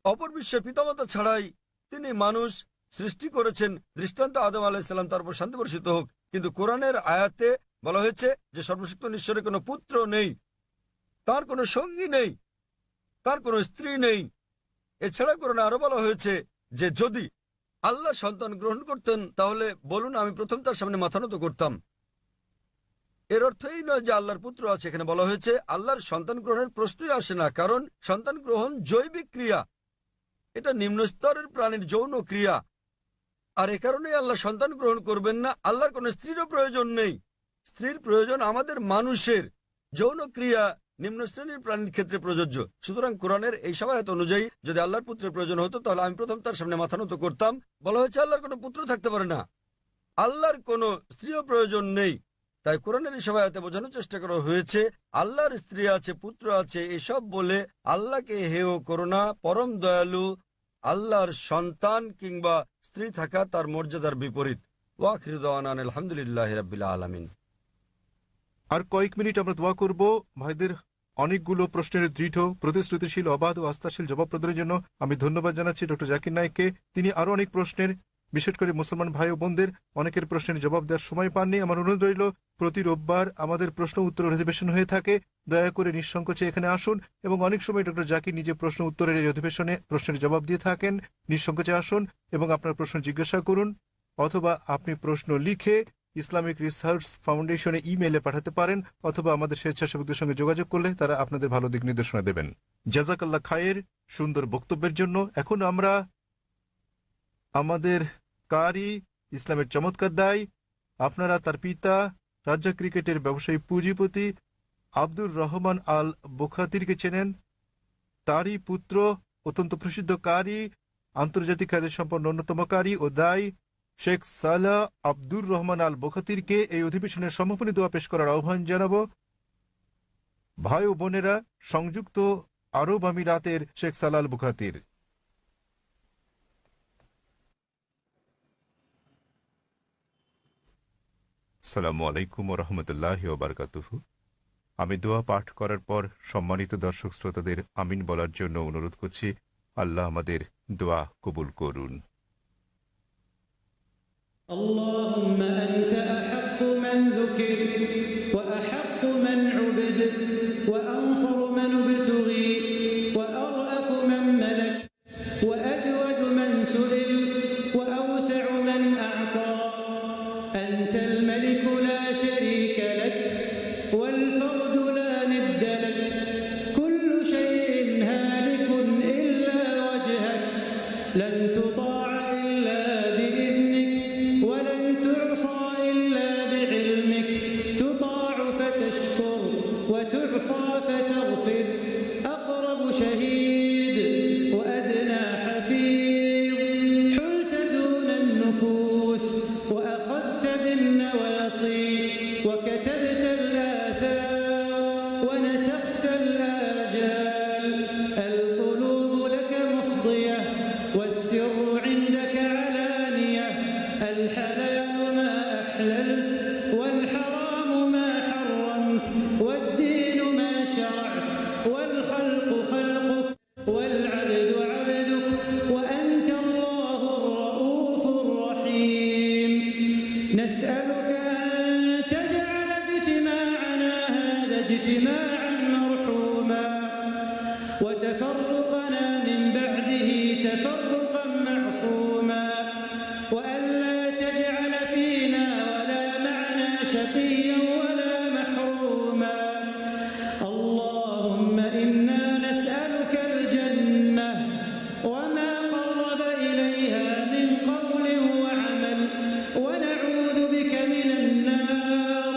অপর বিশ্বে পিতামাতা ছাড়াই তিনি মানুষ সৃষ্টি করেছেন। দৃষ্টান্ত আদম আলাইহিস সালাম, তার উপর শান্তি বর্ষিত হোক। কিন্তু কোরআনের আয়াতে বলা হয়েছে যে সর্বশক্তিমান ঈশ্বরের কোনো পুত্র নেই, তার কোনো সঙ্গী নেই, তার কোনো স্ত্রী নেই। এছাড়া কোরআনে আরো বলা হয়েছে যে যদি আল্লাহ সন্তান গ্রহণ করতেন তাহলে বলুন আমি প্রথম তার সামনে মাথা নত করতাম। এর অর্থ এই নয় যে আল্লাহর পুত্র আছে। এখানে বলা হয়েছে আল্লাহর সন্তান গ্রহণের প্রশ্নই আসে না, কারণ সন্তান গ্রহণ জৈবিক ক্রিয়া, এটা নিম্ন স্তরের প্রাণীর যৌন ক্রিয়া। আর এ কারণেই আল্লাহ সন্তান গ্রহণ করবেন না। আল্লাহর কোনো স্ত্রীরও প্রয়োজন নেই, স্ত্রীর প্রয়োজন আমাদের মানুষের। যৌন ক্রিয়া নিম্ন শ্রেণীর প্রাণীর ক্ষেত্রে প্রযোজ্য। সুতরাং কোরআনের এই সহায়তা অনুযায়ী যদি আল্লাহর পুত্রের প্রয়োজন হতো তাহলে আমি প্রথম তার সামনে মাথা নত করতাম। বলা হয়েছে আল্লাহর কোনো পুত্র থাকতে পারে না, আল্লাহর কোনো স্ত্রীও প্রয়োজন নেই। তাই কোরআনের এই সহায়তা বোঝানোর চেষ্টা করা হয়েছে আল্লাহর স্ত্রী আছে, পুত্র আছে, এসব বলে আল্লাহকে হেয় করো না। পরম দয়ালু আল্লাহর সন্তান কিংবা স্ত্রী থাকা তার মর্যাদার বিপরীত। ওয়াখিরু দাওয়ানা আলহামদুলিল্লাহি রাব্বিল আলামিন। আর কয়েক মিনিট আমরা দোয়া করব ভাইদের অনেকগুলো প্রশ্নের দৃঢ়, প্রতিশ্রুতিশীল, অবাধ ও আস্থাশীল জবাব প্রদানের জন্য। আমি ধন্যবাদ জানাচ্ছি ডক্টর জাকির নায়েককে। তিনি আরো অনেক প্রশ্নের, বিশেষ করে মুসলমান ভাই ও বোনদের অনেকের প্রশ্নের জবাব দেওয়ার সময় পাননি। আমার অনুরোধ রইল, প্রতি রোববার আমাদের প্রশ্ন উত্তর অধিবেশন হয়ে থাকে, দয়া করে নিঃসংকোচে এখানে আসুন। এবং অনেক সময় ডক্টর জাকির নিজে প্রশ্ন উত্তরের এই অধিবেশনে প্রশ্নের জবাব দিয়ে থাকেন। নিঃসংকোচে আসুন এবং আপনার প্রশ্ন জিজ্ঞাসা করুন, অথবা আপনি প্রশ্ন লিখে ইসলামিক রিসার্চ ফাউন্ডেশনে ইমেইলে পাঠাতে পারেন, অথবা আমাদের স্বেচ্ছাসেবকদের সঙ্গে যোগাযোগ করলে তারা আপনাদের ভালো দিক নির্দেশনা দেবেন। জাজাকাল্লাহ খায়ের সুন্দর বক্তব্যের জন্য। এখন আমরা আমাদের কারি, ইসলামের চমৎকার দায়, আপনারা তার পিতা, রাজ্জাক ক্রিকেটের ব্যবসায়ী পুঁজিপতি আব্দুর রহমান আল বুখাতিরকে চেনেন। তারই পুত্র, অত্যন্ত প্রসিদ্ধ কারি, আন্তর্জাতিক খ্যাতি সম্পন্ন অন্যতম কারি ও দায় শেখ সালাহ আব্দুর রহমান আল বুখাতিরকে এই অধিবেশনের সমাপনী দোয়া পেশ করার আহ্বান জানাব। ভাই ও বোনেরা, সংযুক্ত আরব আমিরাতের শেখ সালাহ আল বুখাতির। আসসালামু আলাইকুম ওয়া রাহমাতুল্লাহি ওয়া বারাকাতুহু। আমি দোয়া পাঠ করার পর সম্মানিত দর্শক শ্রোতাদের আমিন বলার জন্য অনুরোধ করছি। আল্লাহ আমাদের দোয়া কবুল করুন। اللهم أنت أحق من ذكر وأحق من عبد وأنصر من ابتغي وأرأف من ملك وأجود من سئل وأوسع من أعطى. أنت الملك لا شريك لك والفرد لا ند لك. كل شيء هالك إلا وجهك لن تطاع إلا بإذنك ولن تعصى إلا بعلمك. تطاع فتشكر وتعصى فتغفر. أقرب شهيد وأدنى حفيظ. حلت دون النفوس وأخذت بالنواصي وكتبت الآثار ونسخت الآجال. القلوب لك مفضية والسر عندك علانية. الحلال ما أحللت والحرام ما حرمت والدين ما شرعت والخلق خلقك والعبد عبدك وأنت الله الرؤوف الرحيم. نسألك أن تجعل اجتماعنا هذا اجتماعا مرحوما وتفرقنا من بعده تفرقا معصوما وألا تجعل فينا ولا معنا شقيا ولا محروما. اللهم إنا نسألك الجنة وما قرب إليها من قول وعمل ونعوذ بك من النار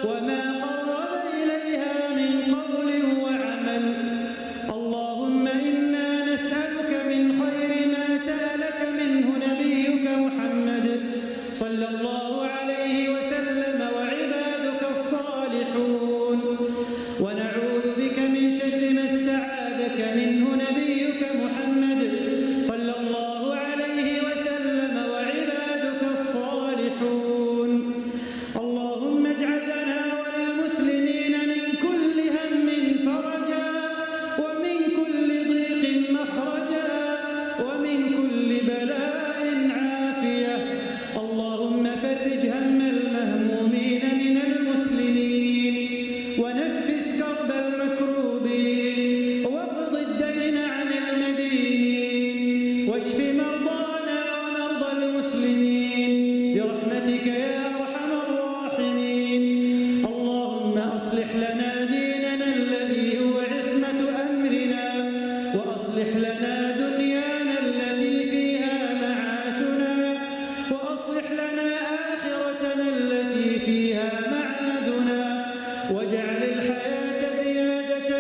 وما قرب إليها من قول وعمل. اللهم إنا نسألك من خير ما سألك منه نبيك محمد صلى الله عليه وسلم وعبادك الصالحون ونعوذ بك من شر ما استعاذك منه نبيك محمد صلى الله عليه وسلم وعبادك الصالحون. اللهم اجعل لنا وللمسلمين من كل هم فرجا ومن كل ضيق مخرجا ومن كل بلاء عافية. اللهم فرج هم المهمومين من المسلمين ونفس كرب المكروبين واقض الدين عن المدينين واشف مرضانا ومرضى المسلمين برحمتك يا أرحم الراحمين. اللهم أصلح لنا ديننا الذي هو عصمة أمرنا وأصلح لنا دنيانا التي فيها معاشنا وأصلح لنا آخرتنا التي فيها معادنا واجعل الحياة زيادة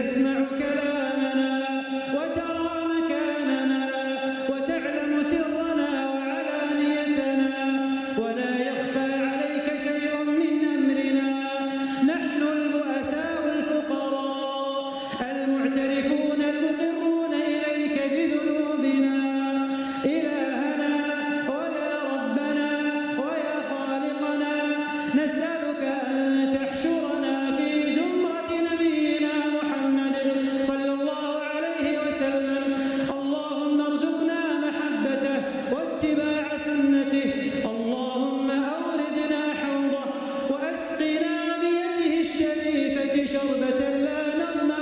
تسمع كلامنا وترى مكاننا وتعلم سرنا وعلانيتنا ولا يخفى عليك شيء من أمرنا. نحن البؤساء الفقراء المعترفون المقرون إليك بذنوبنا. إلهنا ويا ربنا ويا خالقنا، نسألك أن تحشرنا في زمرة نبينا محمد صلى الله عليه وسلم. اللهم ارزقنا محبته واتباع سنته. اللهم أوردنا حوضه وأسقنا بيده الشريفة شربة لا نظمأ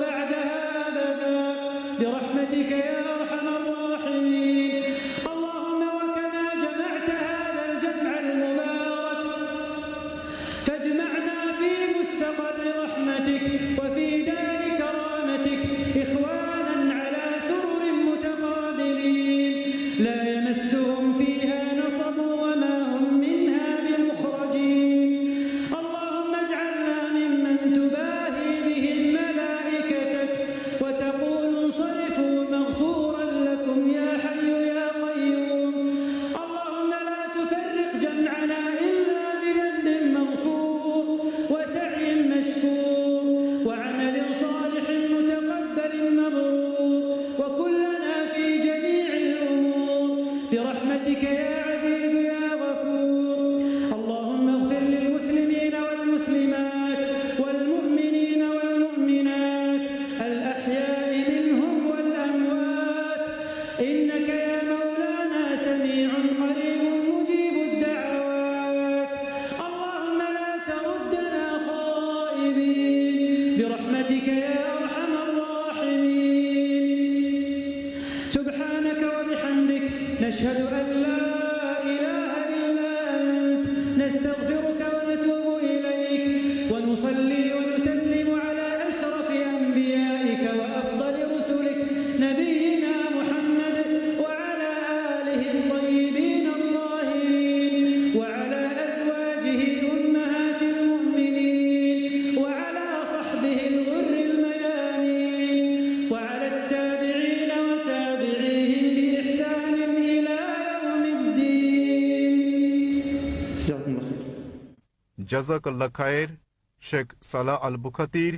بعدها أبدا برحمتك يا أرحم الراحمين. اللهم وكما جمعت هذا الجمع المبارك فاجمعنا في مستقر رحمتك وفي دار كرامتك إخوانا على سرر متقابلين لا يمسهم فيها نصب وما هم منها بمخرجين. اللهم اجعلنا ممن تباهي بهم ملائكتك وتقول انصرفوا مغفورا لكم يا حي يا قيوم. اللهم لا تفرق جمعنا إلا بذنب مغفور وسعي مشكور وعمل صالح متقبل مبرور وكلنا في جميع الأمور برحمتك يا عزيز يا غفور. اللهم اغفر للمسلمين والمسلمات والمؤمنين والمؤمنات الأحياء منهم والأموات إنك يا مولانا سميع قريب مجيب الدعوات. اللهم لا تردنا خائبين برحمتك يا أرحم الراحمين. سبحانك وبحمدك نشهد أن لا إله إلا أنت نستغفرك ونتوب إليك ونصلي ونسلم على أشرف أنبيائك وأفضل رسلك نبينا محمد وعلى آله الطيبين الطاهرين وعلى أزواجه أمهات المؤمنين وعلى صحبه الغر الميامين وعلى التابعين وتابعيهم بإحسان إلى يوم الدين. جزاكم الله خير. জাজাকাল্লাহ খায়ের। শেখ সালাহ আল বুখাতির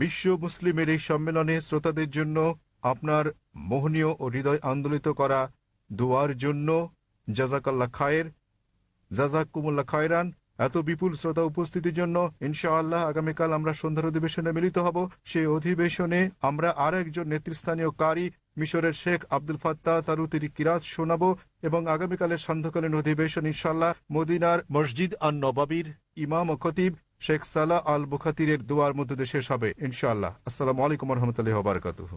বিশ্ব মুসলিমের এই সম্মেলনে শ্রোতাদের জন্য আপনার মোহনীয় ও হৃদয় আন্দোলিত করা দোয়ার জন্য জাজাকাল্লাহ খায়ের। জাজাকুমুল্লাহ খায়রান। এত বিপুল শ্রোতা উপস্থিতির জন্য ইনশাআল্লাহ আগামীকাল আমরা সন্ধ্যার অধিবেশনে মিলিত হব। সেই অধিবেশনে আমরা আর একজন নেতৃস্থানীয় কারি মিশরের শেখ আব্দুল ফাত্তাহ তারুতির কিরাত শোনাবো এবং আগামীকালের সান্ধ্যকালীন অধিবেশন ইনশাআল্লাহ মদিনার মসজিদ আন নবাবির ইমাম ও খতিব শেখ সালাহ আল বুখাতিরের দোয়ার মধ্যে শেষ হবে ইনশাআল্লাহ। আসসালামু আলাইকুম ওয়া রাহমাতুল্লাহি ওয়া বারাকাতুহু।